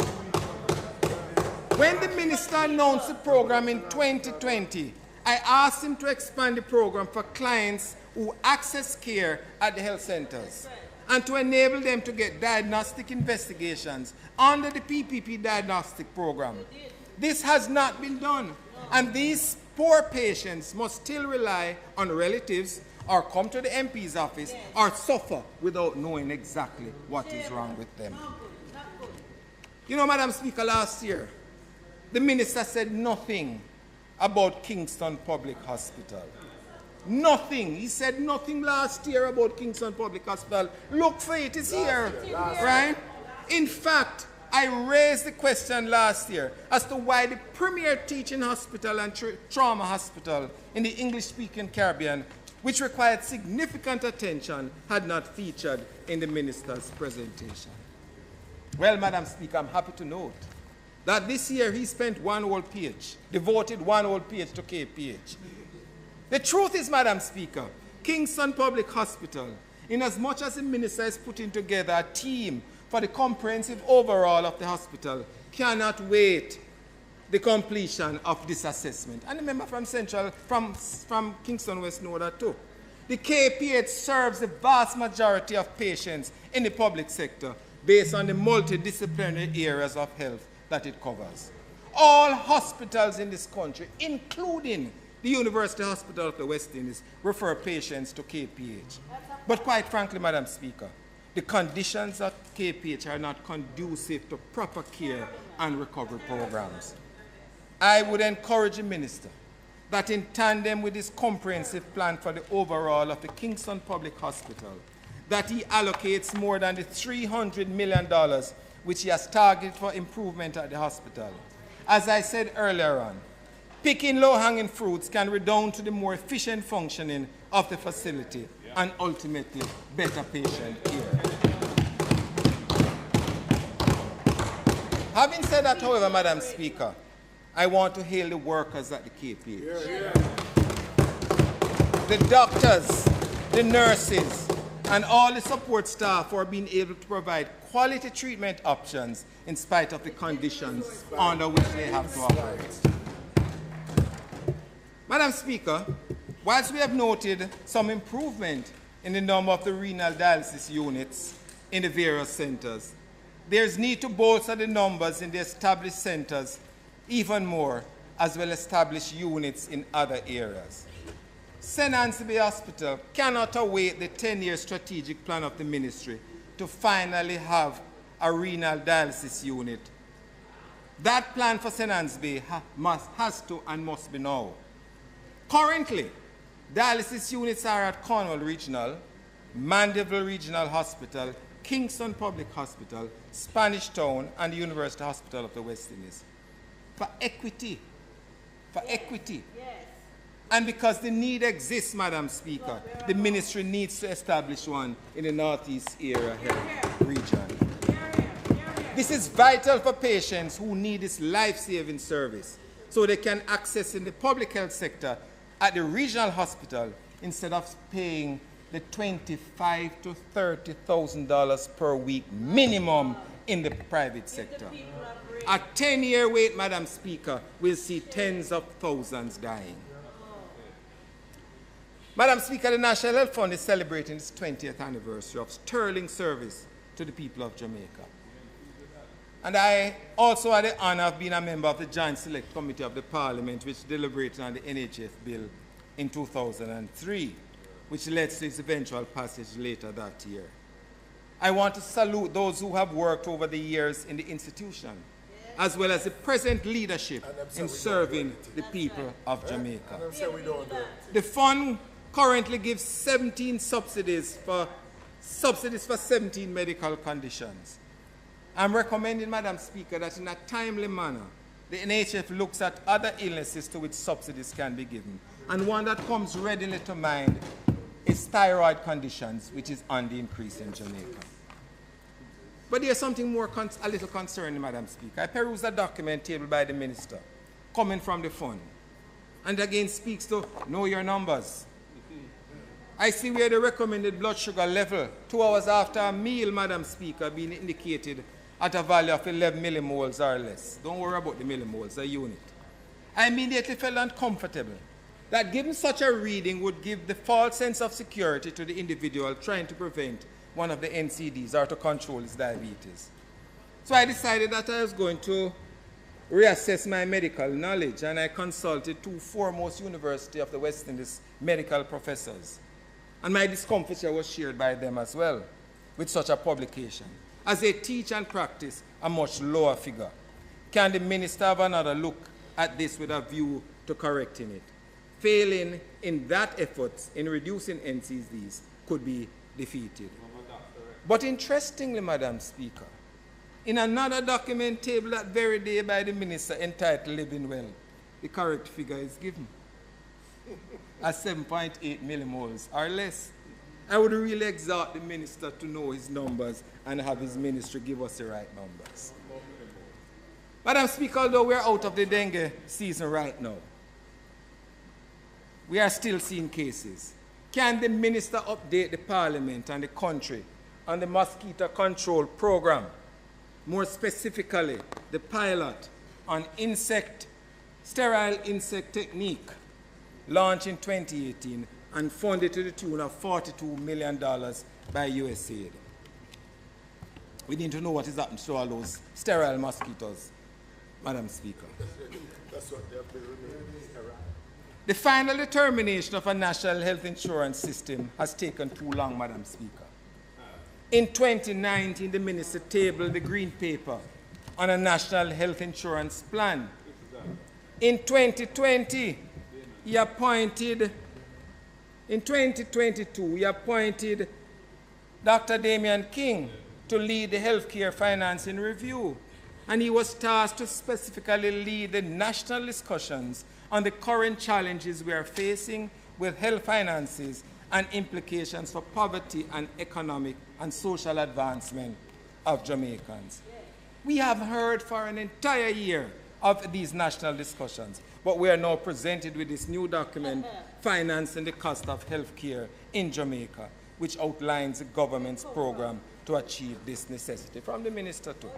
When the minister announced the program in 2020, I asked him to expand the program for clients who access care at the health centers and to enable them to get diagnostic investigations under the PPP diagnostic program. This has not been done, and these poor patients must still rely on relatives or come to the MP's office or suffer without knowing exactly what is wrong with them. You know, Madam Speaker, last year, the minister said nothing about Kingston Public Hospital. Nothing. He said nothing last year about Kingston Public Hospital. Look for it, it's here, right? In fact, I raised the question last year as to why the premier teaching hospital and trauma hospital in the English-speaking Caribbean which required significant attention, had not featured in the minister's presentation. Well, Madam Speaker, I'm happy to note that this year he spent one whole page, devoted one whole page to KPH. The truth is, Madam Speaker, Kingston Public Hospital, in as much as the minister is putting together a team for the comprehensive overhaul of the hospital, cannot wait the completion of this assessment. And the member from Central, from Kingston West know that too. The KPH serves the vast majority of patients in the public sector based on the multidisciplinary areas of health that it covers. All hospitals in this country, including the University Hospital of the West Indies, refer patients to KPH. But quite frankly, Madam Speaker, the conditions at KPH are not conducive to proper care and recovery programs. I would encourage the minister that in tandem with his comprehensive plan for the overhaul of the Kingston Public Hospital, that he allocates more than the $300 million which he has targeted for improvement at the hospital. As I said earlier on, picking low-hanging fruits can redound to the more efficient functioning of the facility and ultimately better patient care. Having said that, however, Madam Speaker, I want to hail the workers at the KPH. The doctors, the nurses, and all the support staff for being able to provide quality treatment options in spite of the conditions under which they have to operate. Madam Speaker, whilst we have noted some improvement in the number of the renal dialysis units in the various centers, there is need to bolster the numbers in the established centers even more, as well as establish units in other areas. St. Anthony Hospital cannot await the 10-year strategic plan of the ministry to finally have a renal dialysis unit. That plan for St. Anthony has to and must be now. Currently, dialysis units are at Cornwall Regional, Mandeville Regional Hospital, Kingston Public Hospital, Spanish Town, and the University Hospital of the West Indies. For equity. Yes. And because the need exists, Madam Speaker, the ministry needs to establish one in the Northeast area health region. This is vital for patients who need this life-saving service so they can access in the public health sector at the regional hospital instead of paying the $25,000 to $30,000 per week minimum in the private sector. A 10-year wait, Madam Speaker, will see tens of thousands dying. Madam Speaker, the National Health Fund is celebrating its 20th anniversary of sterling service to the people of Jamaica. And I also had the honor of being a member of the Joint Select Committee of the Parliament, which deliberated on the NHF bill in 2003, which led to its eventual passage later that year. I want to salute those who have worked over the years in the institution, as well as the present leadership in serving the people of Jamaica. The fund currently gives 17 subsidies for 17 medical conditions. I'm recommending, Madam Speaker, that in a timely manner, the NHF looks at other illnesses to which subsidies can be given. And one that comes readily to mind is thyroid conditions, which is on the increase in Jamaica. But there's something more a little concerning, Madam Speaker. I perused a document tabled by the minister coming from the fund, and again speaks to know your numbers. I see where the recommended blood sugar level 2 hours after a meal, Madam Speaker, being indicated at a value of 11 millimoles or less. Don't worry about the millimoles, the unit. I immediately felt uncomfortable that given such a reading would give the false sense of security to the individual trying to prevent one of the NCDs or to control his diabetes. So I decided that I was going to reassess my medical knowledge, and I consulted 2 foremost University of the West Indies medical professors. And my discomfiture was shared by them as well with such a publication, as they teach and practice a much lower figure. Can the minister have another look at this with a view to correcting it? Failing in that effort in reducing NCDs could be defeated. But interestingly, Madam Speaker, in another document tabled that very day by the minister entitled Living Well, the correct figure is given. at 7.8 millimoles or less. I would really exhort the minister to know his numbers and have his ministry give us the right numbers. Madam Speaker, although we are out of the dengue season right now, we are still seeing cases. Can the minister update the parliament and the country on the mosquito control program, more specifically the pilot on sterile insect technique launched in 2018 and funded to the tune of $42 million by USAID? We need to know what is happening to all those sterile mosquitoes, Madam Speaker. That's what they have been removed. The final determination of a national health insurance system has taken too long, Madam Speaker. In 2019, the minister tabled the green paper on a national health insurance plan. In 2022, he appointed Dr. Damian King to lead the healthcare financing review, and he was tasked to specifically lead the national discussions on the current challenges we are facing with health finances and implications for poverty and economic and social advancement of Jamaicans. We have heard for an entire year of these national discussions, but we are now presented with this new document, Financing the Cost of Healthcare in Jamaica, which outlines the government's program to achieve this necessity. From the minister too.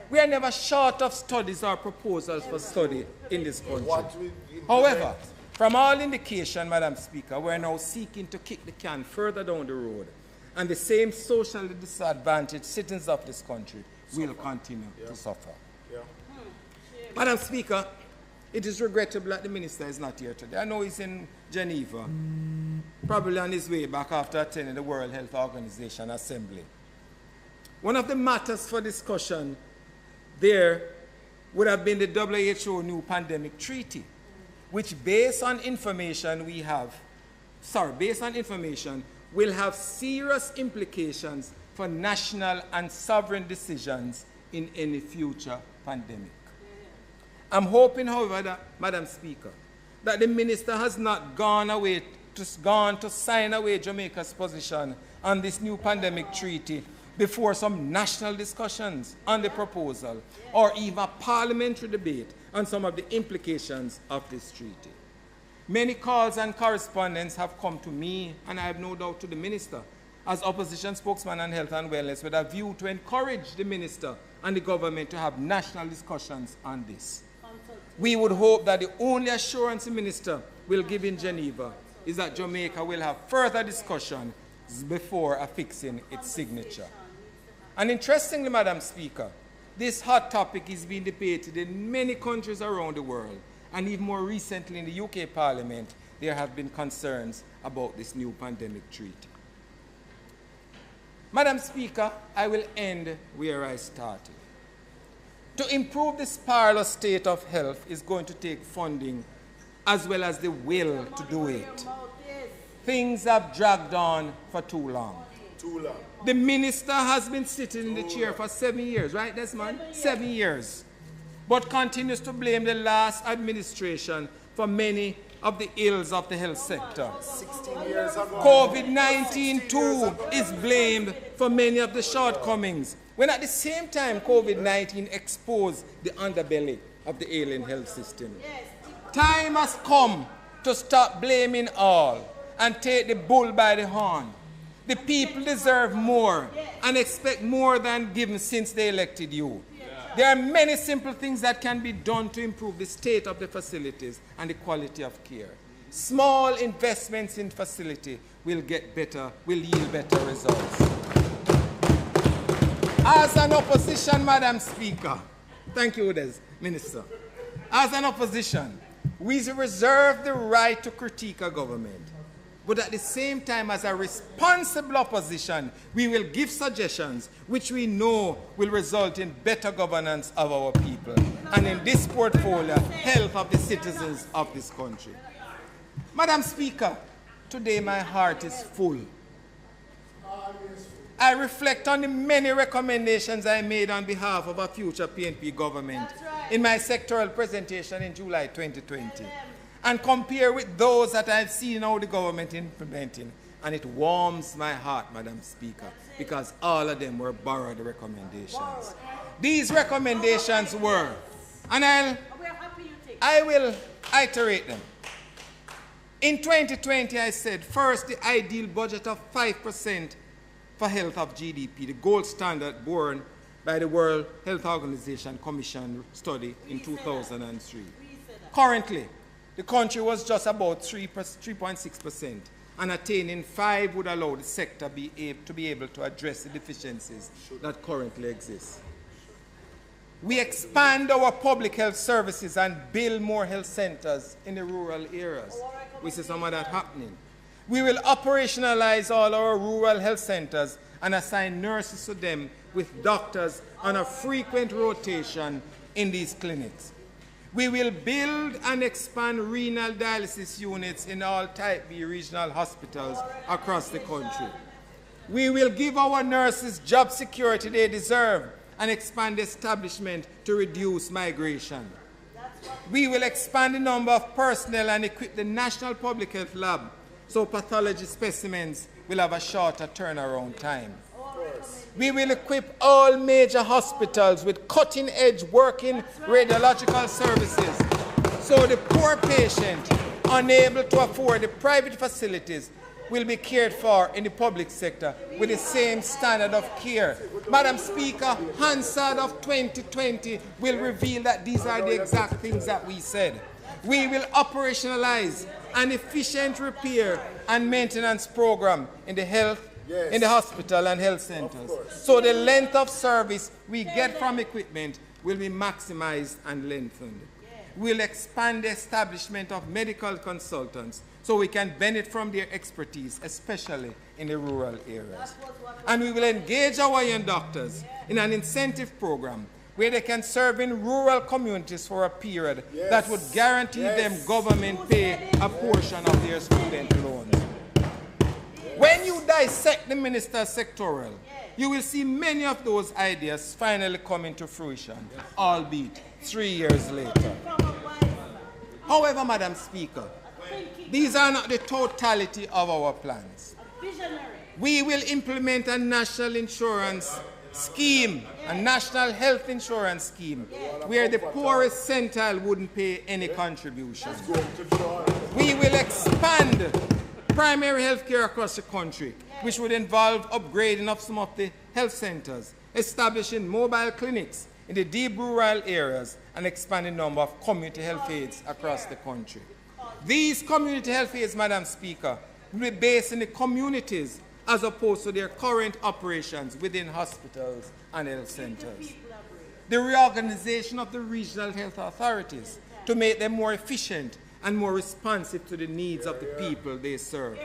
We are never short of studies or proposals for study in this country. However, from all indication, Madam Speaker, we are now seeking to kick the can further down the road, and the same socially disadvantaged citizens of this country will continue to suffer. Madam Speaker, it is regrettable that the minister is not here today. I know he's in Geneva, probably on his way back after attending the World Health Organization Assembly. One of the matters for discussion there would have been the WHO new pandemic treaty, which based on information will have serious implications for national and sovereign decisions in any future pandemic. I'm hoping, however, that, Madam Speaker, that the minister has not gone to sign away Jamaica's position on this new pandemic treaty before some national discussions on the proposal or even a parliamentary debate on some of the implications of this treaty. Many calls and correspondence have come to me, and I have no doubt to the minister, as opposition spokesman on health and wellness, with a view to encourage the minister and the government to have national discussions on this. We would hope that the only assurance the minister will give in Geneva is that Jamaica will have further discussion before affixing its signature. And interestingly, Madam Speaker, this hot topic is being debated in many countries around the world, and even more recently in the UK Parliament, there have been concerns about this new pandemic treaty. Madam Speaker, I will end where I started. To improve this perilous state of health is going to take funding as well as the will to do it. Things have dragged on for too long. The minister has been sitting in the chair for 7 years, right, Desmond? 7 years. But continues to blame the last administration for many of the ills of the health sector. 16 years ago. COVID-19 too is blamed for many of the shortcomings, when at the same time COVID-19 exposed the underbelly of the ailing health system. Time has come to stop blaming all and take the bull by the horn. The people deserve more and expect more than given since they elected you. There are many simple things that can be done to improve the state of the facilities and the quality of care. Small investments in facility will yield better results. As an opposition, Madam Speaker, thank you, Minister. As an opposition, we reserve the right to critique a government. But at the same time, as a responsible opposition, we will give suggestions which we know will result in better governance of our people, and in this portfolio, health of the citizens of this country. Madam Speaker, today my heart is full. I reflect on the many recommendations I made on behalf of a future PNP government in my sectoral presentation in July 2020. and compare with those that I've seen how the government implementing. And it warms my heart, Madam Speaker, because all of them were borrowed recommendations. These recommendations were, and I will iterate them. In 2020, I said, first, the ideal budget of 5% for health of GDP, the gold standard born by the World Health Organization Commission study in 2003. Currently, the country was just about 3.6%, and attaining 5 would allow the sector to be able to address the deficiencies that currently exist. We expand our public health services and build more health centers in the rural areas. We see some of that happening. We will operationalize all our rural health centers and assign nurses to them with doctors on a frequent rotation in these clinics. We will build and expand renal dialysis units in all Type B regional hospitals across the country. We will give our nurses job security they deserve and expand establishment to reduce migration. We will expand the number of personnel and equip the National Public Health Lab so pathology specimens will have a shorter turnaround time. We will equip all major hospitals with cutting-edge working radiological services so the poor patient unable to afford the private facilities will be cared for in the public sector with the same standard of care. Madam Speaker, Hansard of 2020 will reveal that these are the exact things that we said. We will operationalize an efficient repair and maintenance program in the in the hospital and health centers. So the length of service we get from equipment will be maximized and lengthened. We'll expand the establishment of medical consultants so we can benefit from their expertise, especially in the rural areas. And we will engage our young doctors in an incentive program where they can serve in rural communities for a period that would guarantee them government pay a portion of their student loans. When you dissect the minister's sectoral, you will see many of those ideas finally come into fruition, albeit 3 years later. However, Madam Speaker, these are not the totality of our plans. We will implement a national insurance scheme, a national health insurance scheme, where the poorest centile wouldn't pay any contribution. We will expand primary health care across the country, which would involve upgrading of some of the health centers, establishing mobile clinics in the deep rural areas, and expanding the number of community health aides across the country. These community health aides, Madam Speaker, will be based in the communities as opposed to their current operations within hospitals and health centers. The reorganization of the regional health authorities to make them more efficient and more responsive to the needs of the people they serve.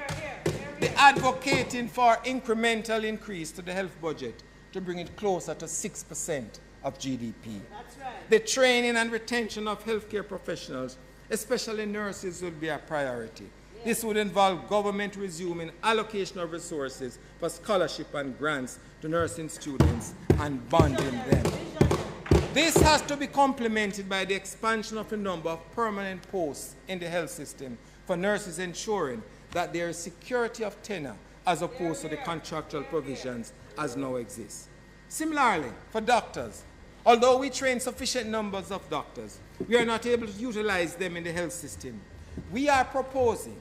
The advocating for incremental increase to the health budget to bring it closer to 6% of GDP. That's right. The training and retention of healthcare professionals, especially nurses, will be a priority. This would involve government resuming allocation of resources for scholarship and grants to nursing students and bonding them. This has to be complemented by the expansion of the number of permanent posts in the health system for nurses, ensuring that there is security of tenure as opposed to the contractual provisions as now exist. Similarly, for doctors, although we train sufficient numbers of doctors, we are not able to utilize them in the health system. We are proposing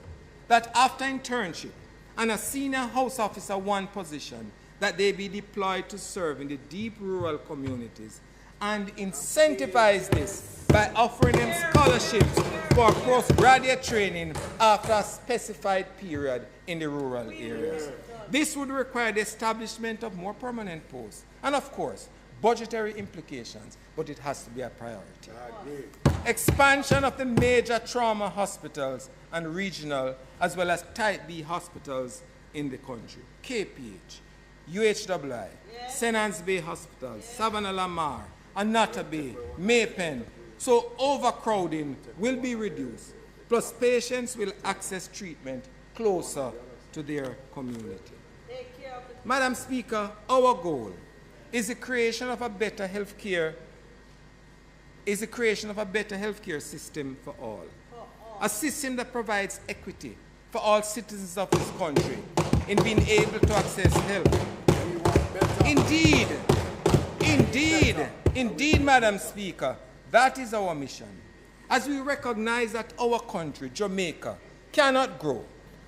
that after internship and a senior house officer one position, that they be deployed to serve in the deep rural communities, and incentivize this by offering them scholarships for postgraduate training after a specified period in the rural areas. This would require the establishment of more permanent posts and, of course, budgetary implications, but it has to be a priority. Expansion of the major trauma hospitals and regional as well as Type B hospitals in the country. KPH, UHII, St. Anne's Bay Hospital, Savannah Lamar, Anata Bay, Maypen. So overcrowding will be reduced, plus patients will access treatment closer to their community. Madam Speaker, our goal is the creation of a better healthcare system for all. a system that provides equity for all citizens of this country in being able to access health. Indeed, Madam Speaker, that is our mission. As we recognize that our country, Jamaica, cannot grow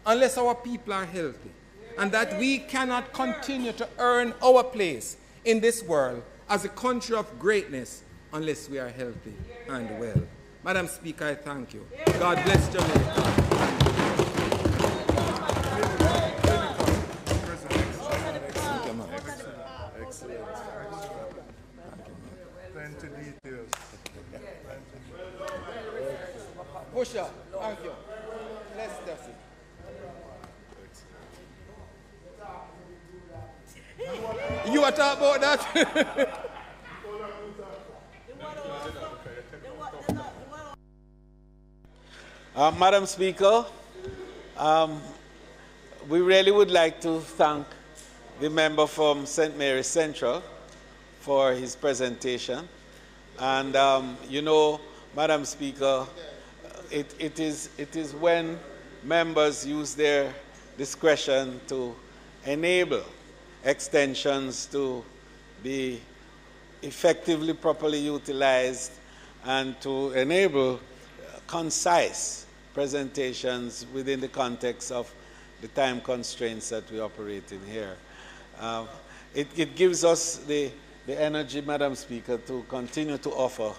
unless our people are healthy, and that we cannot continue to earn our place in this world as a country of greatness unless we are healthy and well. Madam Speaker, I thank you. God bless Jamaica. Excellent. Plenty details. Pusha, thank you. Let's test it. You want to talk about that? Madam Speaker, we really would like to thank the member from St. Mary's Central for his presentation. And you know, Madam Speaker, it is when members use their discretion to enable extensions to be effectively, properly utilized, and to enable concise presentations within the context of the time constraints that we operate in here. It gives us the energy, Madam Speaker, to continue to offer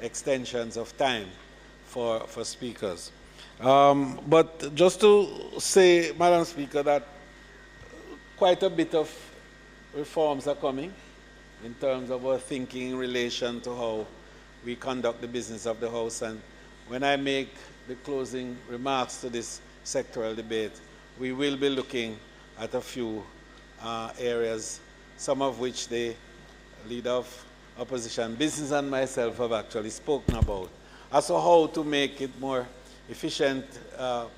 extensions of time for speakers. But just to say, Madam Speaker, that quite a bit of reforms are coming in terms of our thinking in relation to how we conduct the business of the House. And when I make the closing remarks to this sectoral debate, we will be looking at a few areas, some of which the Leader of Opposition Business and myself have actually spoken about, as to how to make it more efficient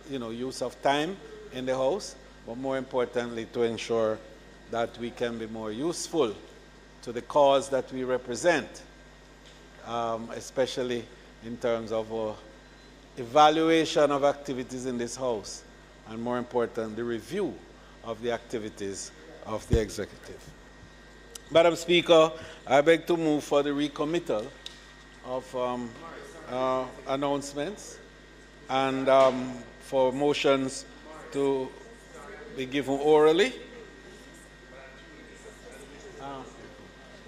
use of time in the House, but more importantly to ensure that we can be more useful to the cause that we represent, especially in terms of evaluation of activities in this House, and more important, the review of the activities of the executive. Madam Speaker, I beg to move for the recommittal of announcements and for motions to be given orally.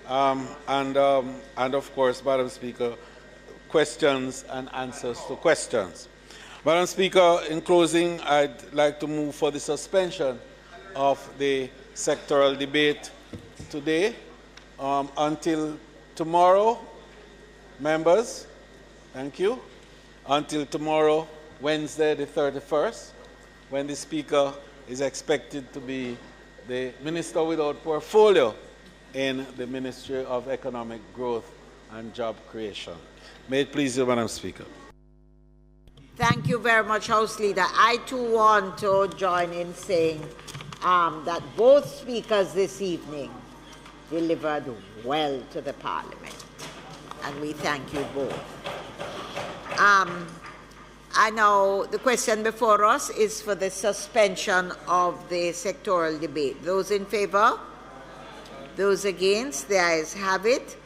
And of course, Madam Speaker, questions and answers to questions. Madam Speaker, in closing, I'd like to move for the suspension of the sectoral debate today until tomorrow, members, thank you, until tomorrow, Wednesday the 31st, when the Speaker is expected to be the Minister without portfolio in the Ministry of Economic Growth and Job Creation. May it please you, Madam Speaker. Thank you very much, House Leader. I too want to join in saying that both speakers this evening delivered well to the Parliament, and we thank you both. I know the question before us is for the suspension of the sectoral debate. Those in favour? Those against? The ayes have it.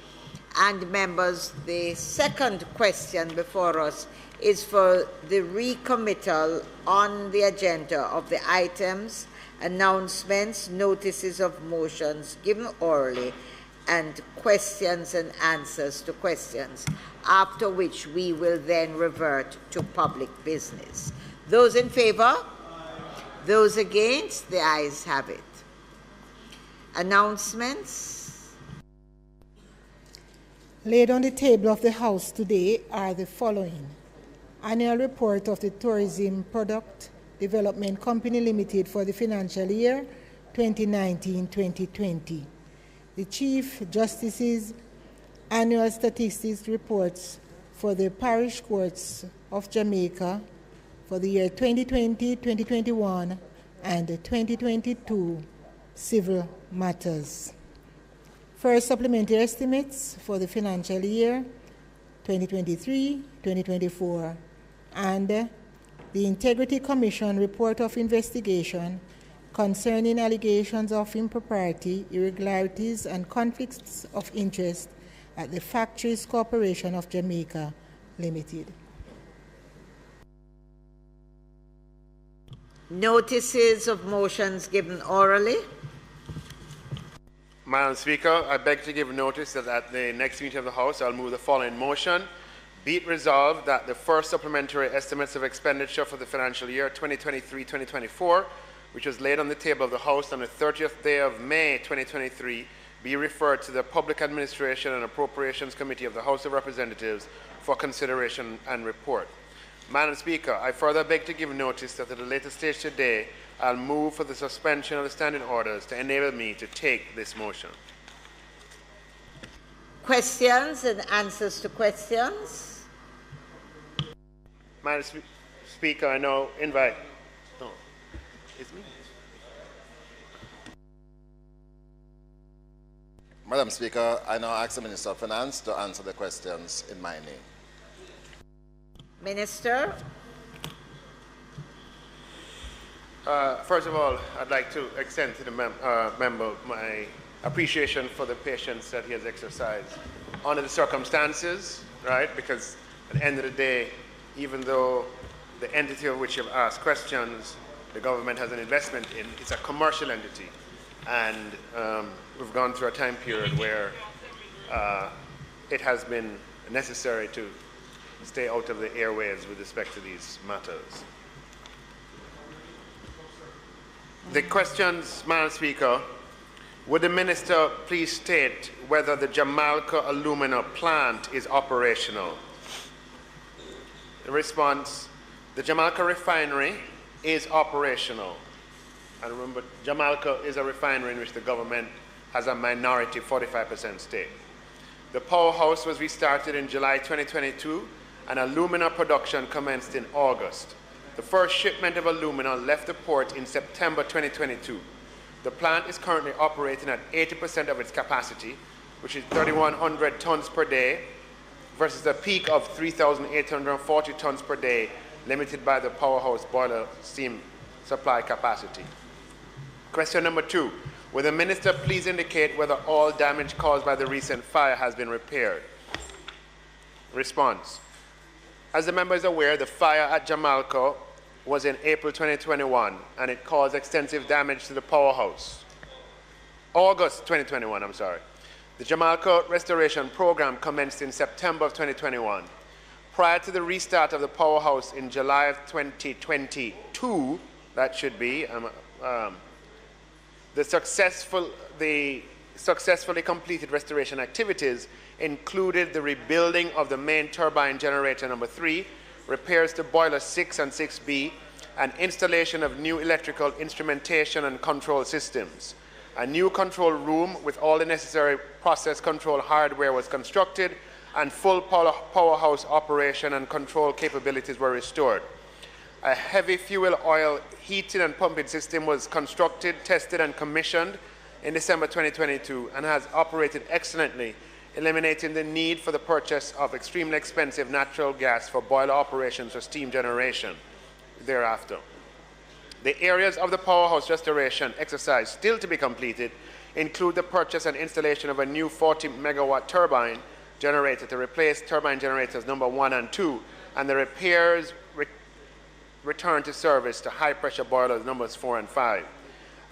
And members, the second question before us is for the recommittal on the agenda of the items, announcements, notices of motions given orally, and questions and answers to questions, after which we will then revert to public business. Those in favour? Those against? The ayes have it. Announcements. Laid on the table of the House today are the following. Annual report of the Tourism Product Development Company Limited for the financial year 2019-2020. The Chief Justice's annual statistics reports for the parish courts of Jamaica for the year 2020, 2021, and 2022 civil matters. First, supplementary estimates for the financial year 2023, 2024, and The Integrity Commission report of investigation concerning allegations of impropriety, irregularities, and conflicts of interest at the Factories Corporation of Jamaica Limited. Notices of motions given orally. Madam Speaker, I beg to give notice that at the next meeting of the House, I'll move the following motion. Be it resolved that the first supplementary estimates of expenditure for the financial year 2023-2024, which was laid on the table of the House on the 30th day of May 2023, be referred to the Public Administration and Appropriations Committee of the House of Representatives for consideration and report. Madam Speaker, I further beg to give notice that at a later stage today, I'll move for the suspension of the standing orders to enable me to take this motion. Questions and answers to questions. Madam Speaker, I now invite... No, it's me. Madam Speaker, I now ask the Minister of Finance to answer the questions in my name. Minister. First of all, I'd like to extend to the member my appreciation for the patience that he has exercised under the circumstances, right? Because at the end of the day, even though the entity of which you've asked questions, the government has an investment in, it's a commercial entity. And we've gone through a time period where it has been necessary to stay out of the airwaves with respect to these matters. The questions, Madam Speaker, would the Minister please state whether the Jamaica alumina plant is operational? The response, the Jamaica refinery is operational. And remember, Jamaica is a refinery in which the government has a minority 45% stake. The powerhouse was restarted in July 2022 and alumina production commenced in August. The first shipment of alumina left the port in September 2022. The plant is currently operating at 80% of its capacity, which is 3,100 tons per day, versus a peak of 3,840 tons per day, limited by the powerhouse boiler steam supply capacity. Question number 2. Will the Minister please indicate whether all damage caused by the recent fire has been repaired? Response. As the member is aware, the fire at Jamaica was in April 2021, and it caused extensive damage to the powerhouse. August 2021, I'm sorry. The Jamaica restoration program commenced in September of 2021. Prior to the restart of the powerhouse in July of 2022, that should be, the successfully completed restoration activities included the rebuilding of the main turbine generator number 3, repairs to boiler 6 and 6B, and installation of new electrical instrumentation and control systems. A new control room with all the necessary process control hardware was constructed, and full powerhouse operation and control capabilities were restored. A heavy fuel oil heating and pumping system was constructed, tested, and commissioned in December 2022 and has operated excellently, eliminating the need for the purchase of extremely expensive natural gas for boiler operations or steam generation thereafter. The areas of the powerhouse restoration exercise still to be completed include the purchase and installation of a new 40-megawatt turbine generator to replace turbine generators number 1 and 2, and the repairs return to service to high-pressure boilers numbers 4 and 5.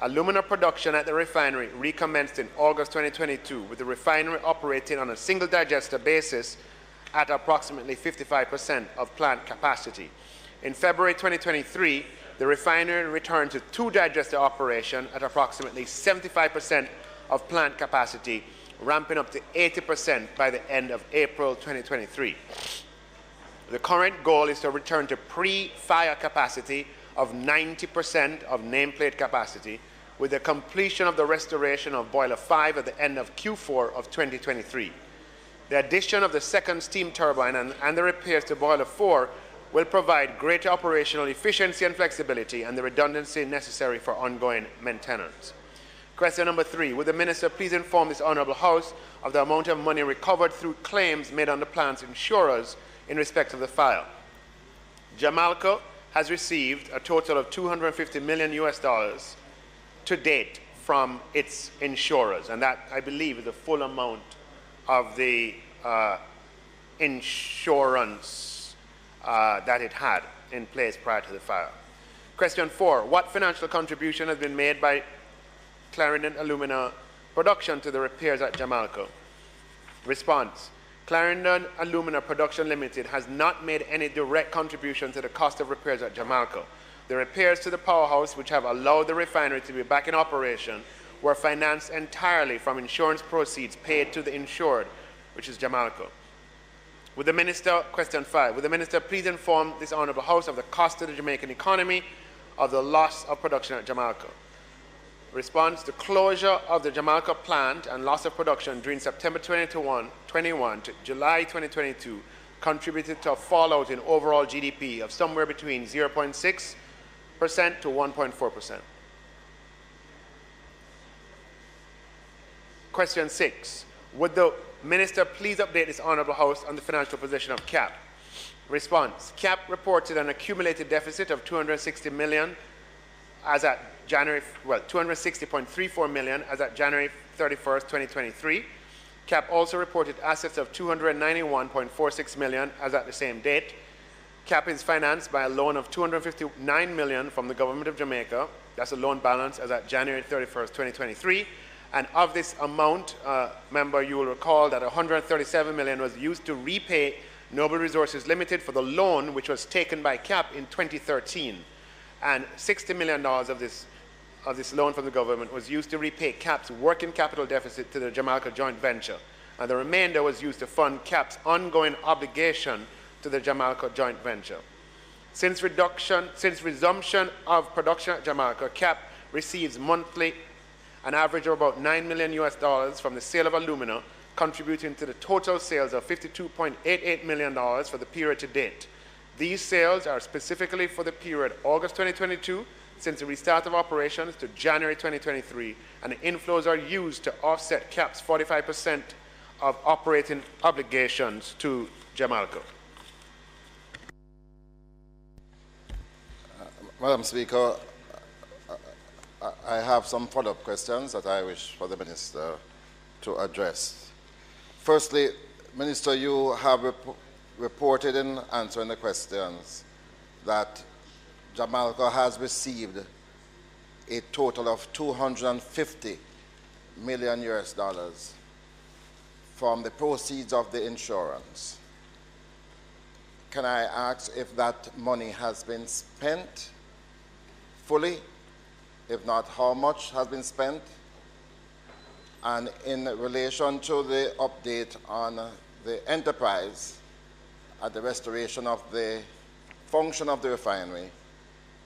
Alumina production at the refinery recommenced in August 2022, with the refinery operating on a single digester basis at approximately 55% of plant capacity. In February 2023, the refinery returned to 2 digester operation at approximately 75% of plant capacity, ramping up to 80% by the end of April 2023. The current goal is to return to pre-fire capacity of 90% of nameplate capacity, with the completion of the restoration of boiler 5 at the end of Q4 of 2023. The addition of the second steam turbine and the repairs to boiler 4 will provide greater operational efficiency and flexibility and the redundancy necessary for ongoing maintenance. Question number 3. Would the Minister please inform this Honourable House of the amount of money recovered through claims made on the plant's insurers in respect of the fire? Jamaica has received a total of $250 million to date from its insurers, and that, I believe, is the full amount of the insurance that it had in place prior to the fire. Question 4, what financial contribution has been made by Clarendon Alumina Production to the repairs at Jamaica? Response, Clarendon Alumina Production Limited has not made any direct contribution to the cost of repairs at Jamaica. The repairs to the powerhouse, which have allowed the refinery to be back in operation, were financed entirely from insurance proceeds paid to the insured, which is Jamaica. Would the Minister, question 5, would the Minister please inform this Honourable House of the cost to the Jamaican economy of the loss of production at Jamaica? Response, the closure of the Jamaica plant and loss of production during September 2021 to July 2022 contributed to a fallout in overall GDP of somewhere between 0.6% to 1.4%. Question 6, would the Minister please update this Honourable House on the financial position of CAP? Response, CAP reported an accumulated deficit of $260 million as at $260.34 million as at January 31st, 2023. CAP also reported assets of $291.46 million as at the same date. CAP is financed by a loan of $259 million from the Government of Jamaica. That's a loan balance as at January 31st, 2023. And of this amount, member, you will recall that $137 million was used to repay Noble Resources Limited for the loan which was taken by CAP in 2013. And $60 million of this loan from the government was used to repay CAP's working capital deficit to the Jamaica joint venture. And the remainder was used to fund CAP's ongoing obligation to the Jamaica joint venture. Since resumption of production at Jamaica, CAP receives monthly an average of about $9 million from the sale of alumina, contributing to the total sales of $52.88 million for the period to date. These sales are specifically for the period August 2022, since the restart of operations, to January 2023, and the inflows are used to offset CAP's 45% of operating obligations to Jamaica. Madam Speaker, I have some follow-up questions that I wish for the Minister to address. Firstly, Minister, you have reported in answering the questions that Jamaica has received a total of $250 million from the proceeds of the insurance. Can I ask if that money has been spent fully? If not, how much has been spent? And in relation to the update on the enterprise at the restoration of the function of the refinery,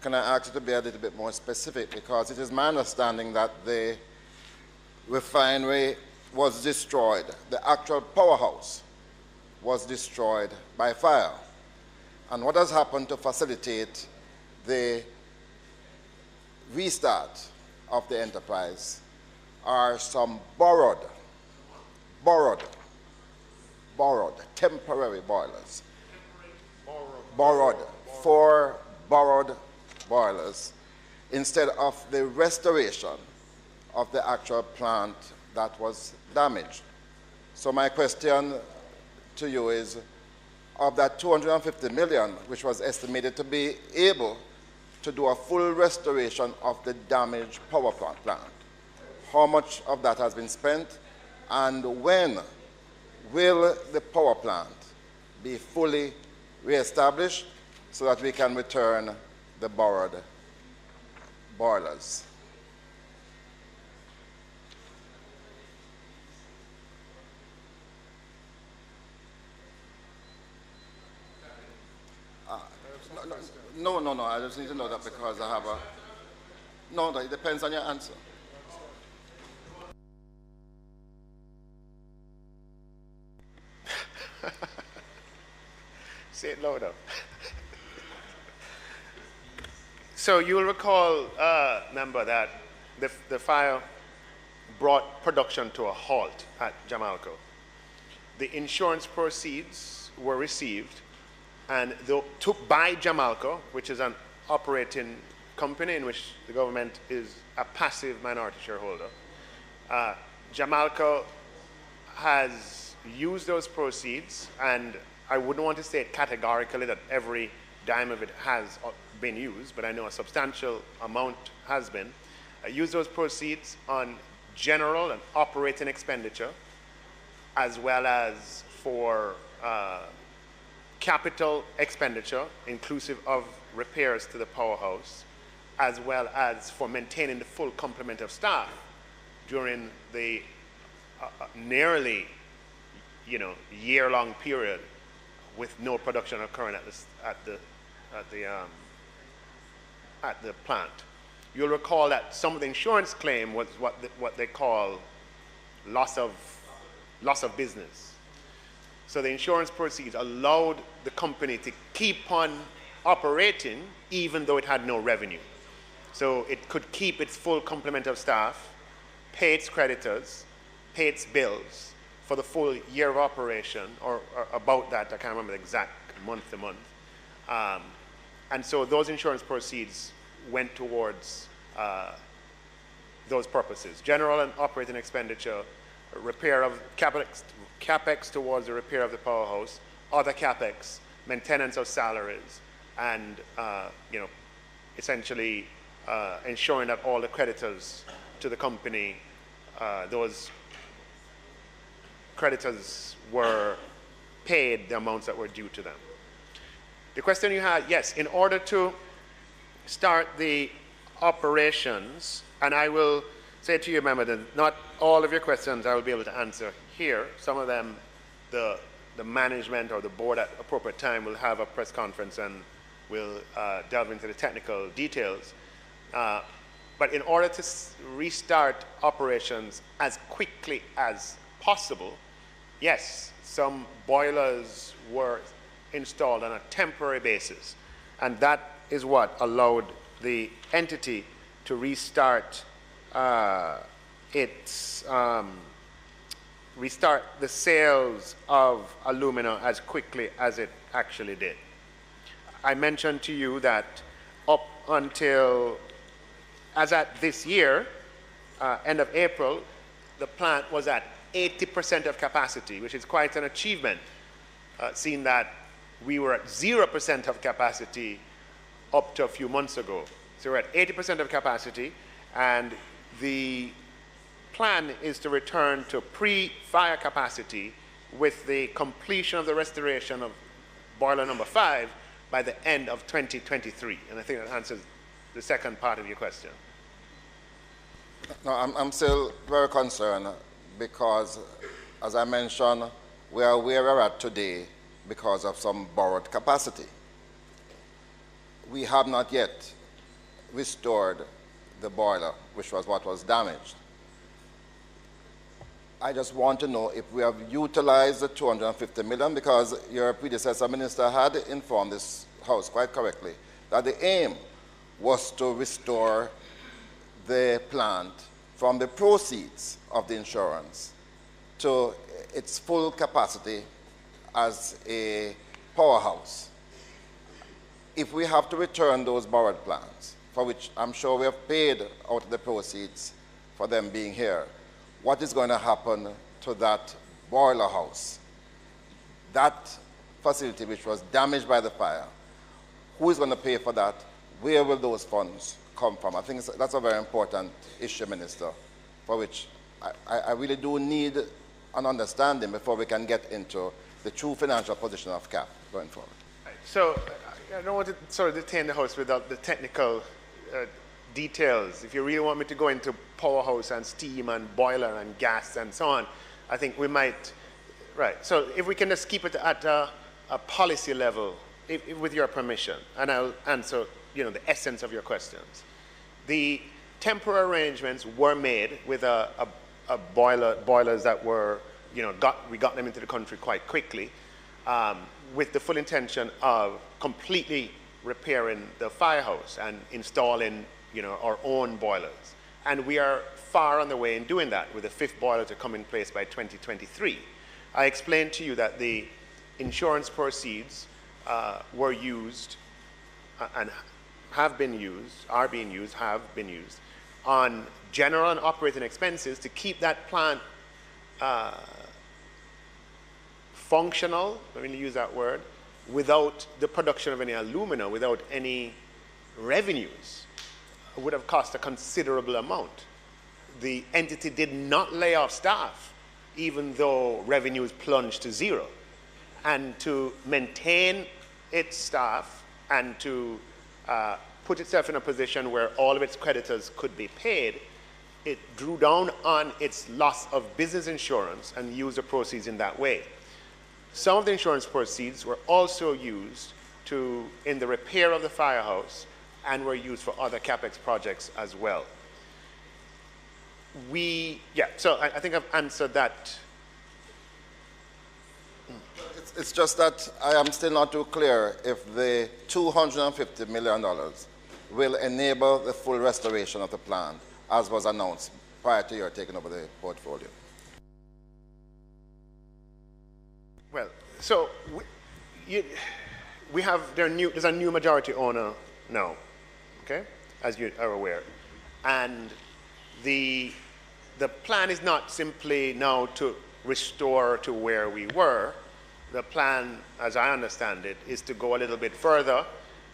can I ask you to be a little bit more specific? Because it is my understanding that the refinery was destroyed, the actual powerhouse was destroyed by fire. And what has happened to facilitate the restart of the enterprise are some borrowed temporary boilers. Four borrowed boilers instead of the restoration of the actual plant that was damaged. So my question to you is, of that $250 million, which was estimated to be able to do a full restoration of the damaged power plant, how much of that has been spent, and when will the power plant be fully reestablished so that we can return the borrowed boilers? No, I just need to know that because I have a... No, it depends on your answer. Say it louder. So you'll recall, member, that the fire brought production to a halt at Jamaica. The insurance proceeds were received, and by Jamaica, which is an operating company in which the government is a passive minority shareholder. Jamaica has used those proceeds, and I wouldn't want to say it categorically that every dime of it has been used, but I know a substantial amount has been. Use those proceeds on general and operating expenditure, as well as for capital expenditure, inclusive of repairs to the powerhouse, as well as for maintaining the full complement of staff during the nearly, year-long period with no production occurring at the plant. You'll recall that some of the insurance claim was what they call loss of business. So the insurance proceeds allowed the company to keep on operating even though it had no revenue. So it could keep its full complement of staff, pay its creditors, pay its bills for the full year of operation, or about that, I can't remember the exact month to month. And so those insurance proceeds went towards those purposes: general and operating expenditure, repair of capex towards the repair of the powerhouse, other capex, maintenance of salaries, and essentially ensuring that all the creditors to the company, those creditors were paid the amounts that were due to them. The question you had, yes, in order to start the operations, and I will say to you, remember that not all of your questions I will be able to answer here. Some of them, the management or the board at appropriate time will have a press conference and will delve into the technical details. But in order to restart operations as quickly as possible, yes, some boilers were installed on a temporary basis, and that is what allowed the entity to restart restart the sales of alumina as quickly as it actually did. I mentioned to you that up until, as at this year, end of April, the plant was at 80% of capacity, which is quite an achievement, seeing that we were at 0% of capacity up to a few months ago. So we're at 80% of capacity, and the plan is to return to pre-fire capacity with the completion of the restoration of boiler number 5 by the end of 2023. And I think that answers the second part of your question. No, I'm still very concerned because, as I mentioned, we are where we're at today because of some borrowed capacity. We have not yet restored the boiler, which was what was damaged. I just want to know if we have utilized the 250 million, because your predecessor minister had informed this House quite correctly that the aim was to restore the plant from the proceeds of the insurance to its full capacity as a powerhouse. If we have to return those borrowed plants, for which I'm sure we have paid out of the proceeds for them being here, what is going to happen to that boiler house? That facility which was damaged by the fire, who is going to pay for that? Where will those funds come from? I think that's a very important issue, Minister, for which I really do need an understanding before we can get into the true financial position of CAP going forward. So I don't want to sort of detain the House without the technical details. If you really want me to go into powerhouse and steam and boiler and gas and so on, I think we might, right. So if we can just keep it at a policy level, with your permission, and I'll answer the essence of your questions. The temporary arrangements were made with boilers that were, we got them into the country quite quickly, with the full intention of completely repairing the firehouse and installing, our own boilers. And we are far on the way in doing that, with the 5th boiler to come in place by 2023. I explained to you that the insurance proceeds were used and have been used, are being used, have been used on general and operating expenses to keep that plant functional, let me use that word, without the production of any alumina, without any revenues. It would have cost a considerable amount. The entity did not lay off staff, even though revenues plunged to zero. And to maintain its staff and to put itself in a position where all of its creditors could be paid, it drew down on its loss of business insurance and used the proceeds in that way. Some of the insurance proceeds were also used in the repair of the firehouse and were used for other capex projects as well. So I think I've answered that. It's just that I am still not too clear if the $250 million will enable the full restoration of the plant, as was announced prior to your taking over the portfolio. Well, so there's a new majority owner now, okay, as you are aware. And the plan is not simply now to restore to where we were. The plan, as I understand it, is to go a little bit further,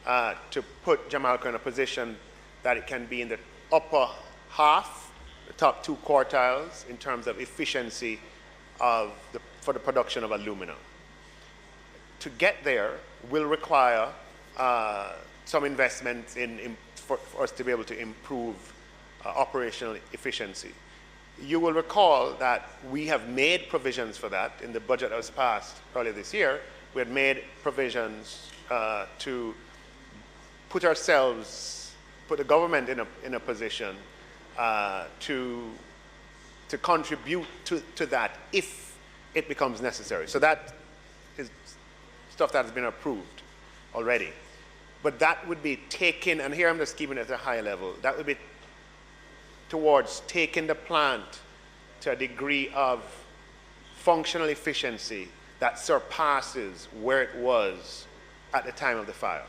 to put Jamaica in a position that it can be in the upper half, the top 2 quartiles, in terms of efficiency for the production of aluminum. To get there will require some investment for us to be able to improve operational efficiency. You will recall that we have made provisions for that in the budget that was passed earlier this year. We had made provisions to put the government in a position to contribute to that if it becomes necessary. So that is stuff that has been approved already. But that would be taken, and here I'm just keeping it at a high level, that would be towards taking the plant to a degree of functional efficiency that surpasses where it was at the time of the fire.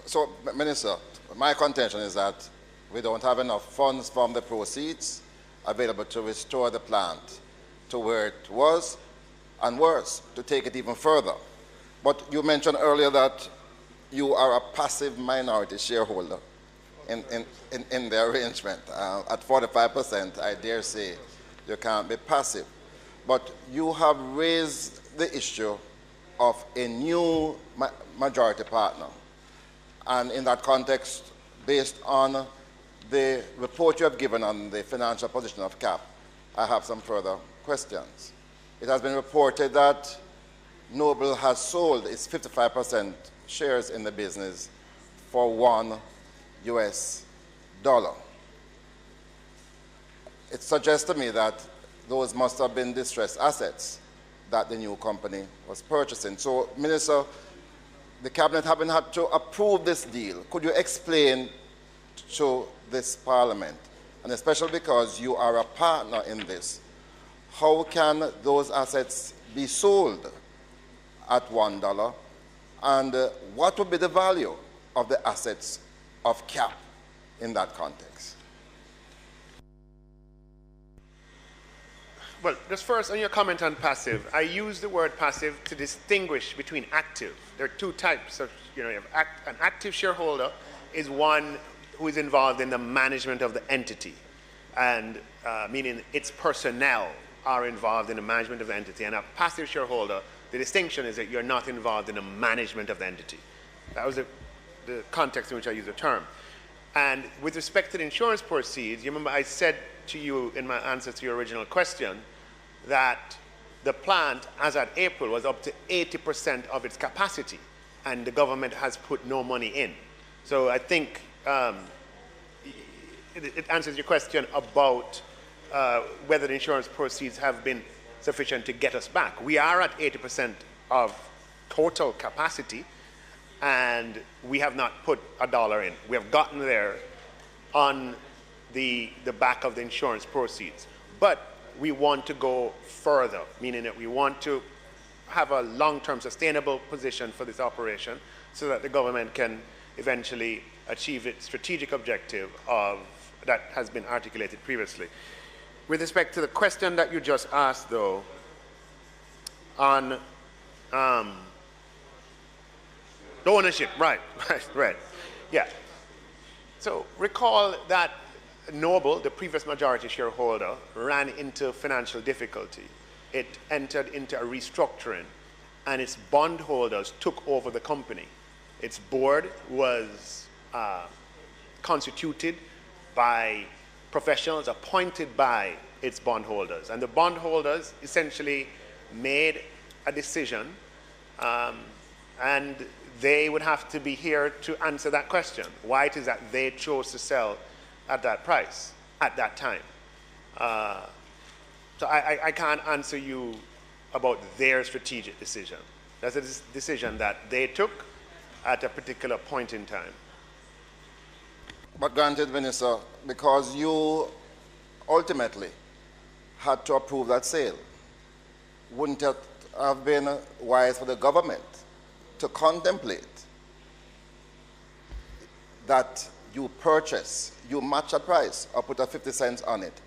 So, Minister, my contention is that we don't have enough funds from the proceeds available to restore the plant to where it was, and worse, to take it even further. But you mentioned earlier that you are a passive minority shareholder in the arrangement. At 45%, I dare say you can't be passive. But you have raised the issue of a new majority partner. And in that context, based on the report you have given on the financial position of CAP, I have some further questions. It has been reported that Noble has sold its 55% shares in the business for $1 US. It suggests to me that those must have been distressed assets that the new company was purchasing. So, Minister, the Cabinet having had to approve this deal, could you explain to this Parliament, and especially because you are a partner in this, how can those assets be sold at $1, and what would be the value of the assets of CAP in that context? Well, just first on your comment on passive, I use the word passive to distinguish between active. There are two types of, you have an active shareholder is one who is involved in the management of the entity, and meaning its personnel are involved in the management of the entity. And a passive shareholder, the distinction is that you're not involved in the management of the entity. That was the context in which I used the term. And with respect to the insurance proceeds, you remember I said to you in my answer to your original question that the plant, as at April, was up to 80% of its capacity, and the government has put no money in. So I think it answers your question about whether the insurance proceeds have been sufficient to get us back. We are at 80% of total capacity, and we have not put $1 in. We have gotten there on the back of the insurance proceeds. But we want to go further, meaning that we want to have a long-term sustainable position for this operation so that the government can eventually achieve its strategic objective of that has been articulated previously. With respect to the question that you just asked, though, on the ownership, right, yeah. So recall that Noble, the previous majority shareholder, ran into financial difficulty. It entered into a restructuring, and its bondholders took over the company. Its board was constituted by professionals appointed by its bondholders. And the bondholders essentially made a decision, and they would have to be here to answer that question, why it is that they chose to sell at that price, at that time. So I can't answer you about their strategic decision. That's a decision that they took at a particular point in time. But granted, Minister, because you ultimately had to approve that sale, wouldn't it have been wise for the government to contemplate that you purchase, you match a price or put a 50 cents on it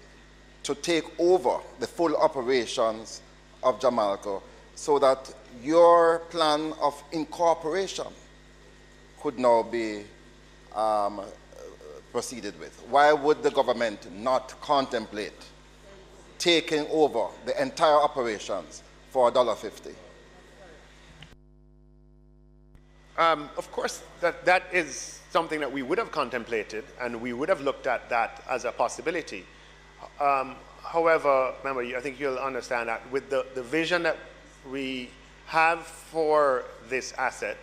to take over the full operations of Jamaica so that your plan of incorporation could now be proceeded with? Why would the government not contemplate taking over the entire operations for $1.50? Of course, that is something that we would have contemplated, and we would have looked at that as a possibility. However, remember, I think you'll understand that with the vision that we have for this asset,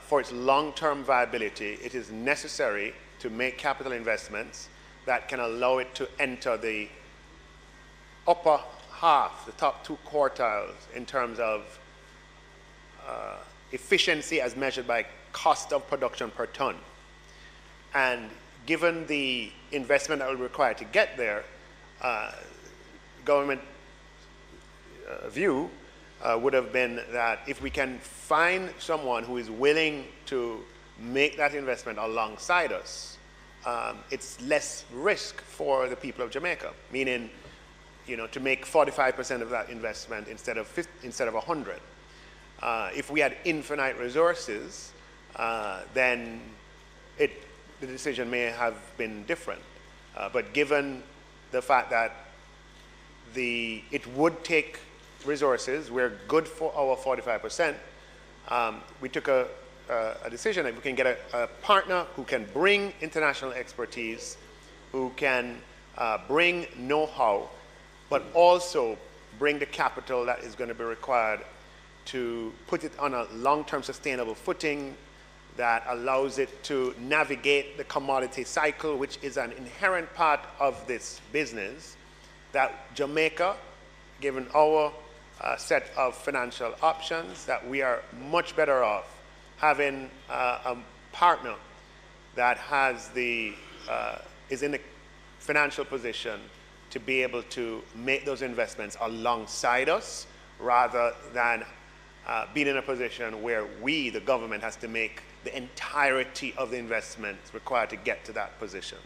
for its long-term viability, it is necessary to make capital investments that can allow it to enter the upper half, the top 2 quartiles in terms of efficiency as measured by cost of production per ton. And given the investment that will be required to get there, government view would have been that if we can find someone who is willing to make that investment alongside us, it's less risk for the people of Jamaica, meaning, to make 45% of that investment instead of 100. If we had infinite resources, then the decision may have been different. But given the fact that it would take resources, we're good for our 45%, we took a decision that we can get a partner who can bring international expertise, who can bring know-how, but also bring the capital that is going to be required to put it on a long-term sustainable footing that allows it to navigate the commodity cycle, which is an inherent part of this business, that Jamaica, given our set of financial options, that we are much better off having a partner that has is in the financial position to be able to make those investments alongside us, rather than being in a position where we, the government, has to make the entirety of the investments required to get to that position.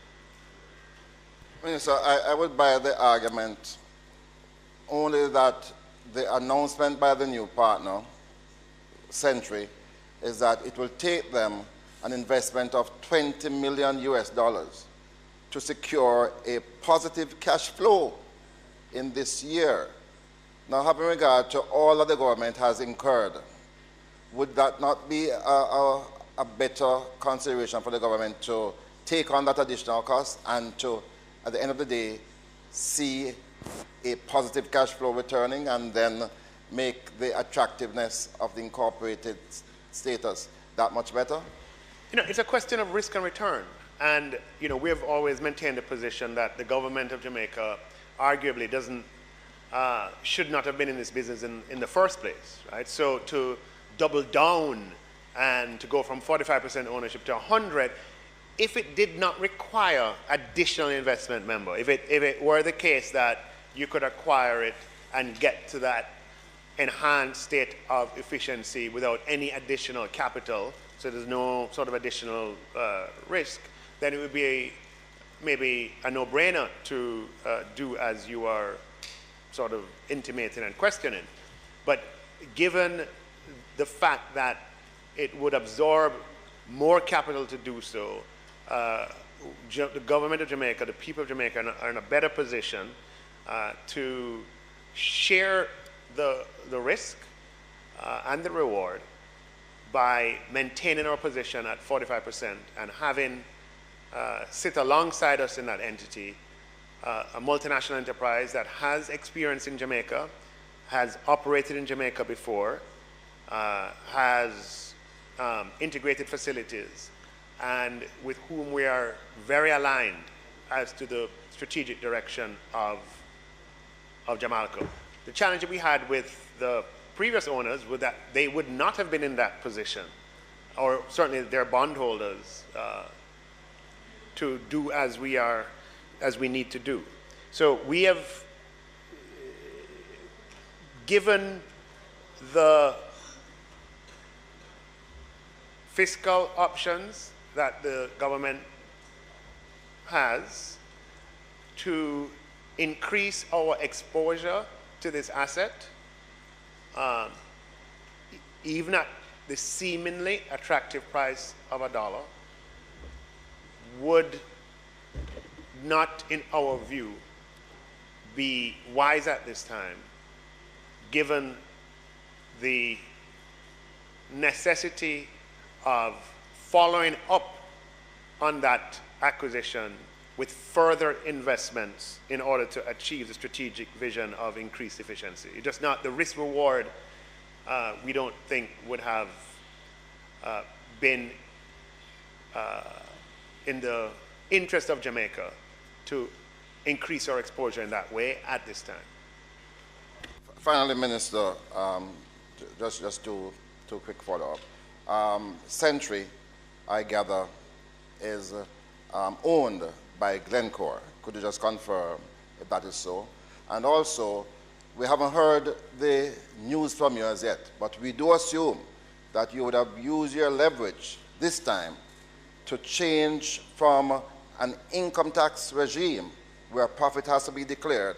Minister, I would buy the argument only that the announcement by the new partner, Century, is that it will take them an investment of $20 million to secure a positive cash flow in this year. Now, having regard to all that the government has incurred, would that not be a better consideration for the government to take on that additional cost and to, at the end of the day, see a positive cash flow returning and then make the attractiveness of the incorporated status that much better? It's a question of risk and return. And, we have always maintained a position that the government of Jamaica arguably should not have been in this business in the first place, right? So to double down and to go from 45% ownership to 100, if it did not require additional investment, if it were the case that you could acquire it and get to that enhanced state of efficiency without any additional capital, so there's no sort of additional risk, then it would be maybe a no-brainer to do as you are sort of intimating and questioning. But given the fact that it would absorb more capital to do so, the government of Jamaica, the people of Jamaica are in a better position to share the risk and the reward by maintaining our position at 45% and having sit alongside us in that entity a multinational enterprise that has experience in Jamaica, has operated in Jamaica before, has integrated facilities, and with whom we are very aligned as to the strategic direction of Jamalco. The challenge that we had with the previous owners was that they would not have been in that position, or certainly their bondholders, to do as we need to do. So we have given the fiscal options that the government has to increase our exposure to this asset, even at the seemingly attractive price of $1, would not, in our view, be wise at this time, given the necessity of following up on that acquisition with further investments in order to achieve the strategic vision of increased efficiency. It's just not the risk reward, we don't think would have been in the interest of Jamaica to increase our exposure in that way at this time. Finally, Minister, just two quick follow-up. Century, I gather, is owned by Glencore. Could you just confirm if that is so? And also, we haven't heard the news from you as yet, but we do assume that you would have used your leverage this time to change from an income tax regime where profit has to be declared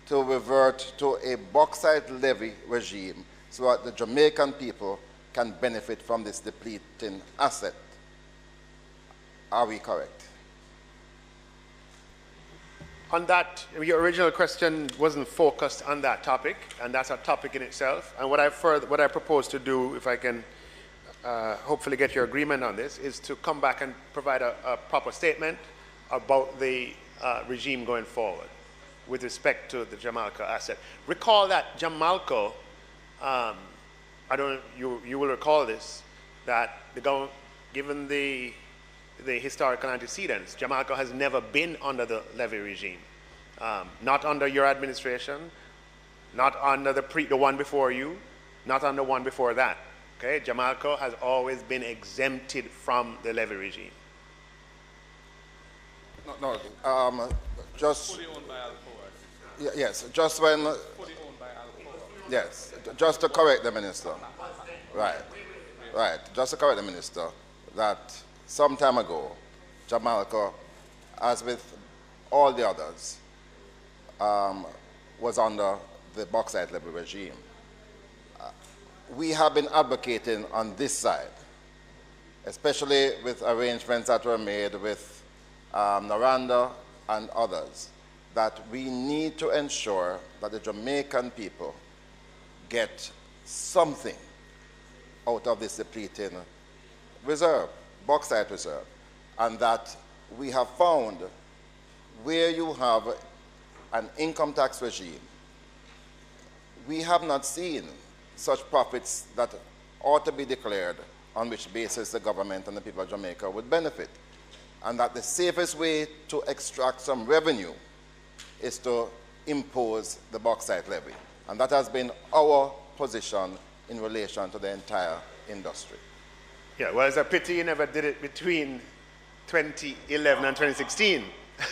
to revert to a bauxite levy regime so that the Jamaican people can benefit from this depleting asset. Are we correct? On that, your original question wasn't focused on that topic, and that's a topic in itself. And what I propose to do, if I can hopefully get your agreement on this, is to come back and provide a proper statement about the regime going forward with respect to the Jamalco asset. Recall that Jamalco, you will recall this, that the government, given the historical antecedents, Jamalco has never been under the levy regime. Not under your administration, not under the one before you, not under one before that. Okay, Jamalco has always been exempted from the levy regime. Just fully owned by Alcoa. Yes, just when. Fully owned by Alcoa. Yes, just to correct the minister. Right. Just to correct the minister, that some time ago, Jamalco, as with all the others, was under the bauxite levy regime. We have been advocating on this side, especially with arrangements that were made with Naranda and others, that we need to ensure that the Jamaican people get something out of this depleting reserve, bauxite reserve, and that we have found where you have an income tax regime, we have not seen such profits that ought to be declared on which basis the government and the people of Jamaica would benefit. And that the safest way to extract some revenue is to impose the bauxite levy. And that has been our position in relation to the entire industry. Yeah, well, it's a pity you never did it between 2011 and 2016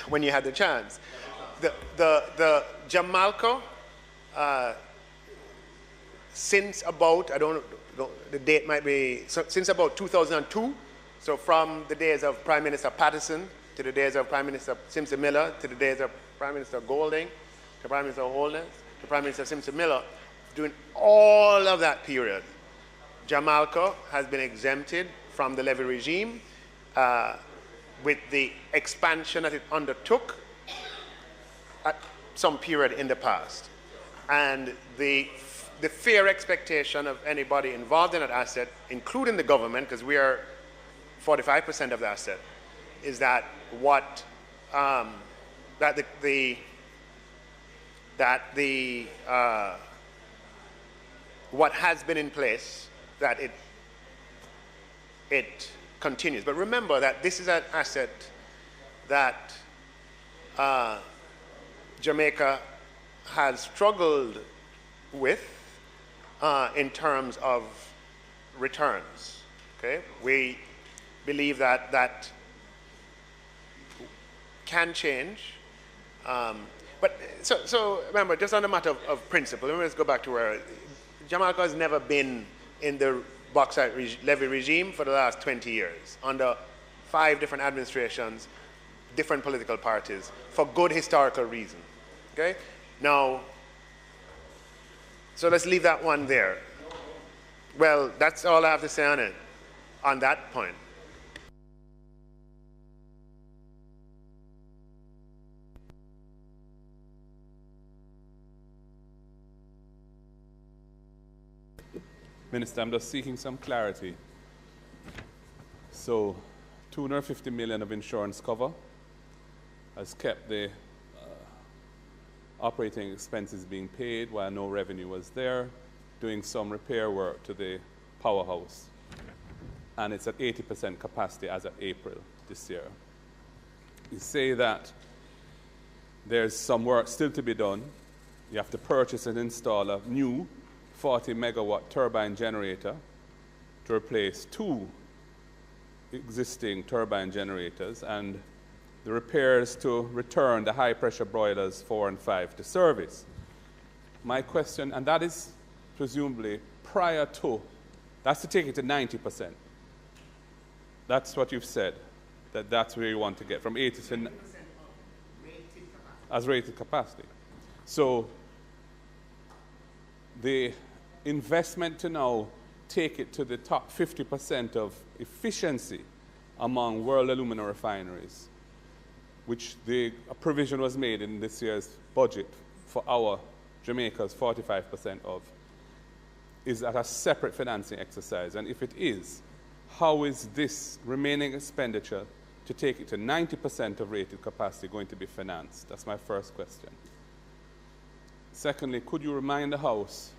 when you had the chance. The Jamaica, since about, I don't know, the date might be, since about 2002, so from the days of Prime Minister Patterson to the days of Prime Minister Simpson Miller to the days of Prime Minister Golding to Prime Minister Holness to Prime Minister Simpson Miller, during all of that period, Jamaica has been exempted from the levy regime with the expansion that it undertook at some period in the past. And the fair expectation of anybody involved in that asset, including the government, because we are 45% of the asset, is that what what has been in place, that it continues. But remember that this is an asset that Jamaica has struggled with in terms of returns. Okay, we believe that that can change. But so remember, just on the matter of principle, let's go back to where Jamaica has never been in the bauxite levy regime for the last 20 years, under 5 different administrations, different political parties, for good historical reason. Okay? Now, so let's leave that one there. Well, that's all I have to say on it, on that point. Minister, I'm just seeking some clarity. So, 250 million of insurance cover has kept the operating expenses being paid while no revenue was there, doing some repair work to the powerhouse. And it's at 80% capacity as of April this year. You say that there's some work still to be done. You have to purchase and install a new 40 megawatt turbine generator to replace 2 existing turbine generators, and the repairs to return the high pressure boilers 4 and 5 to service. My question, and that is presumably prior to, that's to take it to 90%. That's what you've said, that that's where you want to get, from 80 to as rated capacity. So the investment to now take it to the top 50% of efficiency among world aluminum refineries, which a provision was made in this year's budget for our Jamaica's 45% of, is at a separate financing exercise. And if it is, how is this remaining expenditure to take it to 90% of rated capacity going to be financed? That's my first question. Secondly, could you remind the House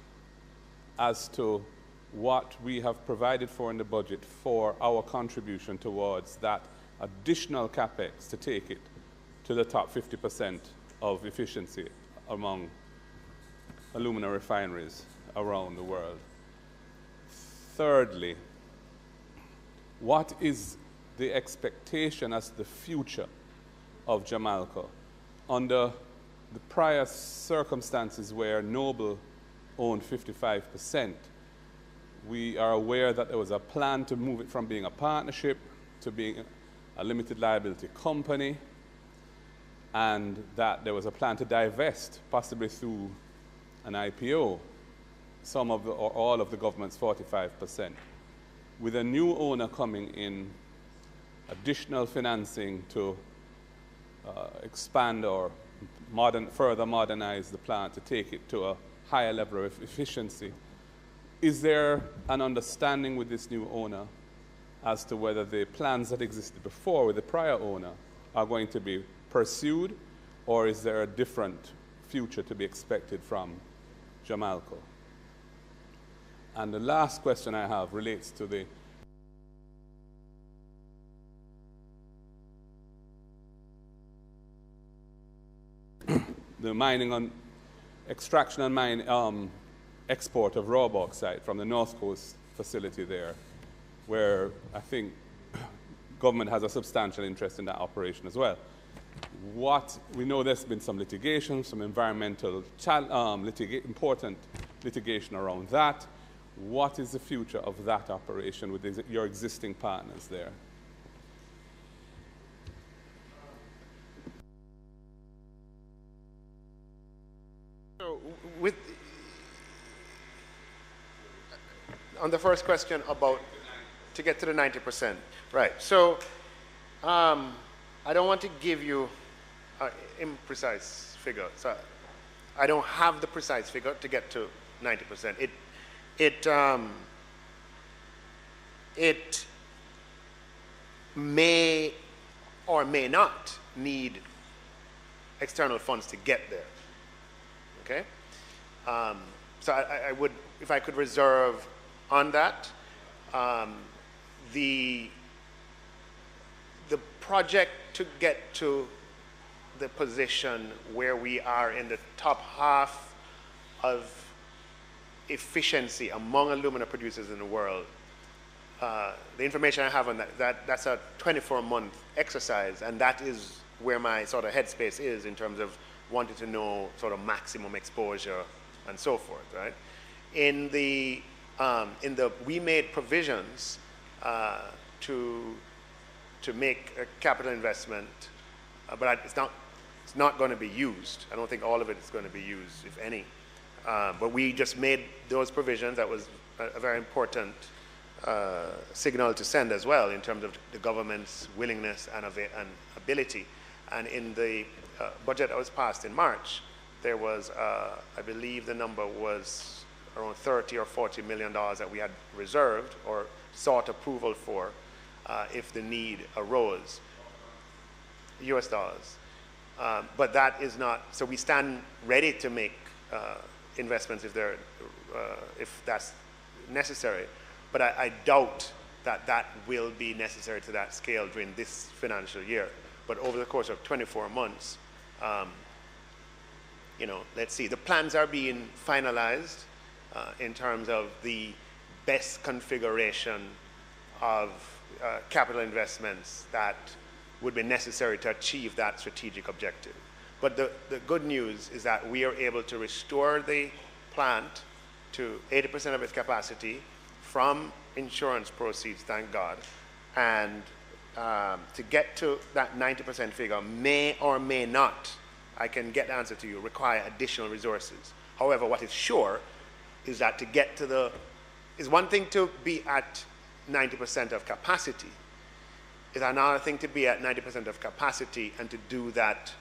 as to what we have provided for in the budget for our contribution towards that additional capex to take it to the top 50% of efficiency among alumina refineries around the world? Thirdly, what is the expectation as the future of Jamaica under the prior circumstances where Noble owned 55%? We are aware that there was a plan to move it from being a partnership to being a limited liability company, and that there was a plan to divest, possibly through an IPO, some of the, or all of the government's 45%. With a new owner coming in, additional financing to expand or further modernize the plant to take it to a higher level of efficiency, is there an understanding with this new owner as to whether the plans that existed before with the prior owner are going to be pursued, or is there a different future to be expected from Jamaica? And the last question I have relates to the mining on extraction and mine export of raw bauxite from the North Coast facility there, where I think government has a substantial interest in that operation as well. We know there's been some litigation, some environmental important litigation around that. What is the future of that operation with your existing partners there? So on the first question about to get to the 90%, right? So I don't want to give you an imprecise figure. So I don't have the precise figure to get to 90%. It may or may not need external funds to get there. Okay? So I would, if I could reserve on that, the project to get to the position where we are in the top half of efficiency among alumina producers in the world, the information I have on that's a 24-month exercise, and that is where my sort of headspace is in terms of wanting to know sort of maximum exposure and so forth, right? We made provisions to make a capital investment, but it's not going to be used. I don't think all of it is going to be used, if any. But we just made those provisions. That was a very important signal to send as well in terms of the government's willingness and ability. And in the budget that was passed in March, there was, I believe the number was around $30 or $40 million that we had reserved or sought approval for if the need arose, US dollars. But that is not, so we stand ready to make investments if that's necessary. But I doubt that will be necessary to that scale during this financial year. But over the course of 24 months, let's see. The plans are being finalized in terms of the best configuration of capital investments that would be necessary to achieve that strategic objective. But the good news is that we are able to restore the plant to 80% of its capacity from insurance proceeds, thank God. And to get to that 90% figure may or may not, I can get the answer to you, require additional resources. However, what is sure is that to get to is one thing to be at 90% of capacity. It's another thing to be at 90% of capacity and to do that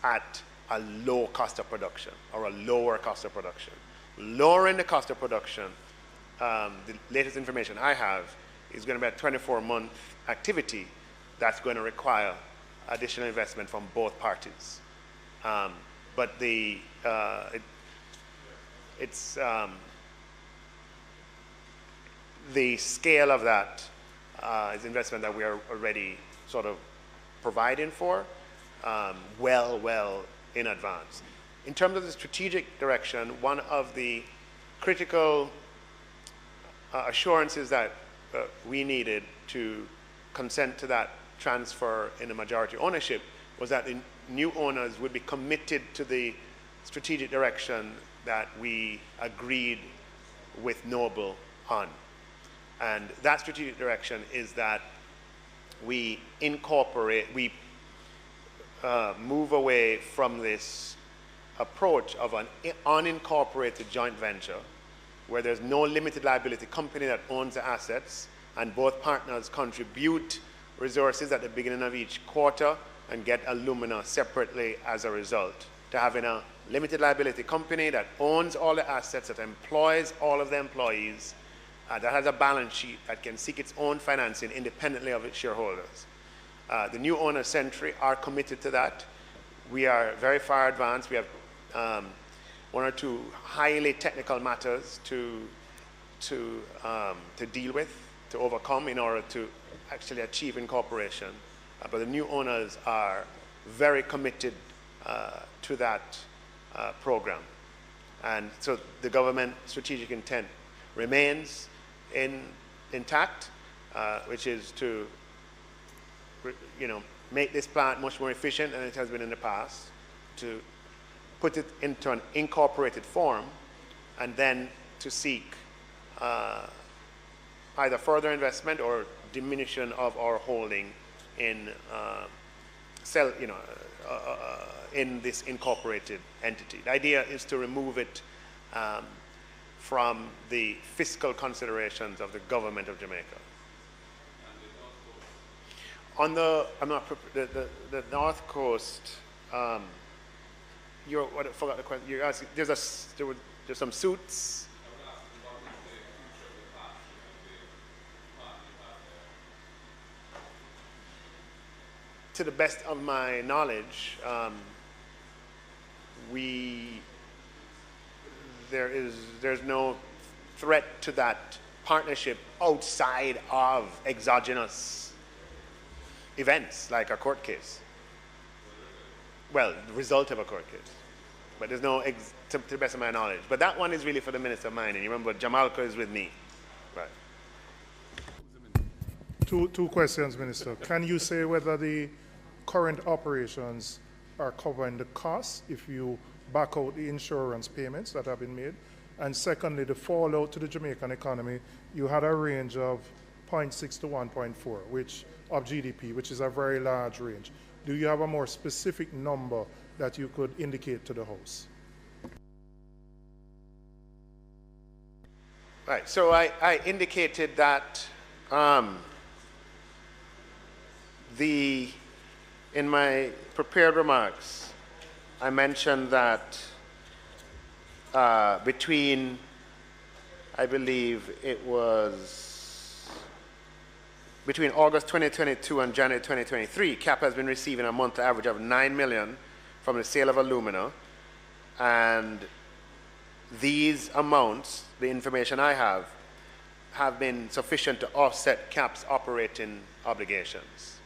at a low cost of production or a lower cost of production. Lowering the cost of production, the latest information I have, is going to be a 24-month activity that's going to require additional investment from both parties. But the scale of that is investment that we are already sort of providing for well in advance. In terms of the strategic direction, one of the critical assurances that we needed to consent to that transfer in a majority ownership was that the new owners would be committed to the strategic direction that we agreed with Noble on. And that strategic direction is that we move away from this approach of an unincorporated joint venture where there's no limited liability company that owns the assets and both partners contribute resources at the beginning of each quarter and get alumina separately as a result, to having a limited liability company that owns all the assets, that employs all of the employees, that has a balance sheet that can seek its own financing independently of its shareholders. The new owners, Century, are committed to that. We are very far advanced. We have one or two highly technical matters to deal with, to overcome in order to actually achieve incorporation. But the new owners are very committed to that program. And so the government strategic intent remains intact, which is to make this plant much more efficient than it has been in the past, to put it into an incorporated form, and then to seek either further investment or diminution of our holding in in this incorporated entity. The idea is to remove it from the fiscal considerations of the government of Jamaica. On the North Coast, I forgot the question. You're asking, there's some suits. To the best of my knowledge, there's no threat to that partnership outside of exogenous events like a court case. Well, the result of a court case. But there's no, to the best of my knowledge. But that one is really for the Minister of Mining. You remember, Jamaica is with me. Right. Two questions, Minister. Can you say whether the current operations are covering the costs if you back out the insurance payments that have been made? And secondly, the fallout to the Jamaican economy, you had a range of 0.6 to 1.4 of GDP, which is a very large range. Do you have a more specific number that you could indicate to the House? Right, so I indicated that in my prepared remarks, I mentioned that between, I believe it was between August 2022 and January 2023, CAP has been receiving a monthly average of 9 million from the sale of alumina, and these amounts, the information I have been sufficient to offset CAP's operating obligations.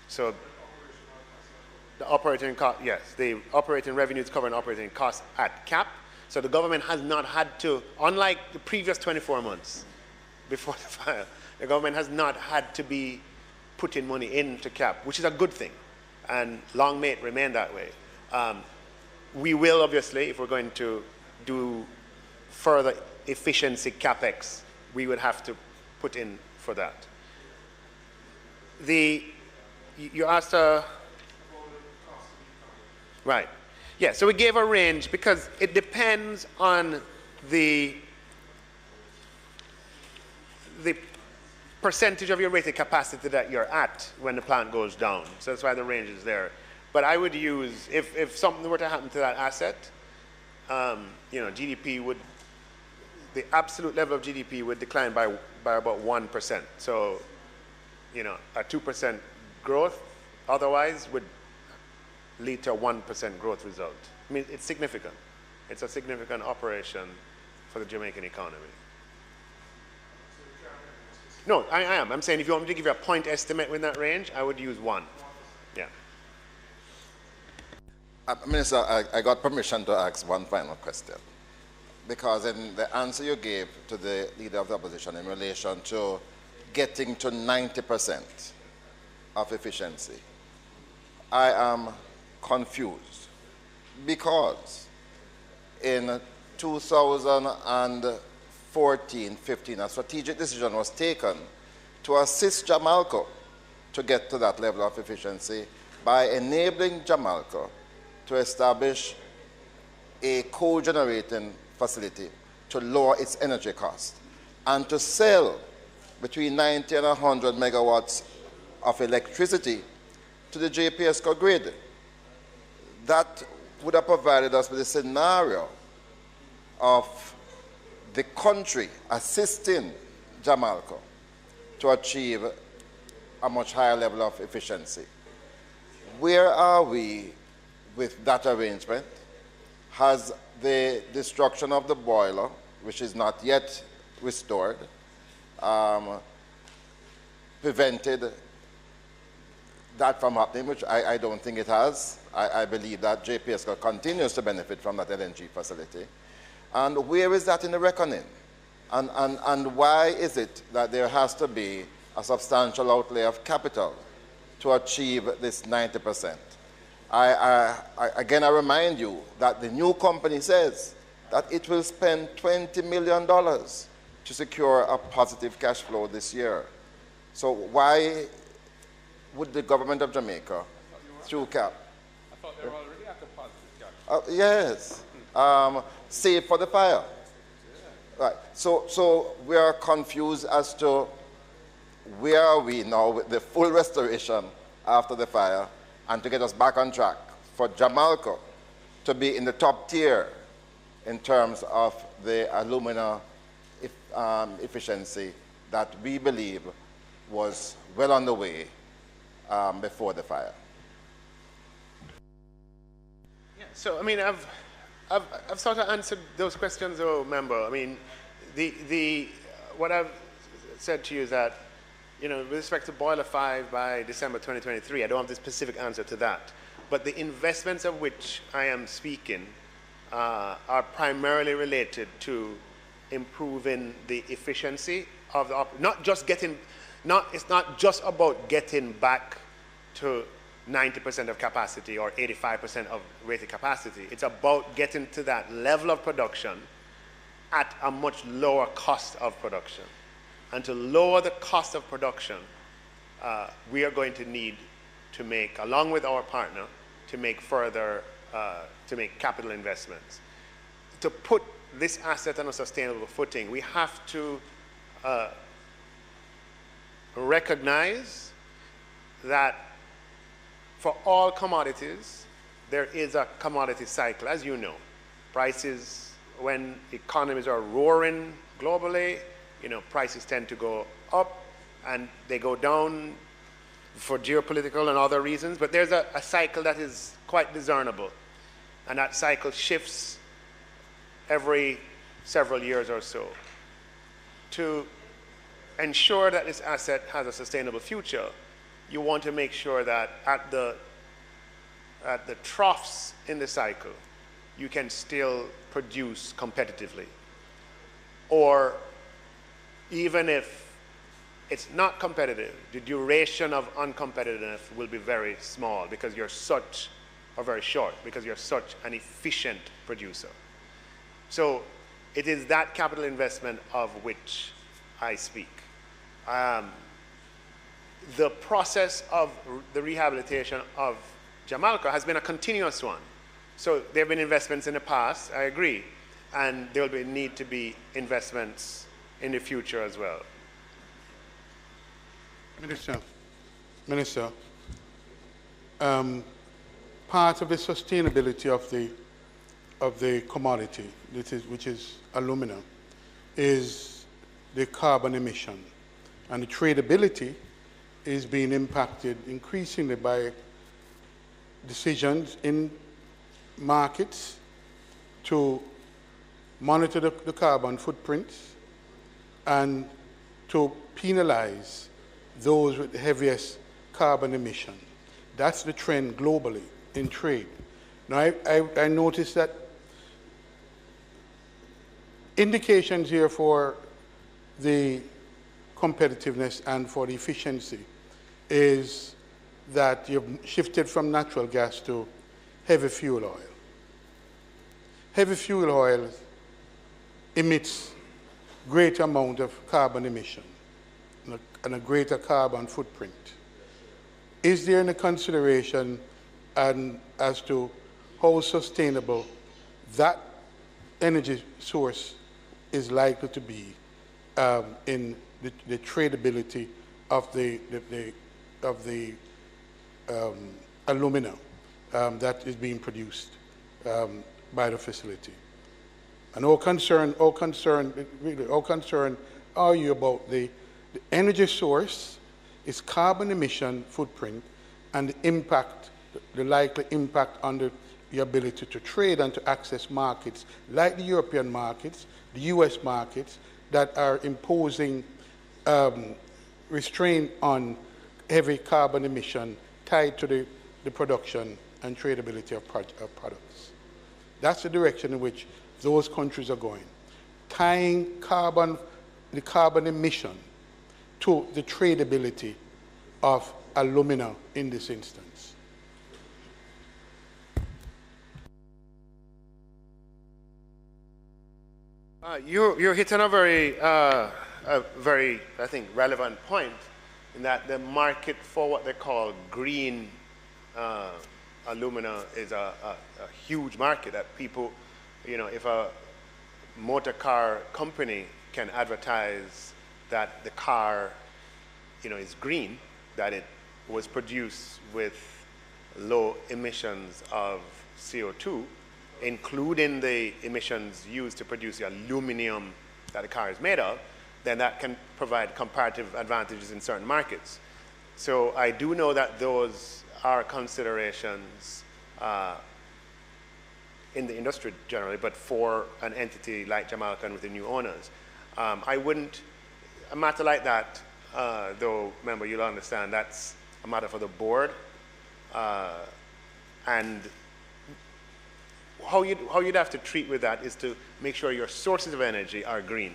So the operating cost, yes, the operating revenues covering operating costs at CAP. So the government has not had to, unlike the previous 24 months before the fire, the government has not had to be putting money into CAP, which is a good thing, and long may it remain that way. We will, obviously, if we're going to do further efficiency CapEx, we would have to put in for that. You asked right. Yeah, so we gave a range because it depends on the percentage of your rated capacity that you're at when the plant goes down. So that's why the range is there. But I would use, if something were to happen to that asset, GDP would, the absolute level of GDP would decline by about 1%. So, a 2% growth otherwise would lead to a 1% growth result. I mean, it's significant. It's a significant operation for the Jamaican economy. No, I am. I'm saying if you want me to give you a point estimate in that range, I would use 1. Yeah. Minister, I got permission to ask one final question. Because in the answer you gave to the Leader of the Opposition in relation to getting to 90% of efficiency, I am confused. Because in 2014-15, a strategic decision was taken to assist Jamaica to get to that level of efficiency by enabling Jamaica to establish a co-generating facility to lower its energy cost and to sell between 90 and 100 megawatts of electricity to the JPSCO grid. That would have provided us with a scenario of the country assisting Jamaica to achieve a much higher level of efficiency. Where are we with that arrangement? Has the destruction of the boiler, which is not yet restored, prevented that from happening, which I don't think it has. I believe that JPSCO continues to benefit from that LNG facility. And where is that in the reckoning? And why is it that there has to be a substantial outlay of capital to achieve this 90%. Again, I remind you that the new company says that it will spend $20 million to secure a positive cash flow this year. So why would the government of Jamaica, through CAP, I thought they were already at a positive cash. yes, save for the fire. Right. So we are confused as to where are we now with the full restoration after the fire, and to get us back on track for Jamaica to be in the top tier in terms of the alumina efficiency that we believe was well on the way before the fire. Yeah, so I mean, I've sort of answered those questions, though, member. I mean, what I've said to you is that, you know, with respect to Boiler 5 by December 2023, I don't have the specific answer to that. But the investments of which I am speaking are primarily related to improving the efficiency of the it's not just about getting back to 90% of capacity or 85% of rated capacity. It's about getting to that level of production at a much lower cost of production. And to lower the cost of production, we are going to need to make, along with our partner, to make further, to make capital investments. To put this asset on a sustainable footing, we have to recognize that for all commodities, there is a commodity cycle, as you know. Prices, when economies are roaring globally, you know, prices tend to go up and they go down for geopolitical and other reasons, but there's a cycle that is quite discernible, and that cycle shifts every several years or so. To ensure that this asset has a sustainable future, you want to make sure that at the troughs in the cycle, you can still produce competitively. Or even if it's not competitive, the duration of uncompetitiveness will be very small because you're such, or very short, because you're such an efficient producer. So it is that capital investment of which I speak. The process of the rehabilitation of Jamaica has been a continuous one. So there have been investments in the past, I agree, and there will need to be investments in the future as well. Minister, part of the sustainability of the commodity, which is aluminum, is the carbon emission, and the tradability is being impacted increasingly by decisions in markets to monitor the carbon footprints and to penalize those with the heaviest carbon emission. That's the trend globally in trade. Now, I noticed that indications here for the competitiveness and for the efficiency is that you've shifted from natural gas to heavy fuel oil. Heavy fuel oil emits greater amount of carbon emission and a greater carbon footprint. Is there any consideration as to how sustainable that energy source is likely to be in the tradability of the alumina that is being produced by the facility? And how concerned are you about the energy source, its carbon emission footprint, and the likely impact on the ability to trade and to access markets like the European markets, the US markets, that are imposing restraint on heavy carbon emission tied to the production and tradability of products? That's the direction in which those countries are going, tying the carbon emission to the tradability of alumina in this instance. You're hitting a very, I think, relevant point in that the market for what they call green alumina is a huge market that people, if a motor car company can advertise that the car, is green, that it was produced with low emissions of CO2, including the emissions used to produce the aluminum that the car is made of, then that can provide comparative advantages in certain markets. So I do know that those are considerations in the industry generally, but for an entity like Jamaica and with the new owners. I wouldn't, a matter like that, though, remember, you'll understand that's a matter for the board. And how you'd have to treat with that is to make sure your sources of energy are green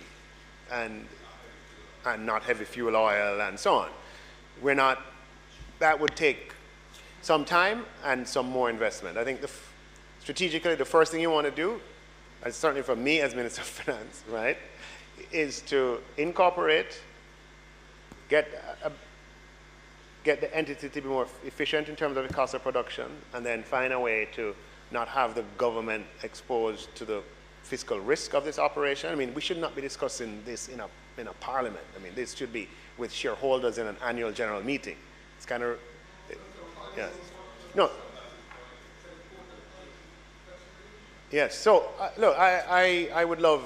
and not heavy fuel oil and so on. That would take some time and some more investment. I think strategically, the first thing you want to do, and certainly for me as Minister of Finance, right, is to incorporate, get the entity to be more efficient in terms of the cost of production, and then find a way to not have the government exposed to the fiscal risk of this operation. I mean, we should not be discussing this in a parliament. I mean, this should be with shareholders in an annual general meeting. It's kind of, yeah. No. Yes, so, look, I would love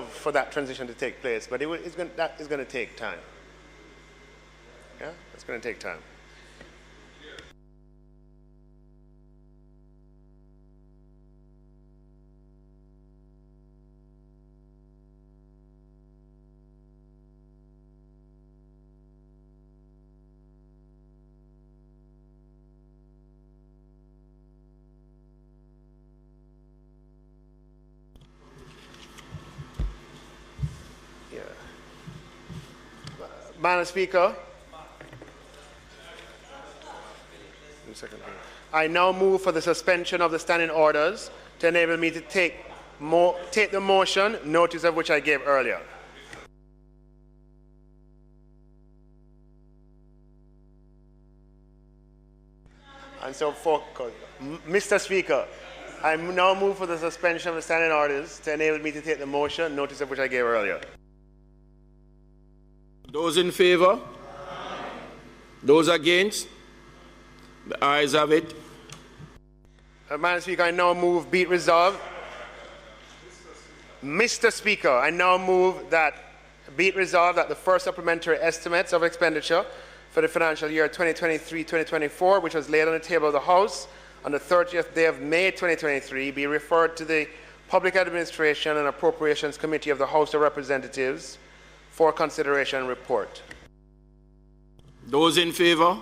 for that transition to take place, but that is going to take time. Yeah, it's going to take time. Madam Speaker, I now move for the suspension of the standing orders to enable me to take the motion, notice of which I gave earlier. And so, Mr. Speaker, I now move for the suspension of the standing orders to enable me to take the motion, notice of which I gave earlier. Those in favor? Aye. Those against? The ayes have it. Madam Speaker, I now move be it resolved. Mr. Speaker, I now move that be it resolved that the first supplementary estimates of expenditure for the financial year 2023-2024, which was laid on the table of the House on the 30th day of May 2023, be referred to the Public Administration and Appropriations Committee of the House of Representatives for consideration and report. Those in favor? Aye.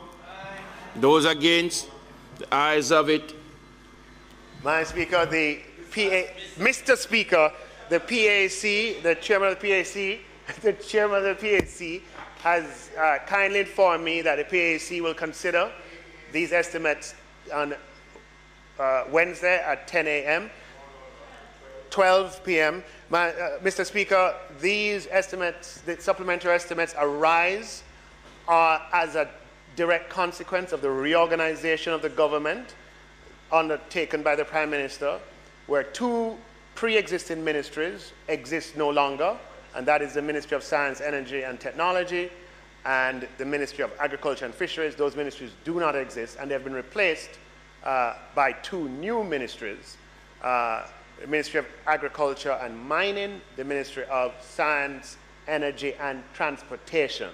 Those against? The ayes have it. Madam Speaker, Mr. Speaker, the PAC, the chairman of the PAC, has kindly informed me that the PAC will consider these estimates on Wednesday at 10 a.m. 12 p.m. Mr. Speaker, these estimates, the supplementary estimates, arise as a direct consequence of the reorganization of the government undertaken by the Prime Minister, where two pre-existing ministries exist no longer, and that is the Ministry of Science, Energy and Technology and the Ministry of Agriculture and Fisheries. Those ministries do not exist, and they have been replaced by two new ministries. The Ministry of Agriculture and Mining, the Ministry of Science, Energy and Transportation.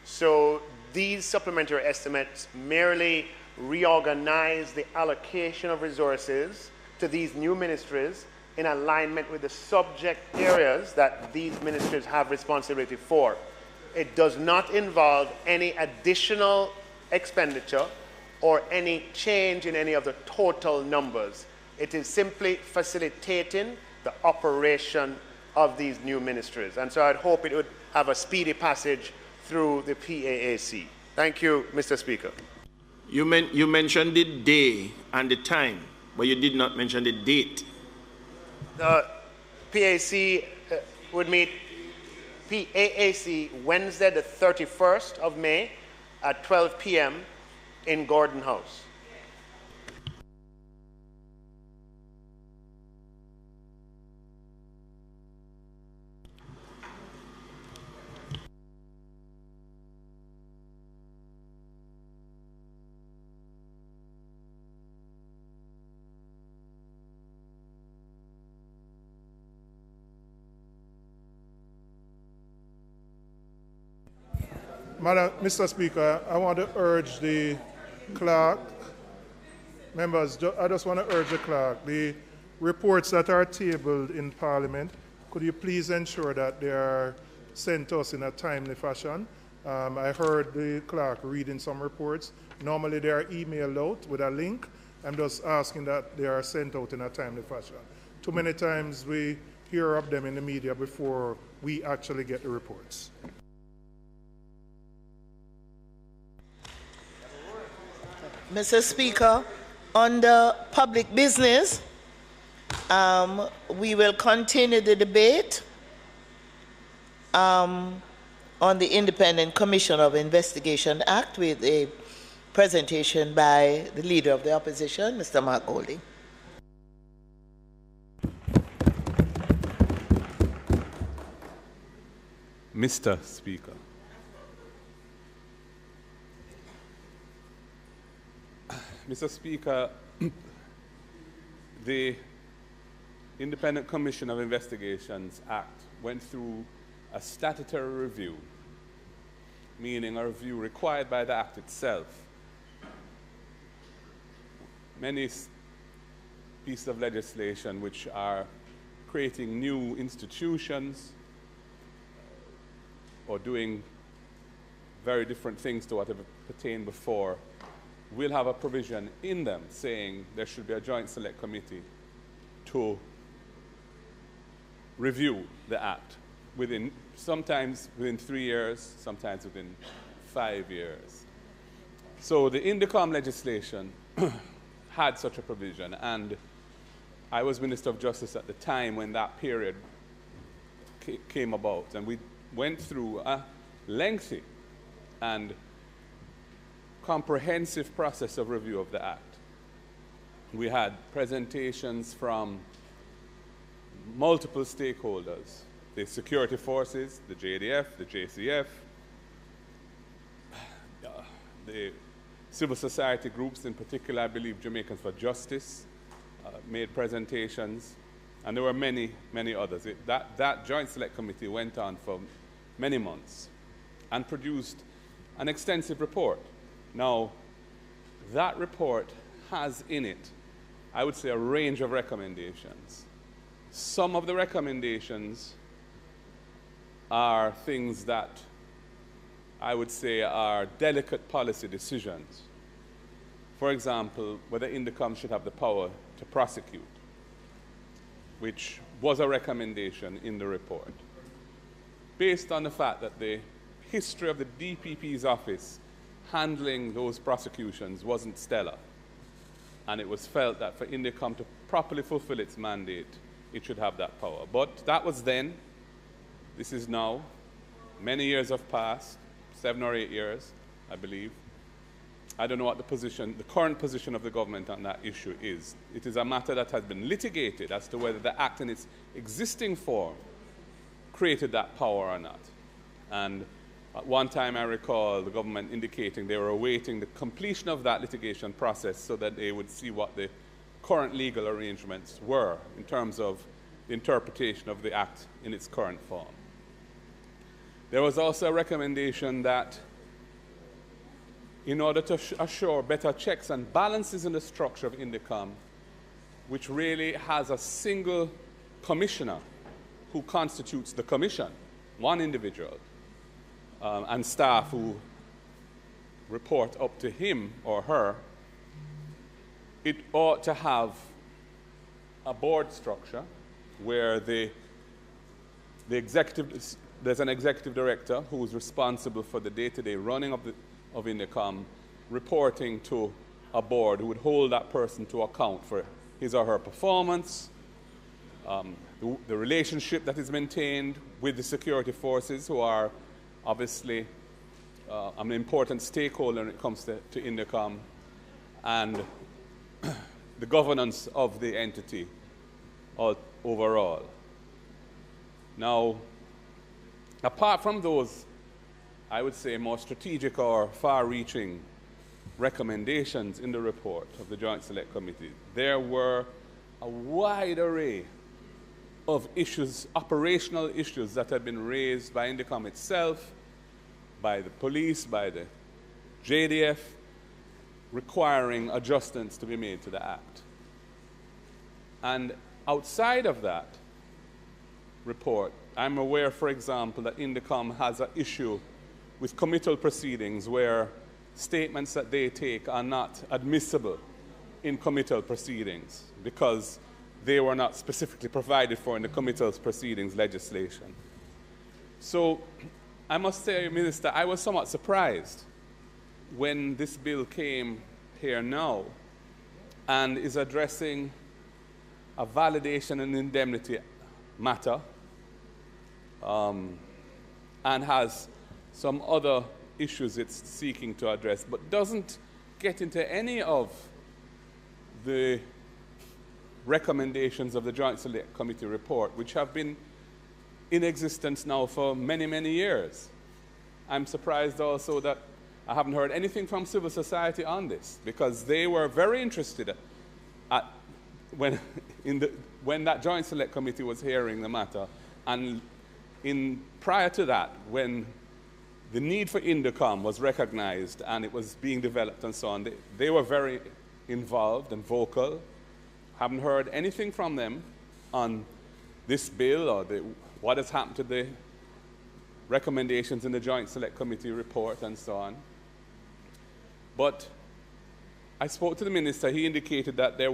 So these supplementary estimates merely reorganize the allocation of resources to these new ministries in alignment with the subject areas that these ministries have responsibility for. It does not involve any additional expenditure or any change in any of the total numbers. It is simply facilitating the operation of these new ministries. And so I'd hope it would have a speedy passage through the PAAC. Thank you, Mr. Speaker. You mentioned the day and the time, but you did not mention the date. The PAC would meet PAAC Wednesday, the 31st of May at 12 p.m. in Gordon House. Mr. Speaker, I want to urge the clerk, members, I just want to urge the clerk, the reports that are tabled in Parliament, could you please ensure that they are sent to us in a timely fashion? I heard the clerk reading some reports. Normally they are emailed out with a link. I'm just asking that they are sent out in a timely fashion. Too many times we hear of them in the media before we actually get the reports. Mr. Speaker, under public business, we will continue the debate on the Independent Commission of Investigation Act with a presentation by the Leader of the Opposition, Mr. Mark Golding. Mr. Speaker, Mr. Speaker, the Independent Commission of Investigations Act went through a statutory review, meaning a review required by the Act itself. Many pieces of legislation which are creating new institutions or doing very different things to what have pertained before will have a provision in them saying there should be a joint select committee to review the Act sometimes within 3 years, sometimes within 5 years. So the Indicom legislation had such a provision, and I was Minister of Justice at the time when that period came about, and we went through a lengthy and comprehensive process of review of the Act. We had presentations from multiple stakeholders, the security forces, the JDF, the JCF, the civil society groups, in particular, I believe Jamaicans for Justice, made presentations, and there were many, many others. That Joint Select Committee went on for many months and produced an extensive report. Now, that report has in it, I would say, a range of recommendations. Some of the recommendations are things that I would say are delicate policy decisions. For example, whether Indicom should have the power to prosecute, which was a recommendation in the report, based on the fact that the history of the DPP's office handling those prosecutions wasn't stellar, and it was felt that for Indicom to properly fulfill its mandate, it should have that power. But that was then. This is now. Many years have passed, 7 or 8 years, I believe. I don't know what the current position of the government on that issue is. It is a matter that has been litigated as to whether the Act in its existing form created that power or not. And at one time, I recall the government indicating they were awaiting the completion of that litigation process so that they would see what the current legal arrangements were in terms of the interpretation of the Act in its current form. There was also a recommendation that in order to assure better checks and balances in the structure of Indicom, which really has a single commissioner who constitutes the commission, one individual, and staff who report up to him or her, it ought to have a board structure where there's an executive director who is responsible for the day-to-day running of Indicom reporting to a board who would hold that person to account for his or her performance, the relationship that is maintained with the security forces, who are obviously an important stakeholder when it comes to Indicom, and the governance of the entity overall. Now, apart from those, I would say, more strategic or far-reaching recommendations in the report of the Joint Select Committee, there were a wide array of issues, operational issues, that had been raised by Indicom itself, by the police, by the JDF, requiring adjustments to be made to the Act. And outside of that report, I'm aware, for example, that Indicom has an issue with committal proceedings where statements that they take are not admissible in committal proceedings because they were not specifically provided for in the committal proceedings legislation. So I must say, Minister, I was somewhat surprised when this bill came here now and is addressing a validation and indemnity matter, and has some other issues it's seeking to address, but doesn't get into any of the recommendations of the Joint Select Committee report, which have been in existence now for many, many years. I'm surprised also that I haven't heard anything from civil society on this, because they were very interested when that Joint Select Committee was hearing the matter, and prior to that, when the need for Indicom was recognized and it was being developed and so on, they were very involved and vocal. Haven't heard anything from them on this bill or what has happened to the recommendations in the Joint Select Committee report and so on. But I spoke to the minister. He indicated that there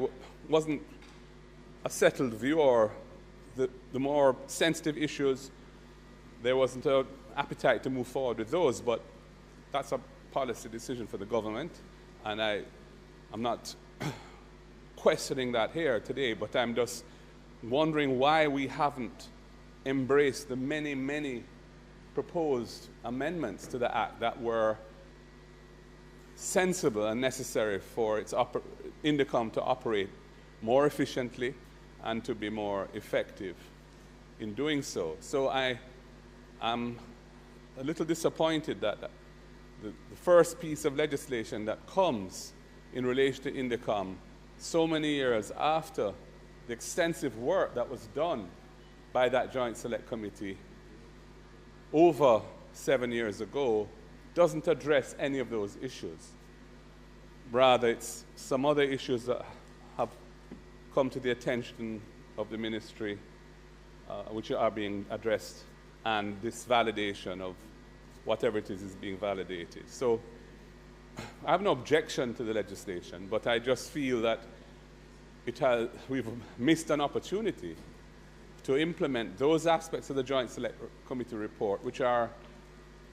wasn't a settled view, or the more sensitive issues, there wasn't an appetite to move forward with those, but that's a policy decision for the government, and I'm not questioning that here today, but I'm just wondering why we haven't embraced the many, many proposed amendments to the Act that were sensible and necessary for Indicom to operate more efficiently and to be more effective in doing so. So I am a little disappointed that the first piece of legislation that comes in relation to Indicom so many years after the extensive work that was done by that Joint Select Committee over 7 years ago doesn't address any of those issues. Rather, it's some other issues that have come to the attention of the ministry, which are being addressed, and this validation of whatever it is being validated. So I have no objection to the legislation, but I just feel that we've missed an opportunity to implement those aspects of the Joint Select Committee report which are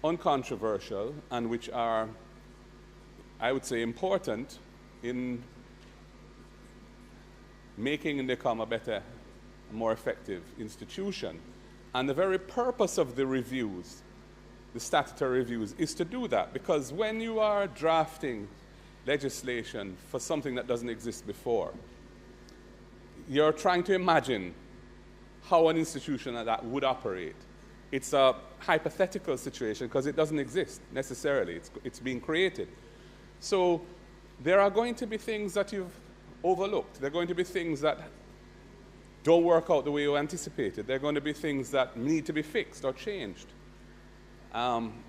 uncontroversial and which are, I would say, important in making Indicom a better, more effective institution. And the very purpose of the reviews, the statutory reviews, is to do that, because when you are drafting legislation for something that doesn't exist before, you're trying to imagine how an institution like that would operate. It's a hypothetical situation because it doesn't exist necessarily. It's being created. So there are going to be things that you've overlooked. There are going to be things that don't work out the way you anticipated. There are going to be things that need to be fixed or changed,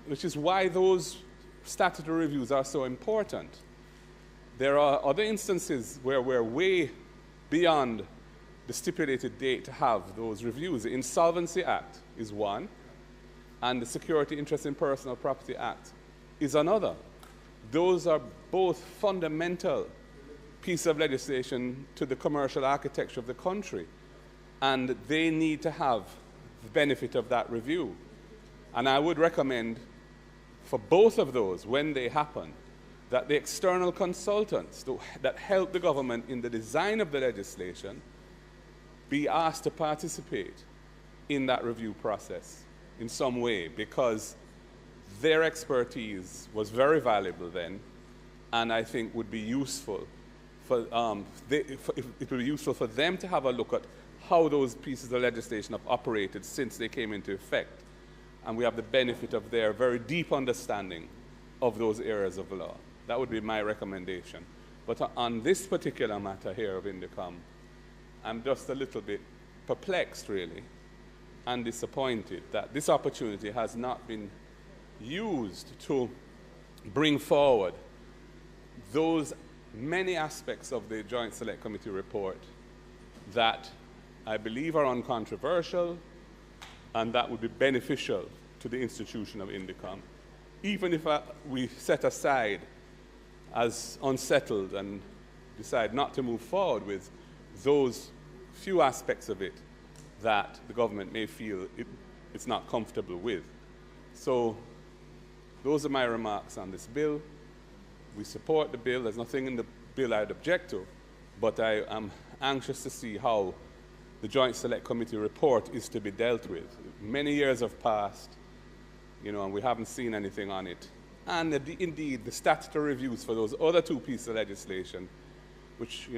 which is why those statutory reviews are so important. There are other instances where we're way beyond the stipulated date to have those reviews. The Insolvency Act is one, and the Security Interest in Personal Property Act is another. Those are both fundamental pieces of legislation to the commercial architecture of the country, and they need to have the benefit of that review. And I would recommend for both of those, when they happen, that the external consultants that help the government in the design of the legislation be asked to participate in that review process in some way, because their expertise was very valuable then, and I think would be useful for, it would be useful for them to have a look at how those pieces of legislation have operated since they came into effect. And we have the benefit of their very deep understanding of those areas of law. That would be my recommendation. But on this particular matter here of Indicom, I'm just a little bit perplexed, really, and disappointed that this opportunity has not been used to bring forward those many aspects of the Joint Select Committee report that I believe are uncontroversial and that would be beneficial to the institution of Indicom, even if we set aside as unsettled and decide not to move forward with those few aspects of it that the government may feel it's not comfortable with. So those are my remarks on this bill. We support the bill. There's nothing in the bill I'd object to, but I am anxious to see how the Joint Select Committee report is to be dealt with. Many years have passed, and we haven't seen anything on it. And indeed, the statutory reviews for those other two pieces of legislation, which,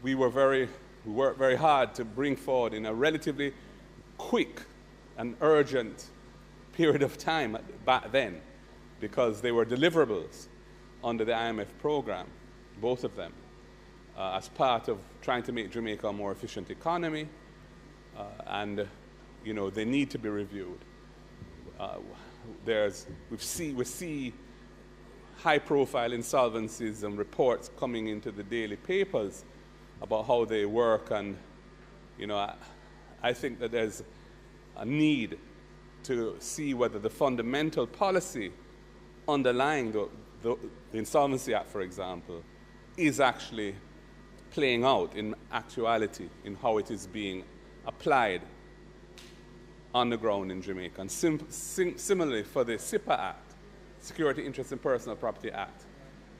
we worked very hard to bring forward in a relatively quick and urgent period of time back then, because they were deliverables under the IMF program, both of them, as part of trying to make Jamaica a more efficient economy, and they need to be reviewed. We see high-profile insolvencies and reports coming into the daily papers about how they work, and I think that there's a need to see whether the fundamental policy underlying the Insolvency Act, for example, is actually playing out in actuality in how it is being applied on the ground in Jamaica. And similarly for the SIPA Act, Security Interest in Personal Property Act,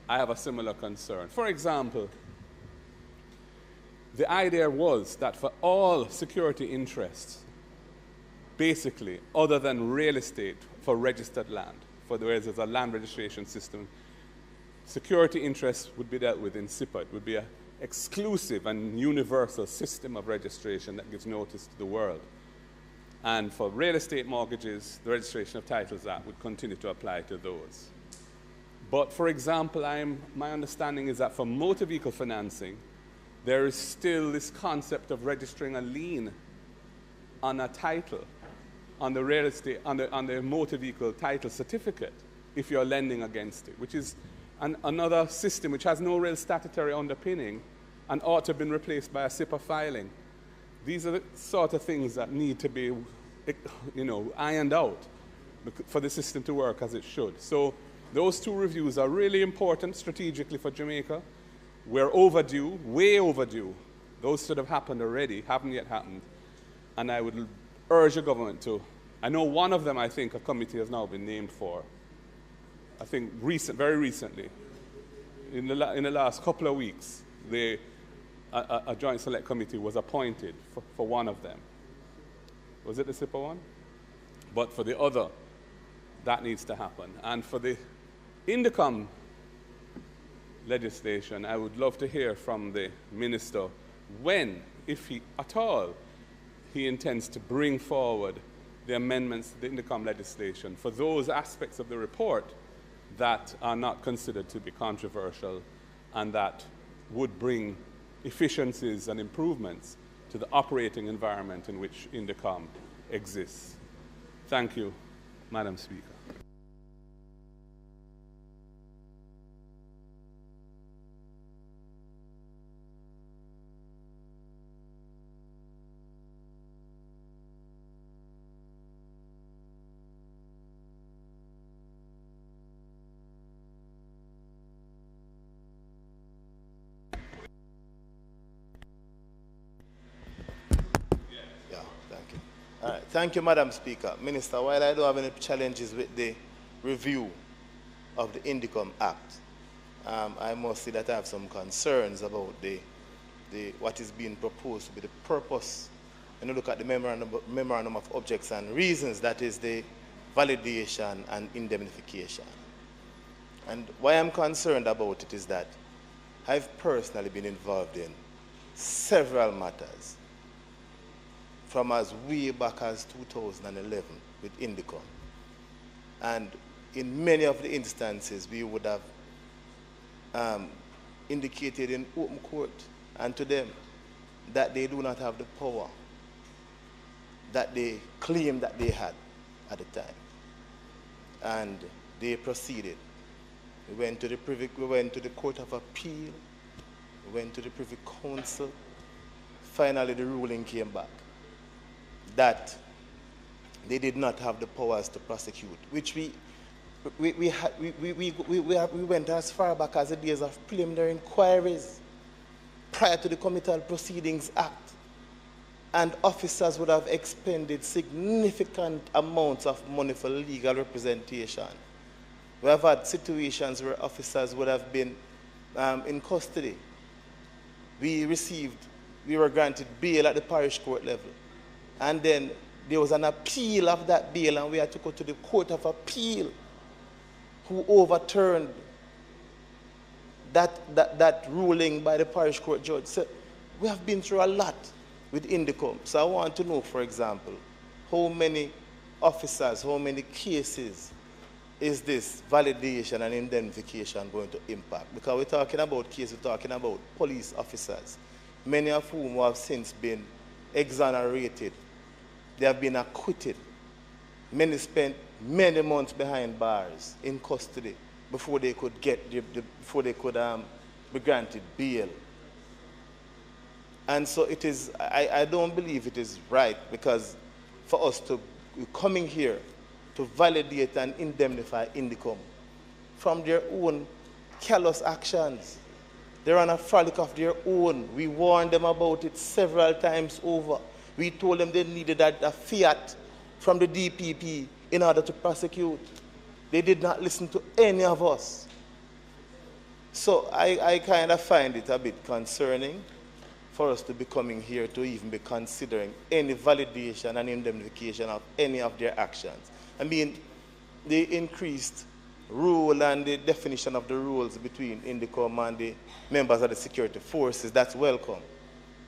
I have a similar concern. For example, the idea was that for all security interests, basically, other than real estate for registered land, whereas there's a land registration system, security interests would be dealt with in SIPA. It would be an exclusive and universal system of registration that gives notice to the world. And for real estate mortgages, the Registration of Titles Act would continue to apply to those. But for example, my understanding is that for motor vehicle financing, there is still this concept of registering a lien on a title, on the real estate, on the motor vehicle title certificate, if you're lending against it, which is another system which has no real statutory underpinning and ought to have been replaced by a SIPA filing. These are the sort of things that need to be, ironed out for the system to work as it should. So those two reviews are really important strategically for Jamaica. We're overdue, way overdue. Those should have happened already, haven't yet happened. And I would urge the government to, I know one of them, I think, a committee has now been named for. I think very recently, in the last couple of weeks, a Joint Select Committee was appointed for one of them. Was it the SIPA one? But for the other, that needs to happen. And for the Indicom legislation, I would love to hear from the minister when, if he at all, he intends to bring forward the amendments to the Indicom legislation for those aspects of the report that are not considered to be controversial and that would bring efficiencies and improvements to the operating environment in which Indicom exists. Thank you, Madam Speaker. All right. Thank you, Madam Speaker. Minister, while I don't have any challenges with the review of the Indicom Act, I must say that I have some concerns about what is being proposed to be the purpose. When you look at the memorandum of objects and reasons, that is the validation and indemnification. And why I'm concerned about it is that I've personally been involved in several matters from as way back as 2011 with Indicom. And in many of the instances, we would have indicated in open court and to them that they do not have the power that they claimed that they had at the time. And they proceeded. We went to the Court of Appeal, we went to the Privy Council. Finally, the ruling came back that they did not have the powers to prosecute, which we went as far back as the days of preliminary inquiries prior to the Committal Proceedings Act. And officers would have expended significant amounts of money for legal representation. We have had situations where officers would have been in custody. We were granted bail at the parish court level. And then there was an appeal of that bail, and we had to go to the Court of Appeal, who overturned that ruling by the parish court judge. So we have been through a lot with Indicom. So I want to know, for example, how many officers, how many cases is this validation and indemnification going to impact? Because we're talking about cases, we're talking about police officers, many of whom have since been exonerated. They have been acquitted. Many spent many months behind bars in custody before they could be granted bail. And so it is, I don't believe it is right, because for us to coming here to validate and indemnify Indicom from their own callous actions. They're on a frolic of their own. We warned them about it several times over. We told them they needed a fiat from the DPP in order to prosecute. They did not listen to any of us. So I kind of find it a bit concerning for us to be coming here to even be considering any validation and indemnification of any of their actions. I mean, the increased rule and the definition of the rules between Indicom and the members of the security forces, that's welcome,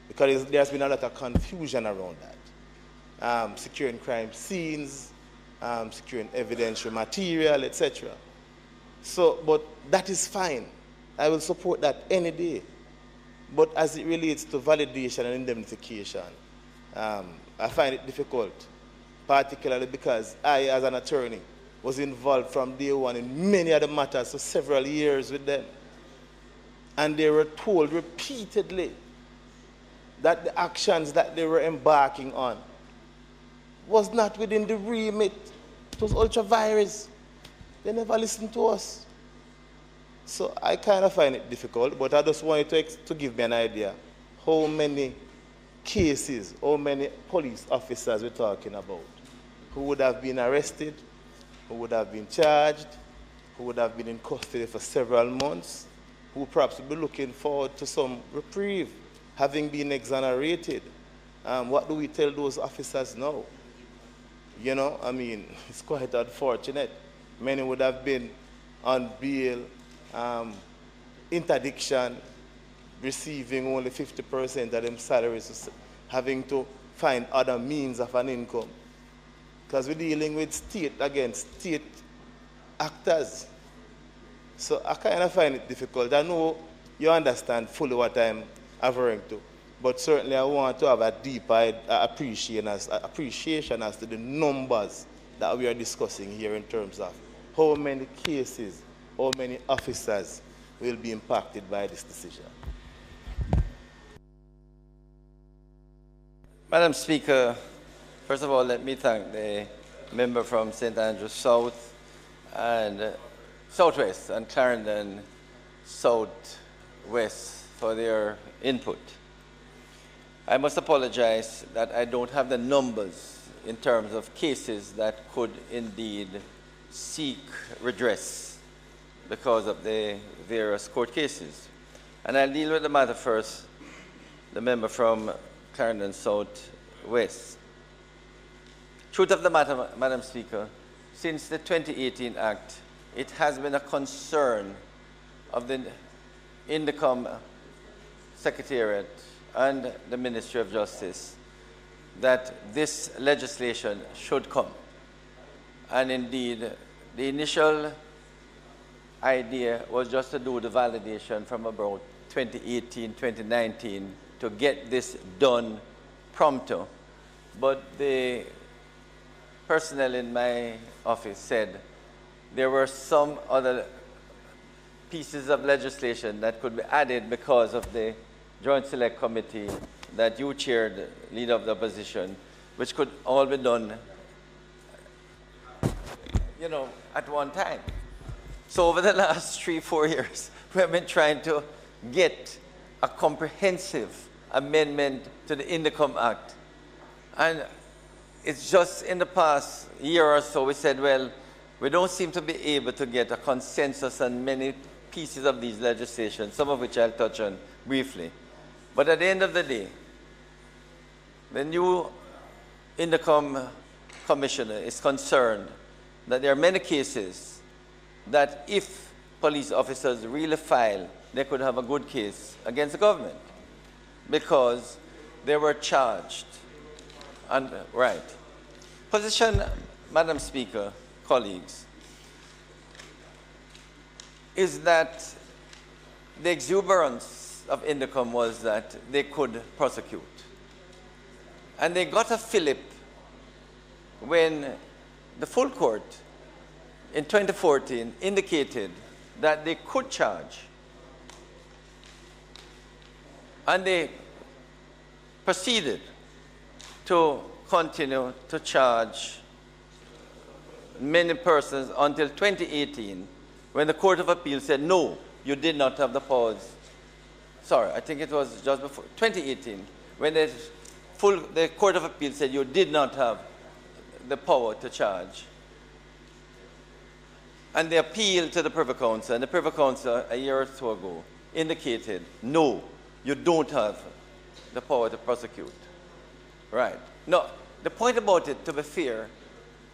because there's been a lot of confusion around that. Securing crime scenes, securing evidential material, etc. So, but that is fine. I will support that any day. But as it relates to validation and indemnification, I find it difficult, particularly because I, as an attorney, was involved from day one in many other matters for several years with them. And they were told repeatedly that the actions that they were embarking on was not within the remit. It was ultra-virus. They never listened to us. So I kind of find it difficult, but I just want you to give me an idea how many cases, how many police officers we're talking about who would have been arrested, who would have been charged, who would have been in custody for several months, who perhaps would be looking forward to some reprieve, having been exonerated. What do we tell those officers now? You know, I mean, it's quite unfortunate. Many would have been on bail, interdiction, receiving only 50% of them salaries, having to find other means of an income. Because we're dealing with state against state actors. So I kind of find it difficult. I know you understand fully what I'm averring to, but certainly I want to have a deeper appreciation as to the numbers that we are discussing here in terms of how many cases, how many officers will be impacted by this decision. Madam Speaker, first of all, let me thank the member from St. Andrews South and Southwest and Clarendon Southwest for their input. I must apologize that I don't have the numbers in terms of cases that could indeed seek redress because of the various court cases. And I'll deal with the matter first, the member from Clarendon South West. Truth of the matter, Madam Speaker, since the 2018 Act, it has been a concern of the Indicom Secretariat and the Ministry of Justice that this legislation should come. And indeed, the initial idea was just to do the validation from about 2018, 2019 to get this done prompto. But the personnel in my office said there were some other pieces of legislation that could be added because of the Joint Select Committee that you chaired, leader of the opposition, which could all be done, you know, at one time. So over the last 3-4 years, we have been trying to get a comprehensive amendment to the Indicom Act. And it's just in the past year or so we said, well, we don't seem to be able to get a consensus on many pieces of these legislation, some of which I'll touch on briefly. But at the end of the day, the new Indicom Commissioner is concerned that there are many cases that if police officers really file, they could have a good case against the government because they were charged. And, right. Position, Madam Speaker, colleagues, is that the exuberance of Indicom was that they could prosecute. And they got a fillip when the full court in 2014 indicated that they could charge. And they proceeded to continue to charge many persons until 2018, when the Court of Appeal said, no, you did not have the powers. Sorry, I think it was just before 2018, when the Court of Appeal said you did not have the power to charge. And they appealed to the Privy Council, and the Privy Council a year or two ago indicated, no, you don't have the power to prosecute. Right. No, the point about it, to be fair,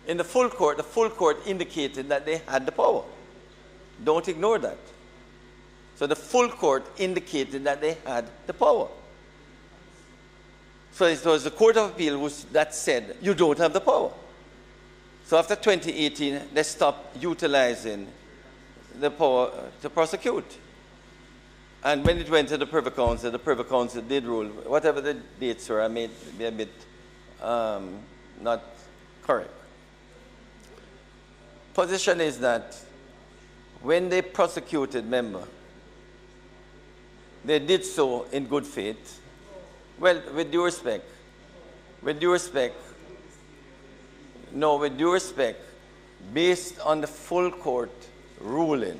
in the full court indicated that they had the power. Don't ignore that. So the full court indicated that they had the power. So it was the Court of Appeal that said, you don't have the power. So after 2018, they stopped utilizing the power to prosecute. And when it went to the Privy Council did rule, whatever the dates were, I may be a bit not correct. Position is that when they prosecuted member, they did so in good faith. Well, with due respect, based on the full court ruling,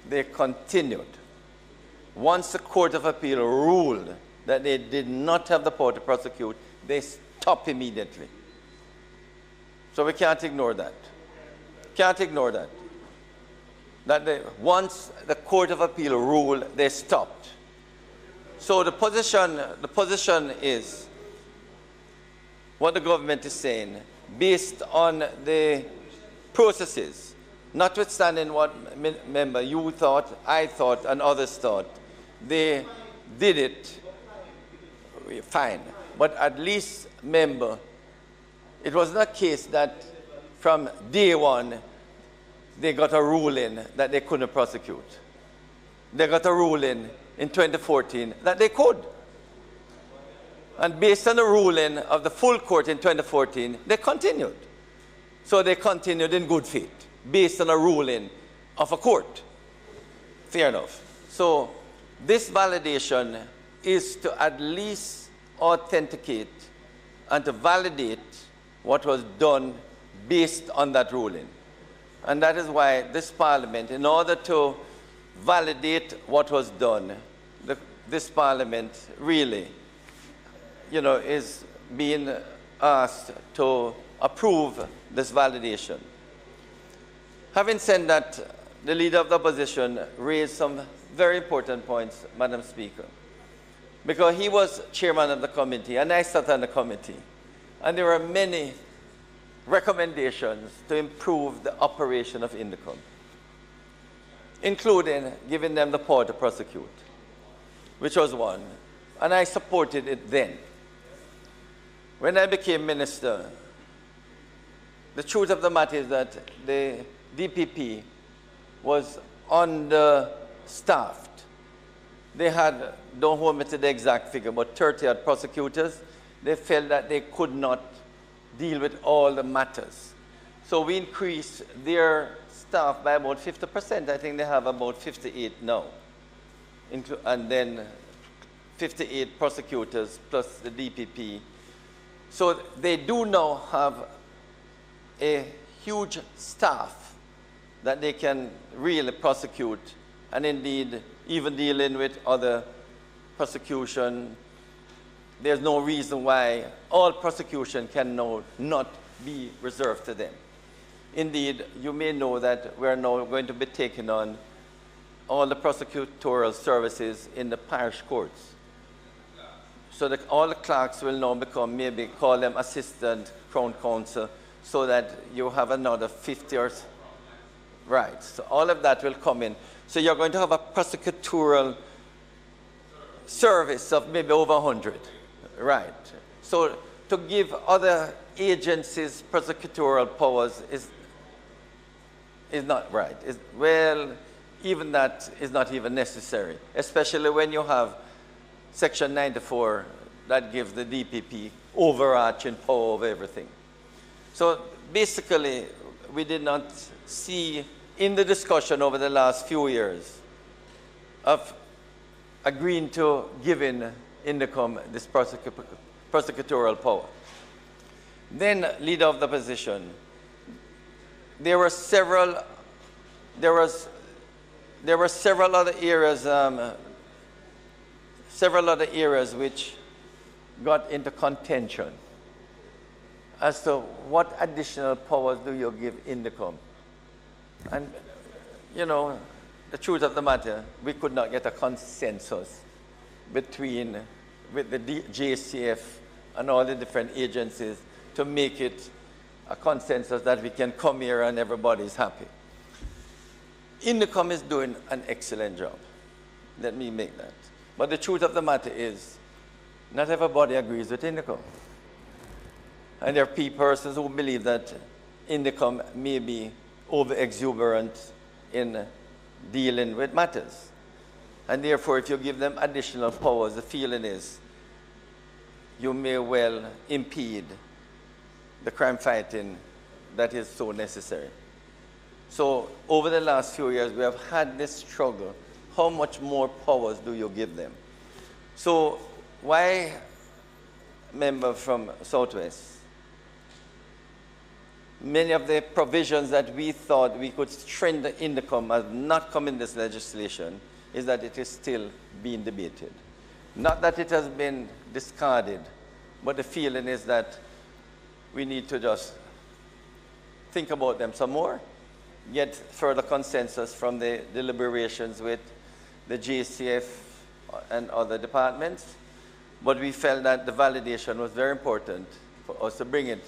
they continued. Once the Court of Appeal ruled that they did not have the power to prosecute, they stopped immediately. So we can't ignore that. Once the Court of Appeal ruled, they stopped. So the position is what the government is saying, based on the processes, notwithstanding what member you thought, I thought, and others thought, they did it fine. But at least, member, it was not a case that from day one they got a ruling that they couldn't prosecute. They got a ruling in 2014 that they could. And based on the ruling of the full court in 2014, they continued. So they continued in good faith, based on a ruling of a court. Fair enough. So this validation is to at least authenticate and to validate what was done based on that ruling. And that is why this Parliament, in order to validate what was done, this Parliament really, is being asked to approve this validation. Having said that, the Leader of the Opposition raised some very important points, Madam Speaker, because he was chairman of the committee and I sat on the committee, and there were many recommendations to improve the operation of INDECOM, including giving them the power to prosecute, which was one, and I supported it then. When I became minister, the truth of the matter is that the DPP was understaffed. They had, don't hold me to the exact figure, but 30 odd prosecutors. They felt that they could not deal with all the matters. So we increased their staff by about 50%. I think they have about 58 now. And then 58 prosecutors plus the DPP. So they do now have a huge staff that they can really prosecute, and indeed even dealing with other prosecution. There's no reason why all prosecution can now not be reserved to them. Indeed, you may know that we're now going to be taking on all the prosecutorial services in the parish courts. So that all the clerks will now become, maybe call them assistant crown counsel, so that you have another 50 or right. So all of that will come in. So you're going to have a prosecutorial service of maybe over 100, right? So to give other agencies prosecutorial powers is not right. Well, even that is not even necessary, especially when you have Section 94 that gives the DPP overarching power over everything. So basically, we did not see in the discussion over the last few years of agreeing to giving INDECOM this prosecutorial power. Then, Leader of the Opposition, there were several other areas which got into contention as to what additional powers do you give INDECOM. And, you know, the truth of the matter, we could not get a consensus with the JISTV and all the different agencies to make it a consensus that we can come here and everybody's happy. INDECOM is doing an excellent job. Let me make that. But the truth of the matter is, not everybody agrees with INDECOM. And there are persons who believe that INDECOM may be over-exuberant in dealing with matters. And therefore, if you give them additional powers, the feeling is you may well impede the crime fighting that is so necessary. So over the last few years, we have had this struggle. How much more powers do you give them? So why, member from Southwest, many of the provisions that we thought we could strengthen INDECOM have not come in this legislation is that it is still being debated. Not that it has been discarded, but the feeling is that we need to just think about them some more, get further consensus from the deliberations with the JCF and other departments. But we felt that the validation was very important for us to bring it,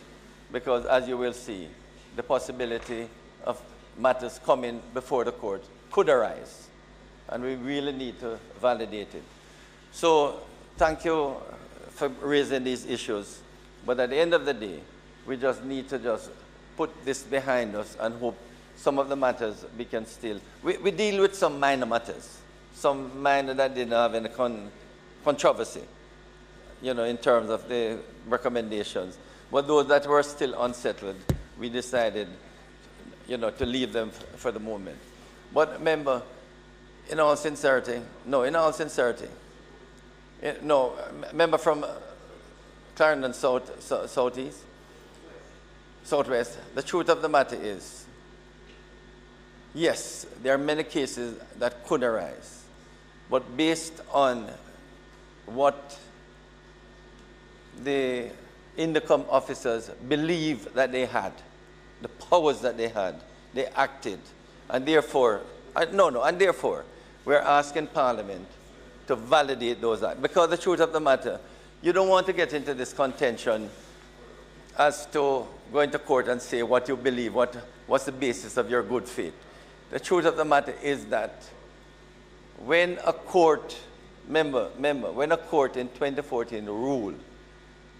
because as you will see, the possibility of matters coming before the court could arise, and we really need to validate it. So thank you for raising these issues, but at the end of the day, we just need to just put this behind us and hope some of the matters we can still, we deal with some minor matters, some minor that didn't have any controversy, you know, in terms of the recommendations. But those that were still unsettled, we decided, you know, to leave them for the moment. But remember, in all sincerity, member from Clarendon Southeast, Southwest, the truth of the matter is, yes, there are many cases that could arise, but based on what the INDECOM officers believe that they had, the powers that they had, they acted. And therefore, and therefore, we're asking Parliament to validate those acts. Because the truth of the matter, you don't want to get into this contention as to going to court and say what you believe, what's the basis of your good faith. The truth of the matter is that when a court, when a court in 2014 ruled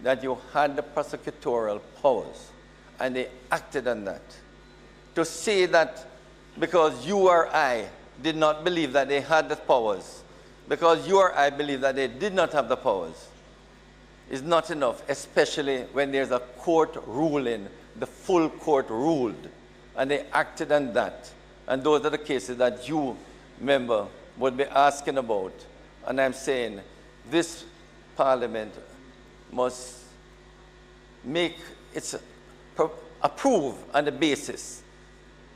that you had the prosecutorial powers and they acted on that, to say that because you or I did not believe that they had the powers, because you or I believe that they did not have the powers, is not enough, especially when there's a court ruling, the full court ruled, and they acted on that. And those are the cases that you, member, would be asking about. And I'm saying this Parliament must make its approve on the basis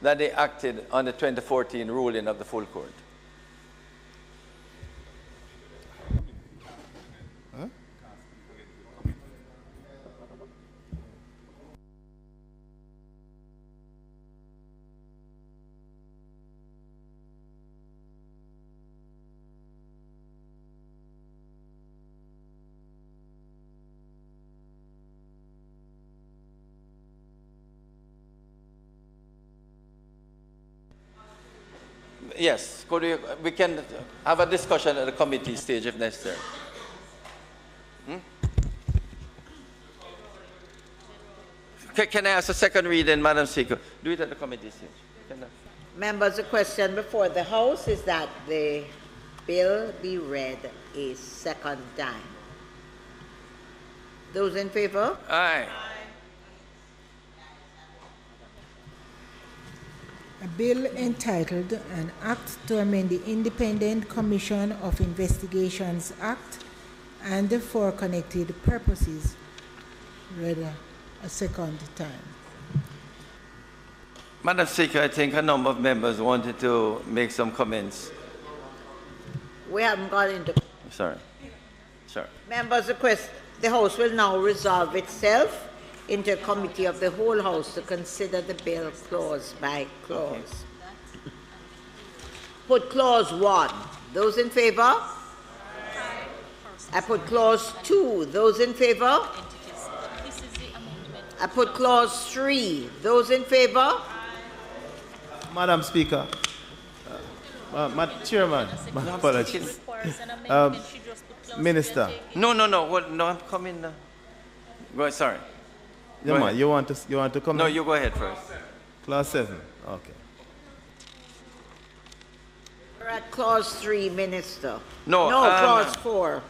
that they acted on the 2014 ruling of the full court. Huh? Yes, we can have a discussion at the committee stage if necessary. Can I ask a second reading, Madam Speaker? Do it at the committee stage. Members, the question before the House is that the bill be read a second time. Those in favor? Aye. A bill entitled An Act to Amend the Independent Commission of Investigations Act and for connected purposes, read a second time. Madam Speaker, I think a number of members wanted to make some comments. We haven't got into... Sorry. Members, the House will now resolve itself into a committee of the whole House to consider the bill clause by clause. Okay. Put clause 1. Those in favor? I put clause 2. Those in favor? I put clause 3. Those in favor? Madam Speaker, Chairman, my apologies. Minister. No, I'm coming now. Go, sorry. Yeah, you want to come? No, you go ahead first. Clause 7. Okay. We're at clause 3, Minister. No, clause 4.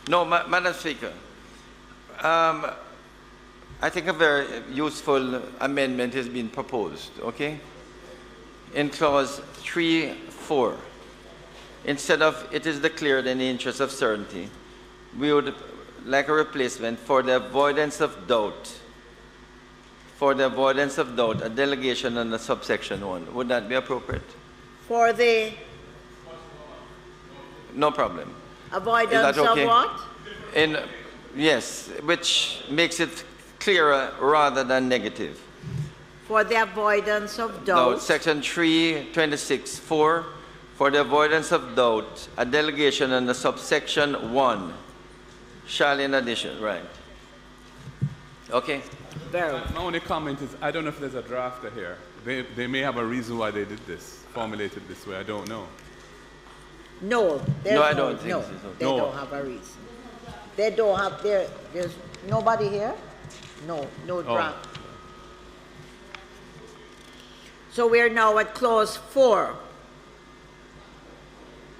No, Madam Speaker. I think a very useful amendment has been proposed, okay? In clause 3(4), instead of "it is declared in the interest of certainty," we would like a replacement "for the avoidance of doubt." For the avoidance of doubt, a delegation under subsection 1. Would that be appropriate? For the... No problem. Avoidance okay? of what? Yes, which makes it clearer rather than negative. For the avoidance of doubt. No, section 326(4). For the avoidance of doubt, a delegation under subsection 1 shall in addition, right. Okay. My only comment is, I don't know if there's a drafter here. They may have a reason why they did this, formulated this way. I don't know. No, I don't think so. They don't have a reason. They don't have, there's nobody here? No draft. So we're now at clause 4.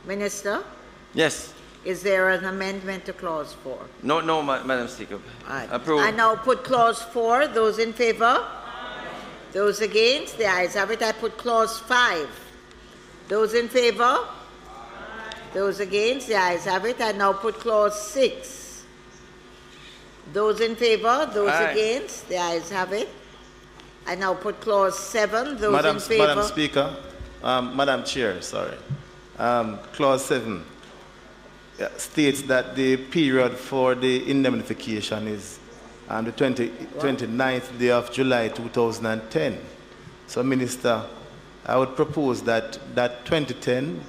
Minister? Yes. Is there an amendment to clause 4? No, Madam Speaker. Right. Approved. I now put clause 4. Those in favor? Those against? The ayes have it. I put clause 5. Those in favor? Those against? The ayes have it. I now put clause 6. Those in favor? Those against? The ayes have it. I now put clause 7. Those in favor? Madam Speaker, Madam Chair, sorry. Clause 7 states that the period for the indemnification is on the 29th day of July 2010. So, Minister, I would propose that 2010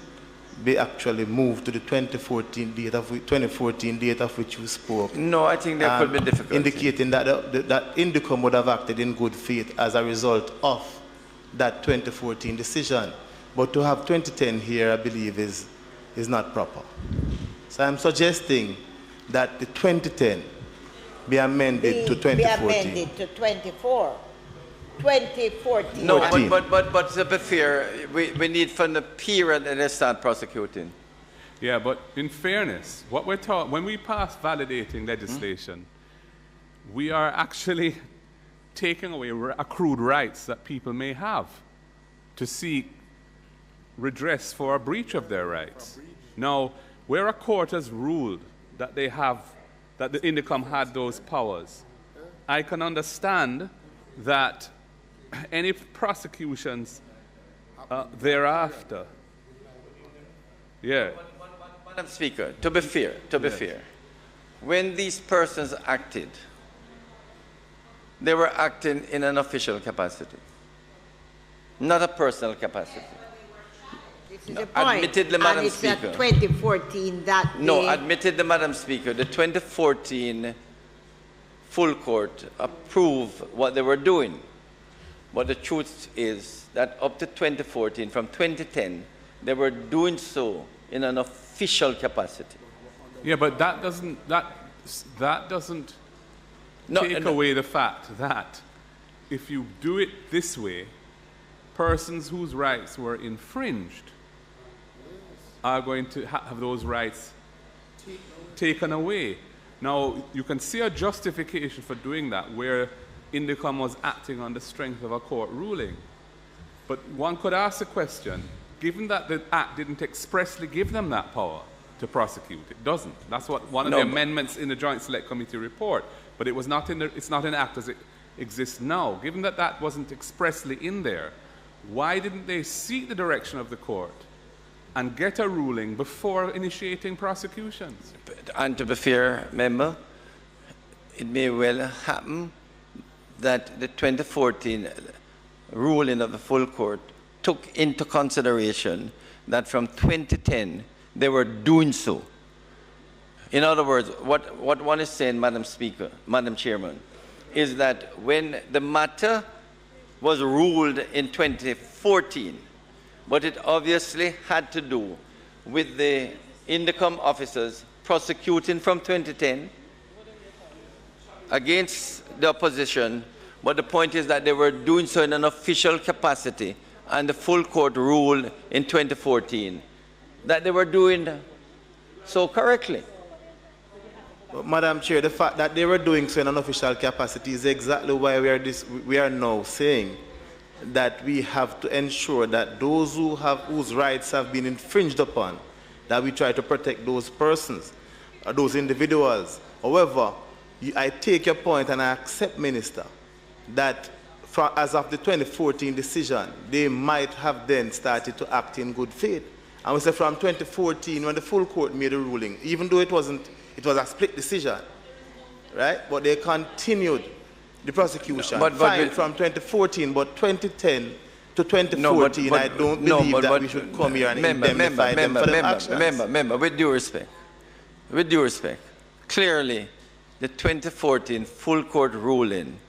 be actually moved to the 2014 date of which you spoke. No, I think there could be difficulty. Indicating that that Indicom would have acted in good faith as a result of that 2014 decision. But to have 2010 here, I believe, is not proper. So I'm suggesting that the 2010 be amended to 2014. Be amended to 2014. No, but to be fair, we need from the period that they start prosecuting. Yeah, but in fairness, what we're taught, when we pass validating legislation, we are actually taking away accrued rights that people may have to seek redress for a breach of their rights. Now, where a court has ruled that they have, that the Indicom had those powers, I can understand that any prosecutions thereafter. Yeah. Madam Speaker, to be fair, when these persons acted, they were acting in an official capacity, not a personal capacity. This is the point. Admittedly, Madam and it's Speaker. 2014 that No, admittedly, Madam Speaker, the 2014 full court approved what they were doing. But the truth is that up to 2014, from 2010, they were doing so in an official capacity. Yeah, but that doesn't take away the fact that if you do it this way, persons whose rights were infringed are going to have those rights taken away. Now, you can see a justification for doing that where Indicom was acting on the strength of a court ruling. But one could ask the question, given that the Act didn't expressly give them that power to prosecute, it doesn't. That's what one of the amendments in the Joint Select Committee report, but it was not in the, it's not in the Act as it exists now. Given that that wasn't expressly in there, why didn't they seek the direction of the court and get a ruling before initiating prosecutions? And to be fair, member, it may well happen that the 2014 ruling of the full court took into consideration that from 2010 they were doing so. In other words, what one is saying, Madam Speaker, Madam Chairman, is that when the matter was ruled in 2014, but it obviously had to do with the Indicom officers prosecuting from 2010 against the opposition, but the point is that they were doing so in an official capacity, and the full court ruled in 2014 that they were doing so correctly. But Madam Chair, the fact that they were doing so in an official capacity is exactly why we are now saying that we have to ensure that those whose rights have been infringed upon, that we try to protect those persons, those individuals. However, I take your point and I accept, Minister, that as of the 2014 decision, they might have then started to act in good faith. And we say from 2014, when the full court made a ruling, even though it was a split decision, right? But they continued the prosecution. Fine, from 2014, but 2010 to 2014, I don't believe that we should come here and indemnify them for their actions. Member, with due respect, clearly, the 2014 full court ruling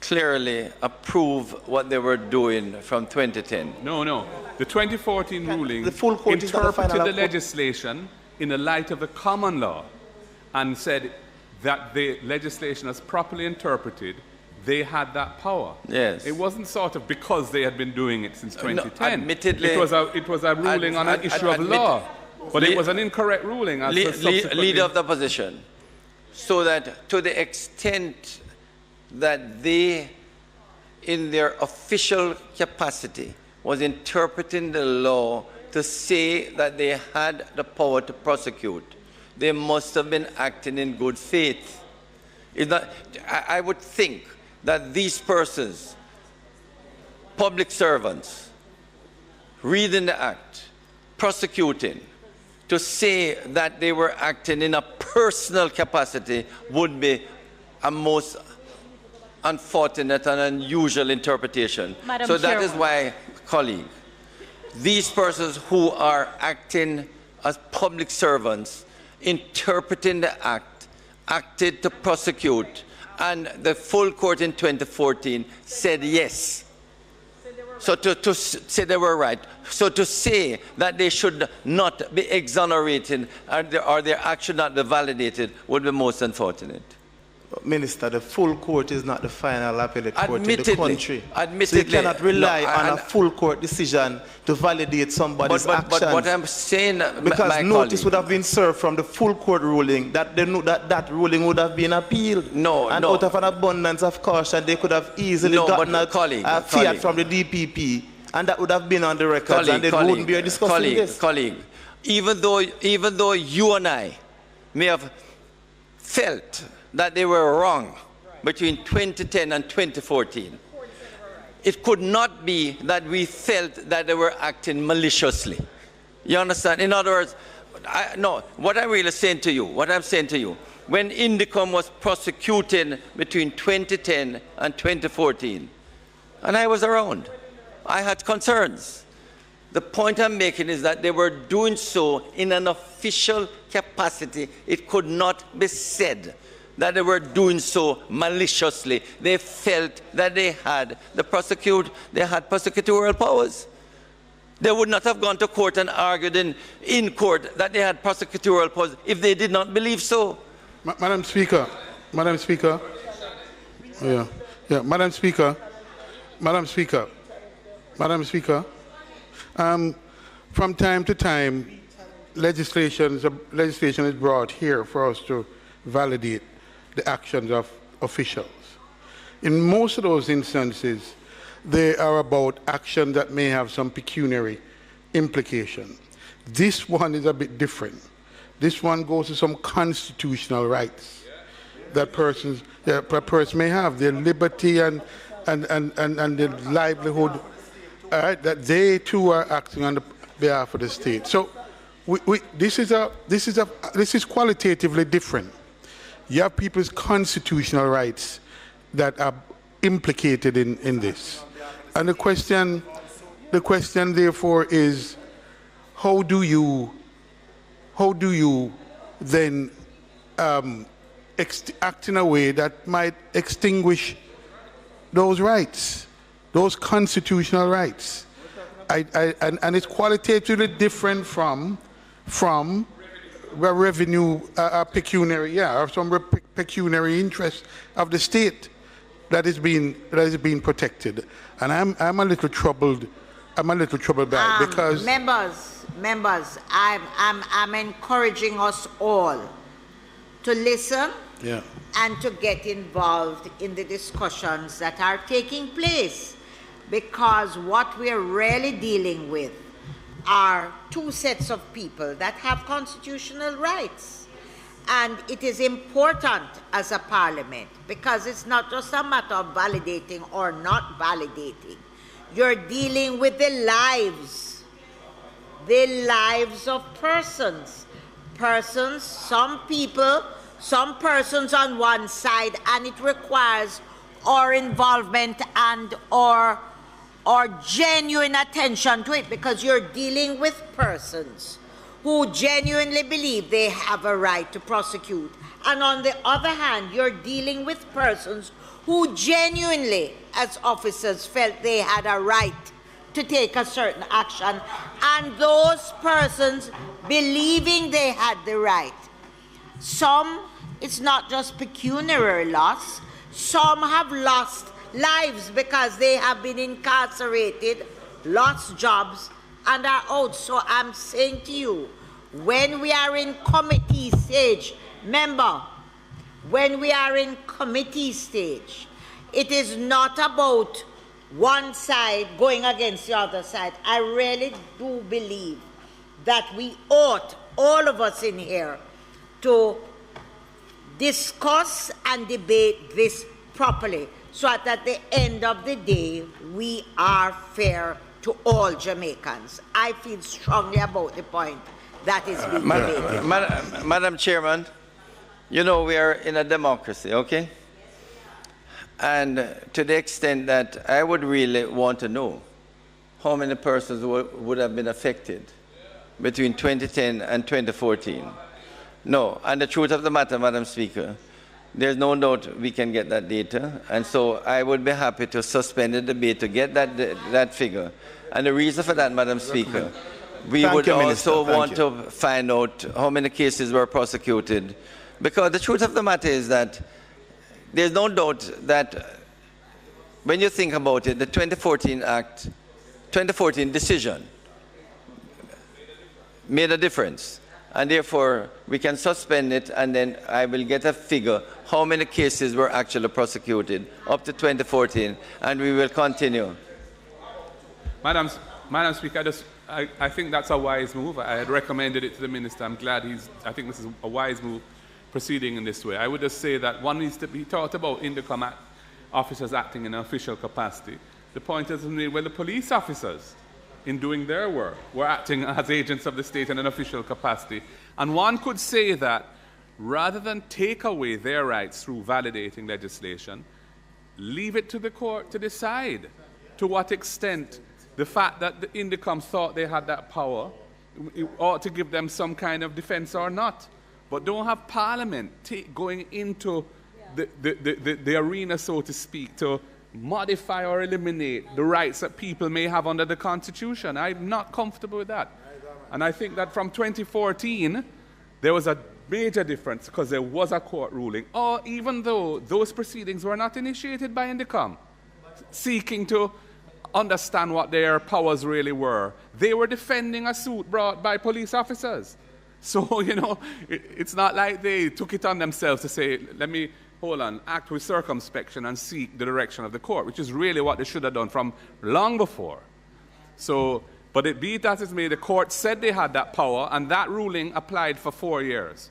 clearly approved what they were doing from 2010. No. The 2014 ruling interpreted the legislation in the light of the common law and said that the legislation as properly interpreted, they had that power. Yes. It wasn't sort of because they had been doing it since 2010. No, admittedly, it was a ruling on an issue of law. But it was an incorrect ruling. As leader of the opposition. So that to the extent that they, in their official capacity, was interpreting the law to say that they had the power to prosecute, they must have been acting in good faith. I would think that these persons, public servants, reading the act, prosecuting, to say that they were acting in a personal capacity would be a most unfortunate and unusual interpretation. Madam So that Chairman. is why, colleague, these persons who are acting as public servants, interpreting the act, acted to prosecute, and the full court in 2014 said yes. So to say they were right. So to say that they should not be exonerated or their act should not be validated would be most unfortunate. Minister, the full court is not the final appellate court in the Admittedly, country. admittedly. So you cannot rely No, on a full court decision to validate somebody's actions. But what I'm saying, because my notice colleague, would have been served from the full court ruling that that ruling would have been appealed. No, and no. out of an abundance of caution, they could have easily No, gotten but a fiat from the DPP, and that would have been on the records, and they wouldn't be discussing this. Colleague, even though you and I may have felt that they were wrong between 2010 and 2014, it could not be that we felt that they were acting maliciously. You understand? In other words, what I'm really saying to you, when Indicom was prosecuting between 2010 and 2014, and I was around, I had concerns. The point I'm making is that they were doing so in an official capacity. It could not be said that they were doing so maliciously. They felt that they had prosecutorial powers. They would not have gone to court and argued in court that they had prosecutorial powers if they did not believe so. Madam Speaker, Madam Speaker, Madam Speaker, from time to time, legislation is brought here for us to validate the actions of officials. In most of those instances, they are about actions that may have some pecuniary implication. This one is a bit different. This one goes to some constitutional rights that persons may have, their liberty and their livelihood, that they too are acting on behalf of the state. So this is qualitatively different. You have people's constitutional rights that are implicated in this. And the question therefore is, how do you then act in a way that might extinguish those rights, those constitutional rights? And it's qualitatively different from revenue, pecuniary, or some pecuniary interest of the state that is being protected. And I'm a little troubled. I'm a little troubled by it because members, I'm encouraging us all to listen and to get involved in the discussions that are taking place, because what we're really dealing with are two sets of people that have constitutional rights. And it is important as a parliament, because it's not just a matter of validating or not validating. You're dealing with the lives of persons. Some people, some persons on one side, and it requires our involvement and or genuine attention to it, because you're dealing with persons who genuinely believe they have a right to prosecute. And on the other hand, you're dealing with persons who genuinely, as officers, felt they had a right to take a certain action, and those persons believing they had the right. Some, it's not just pecuniary loss, some have lost lives because they have been incarcerated, lost jobs, and are out. So I'm saying to you, when we are in committee stage, when we are in committee stage, it is not about one side going against the other side. I really do believe that we ought, all of us in here, to discuss and debate this properly, so that at the end of the day, we are fair to all Jamaicans. I feel strongly about the point that is being debated. Madam Chairman, you know we are in a democracy, okay? And to the extent that I would really want to know how many persons would have been affected between 2010 and 2014. No, and the truth of the matter, Madam Speaker, there's no doubt we can get that data, and so I would be happy to suspend the debate to get that figure. And the reason for that, Madam Speaker, we would also want to find out how many cases were prosecuted, because the truth of the matter is that there's no doubt that when you think about it, the 2014 decision made a difference. And therefore, we can suspend it, and then I will get a figure how many cases were actually prosecuted up to 2014, and we will continue. Madam Speaker, I think that's a wise move. I had recommended it to the Minister. I'm glad I think this is a wise move, proceeding in this way. I would just say that one needs to be talked about Indicom officers acting in an official capacity. The point is made where the police officers, in doing their work, were acting as agents of the state in an official capacity. And one could say that rather than take away their rights through validating legislation, leave it to the court to decide to what extent the fact that the Indicom thought they had that power ought to give them some kind of defense or not. But don't have Parliament going into the arena, so to speak, to modify or eliminate the rights that people may have under the Constitution. I'm not comfortable with that. And I think that from 2014, there was a major difference because there was a court ruling, or even though those proceedings were not initiated by Indicom, seeking to understand what their powers really were. They were defending a suit brought by police officers. So, you know, it's not like they took it on themselves to say, let me, hold on, act with circumspection and seek the direction of the court, which is really what they should have done from long before. So, but it be it as it may, the court said they had that power, and that ruling applied for 4 years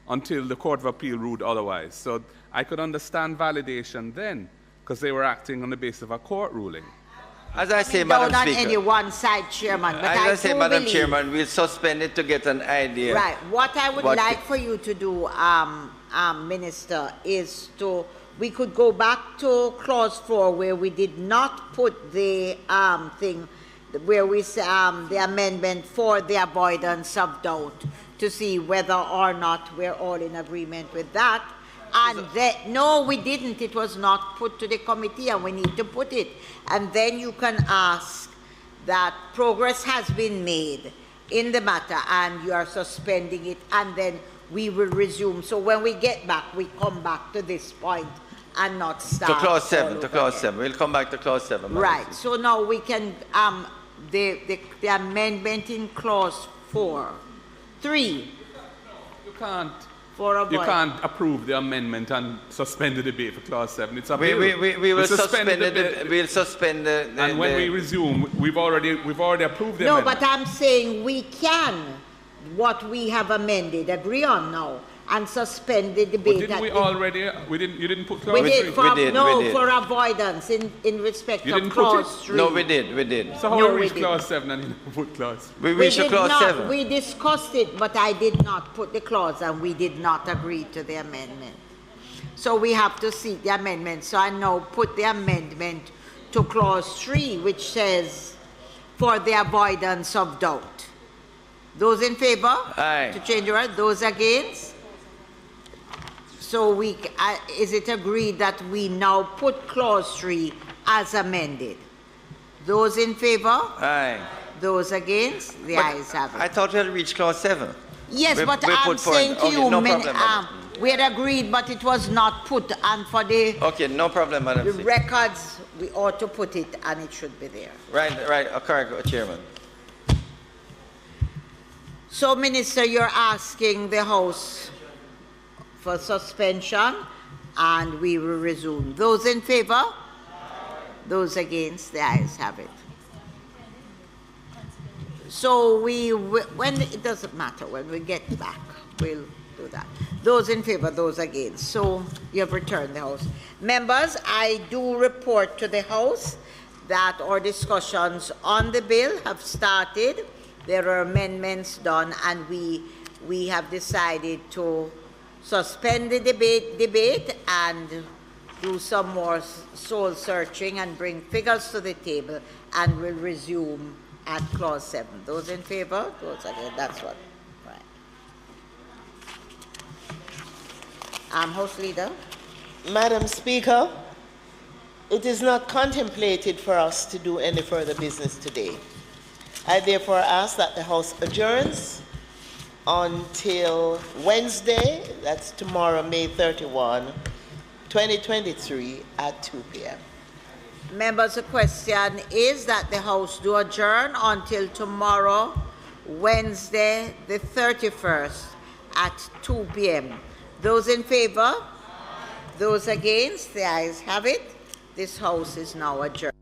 until the Court of Appeal ruled otherwise. So I could understand validation then, because they were acting on the basis of a court ruling. As I say, Madam Speaker. Not any one side, Chairman. But as I say, Madam Chairman, we'll suspend it to get an idea. Right. What I would like for you to do, Minister, is we could go back to clause 4 where we did not put the thing, where we the amendment for the avoidance of doubt, to see whether or not we're all in agreement with that. And no, we didn't. It was not put to the committee, and we need to put it. And then you can ask that progress has been made in the matter, and you are suspending it, and then we will resume. So when we get back, we come back to this point and not start. To clause 7. To clause 7. We'll come back to clause 7. Right. So now we can the amendment in clause 3. You can't approve the amendment and suspend the debate for clause 7. It's a bill. We will suspend the we'll suspend the and when we resume, we've already approved the amendment. No, but I'm saying we can, what we have amended, agree on now, and suspend the debate. But didn't we already? You didn't put clause 3. We did. For avoidance in respect of clause 3. No, we did. So how we reach clause 7 and you put clause? We reached clause 7. We discussed it, but I did not put the clause, and we did not agree to the amendment. So we have to seek the amendment. So I now put the amendment to clause 3, which says, for the avoidance of doubt. Those in favor? Aye. To change the word. Those against? So is it agreed that we now put clause 3 as amended? Those in favor? Aye. Those against? The ayes have it. I thought we had reached clause 7. Yes, but I'm saying to you, no problem, we had agreed, but it was not put, and for the no problem, Madam the records, we ought to put it, and it should be there. Right. Correct, Chairman. So, Minister, you're asking the House for suspension, and we will resume. Those in favor? Those against? The ayes have it. So when it doesn't matter, when we get back, we'll do that. Those in favor, those against. So you have returned the House. Members, I do report to the House that our discussions on the bill have started. There are amendments done, and we have decided to suspend the debate and do some more soul searching and bring figures to the table, and we'll resume at clause 7. Those in favor? Those against? That's what. Right. House Leader. Madam Speaker, it is not contemplated for us to do any further business today. I therefore ask that the House adjourns until Wednesday, that's tomorrow, May 31, 2023 at 2 p.m. Members, the question is that the House do adjourn until tomorrow, Wednesday, the 31st at 2 p.m. Those in favor? Those against? The ayes have it. This House is now adjourned.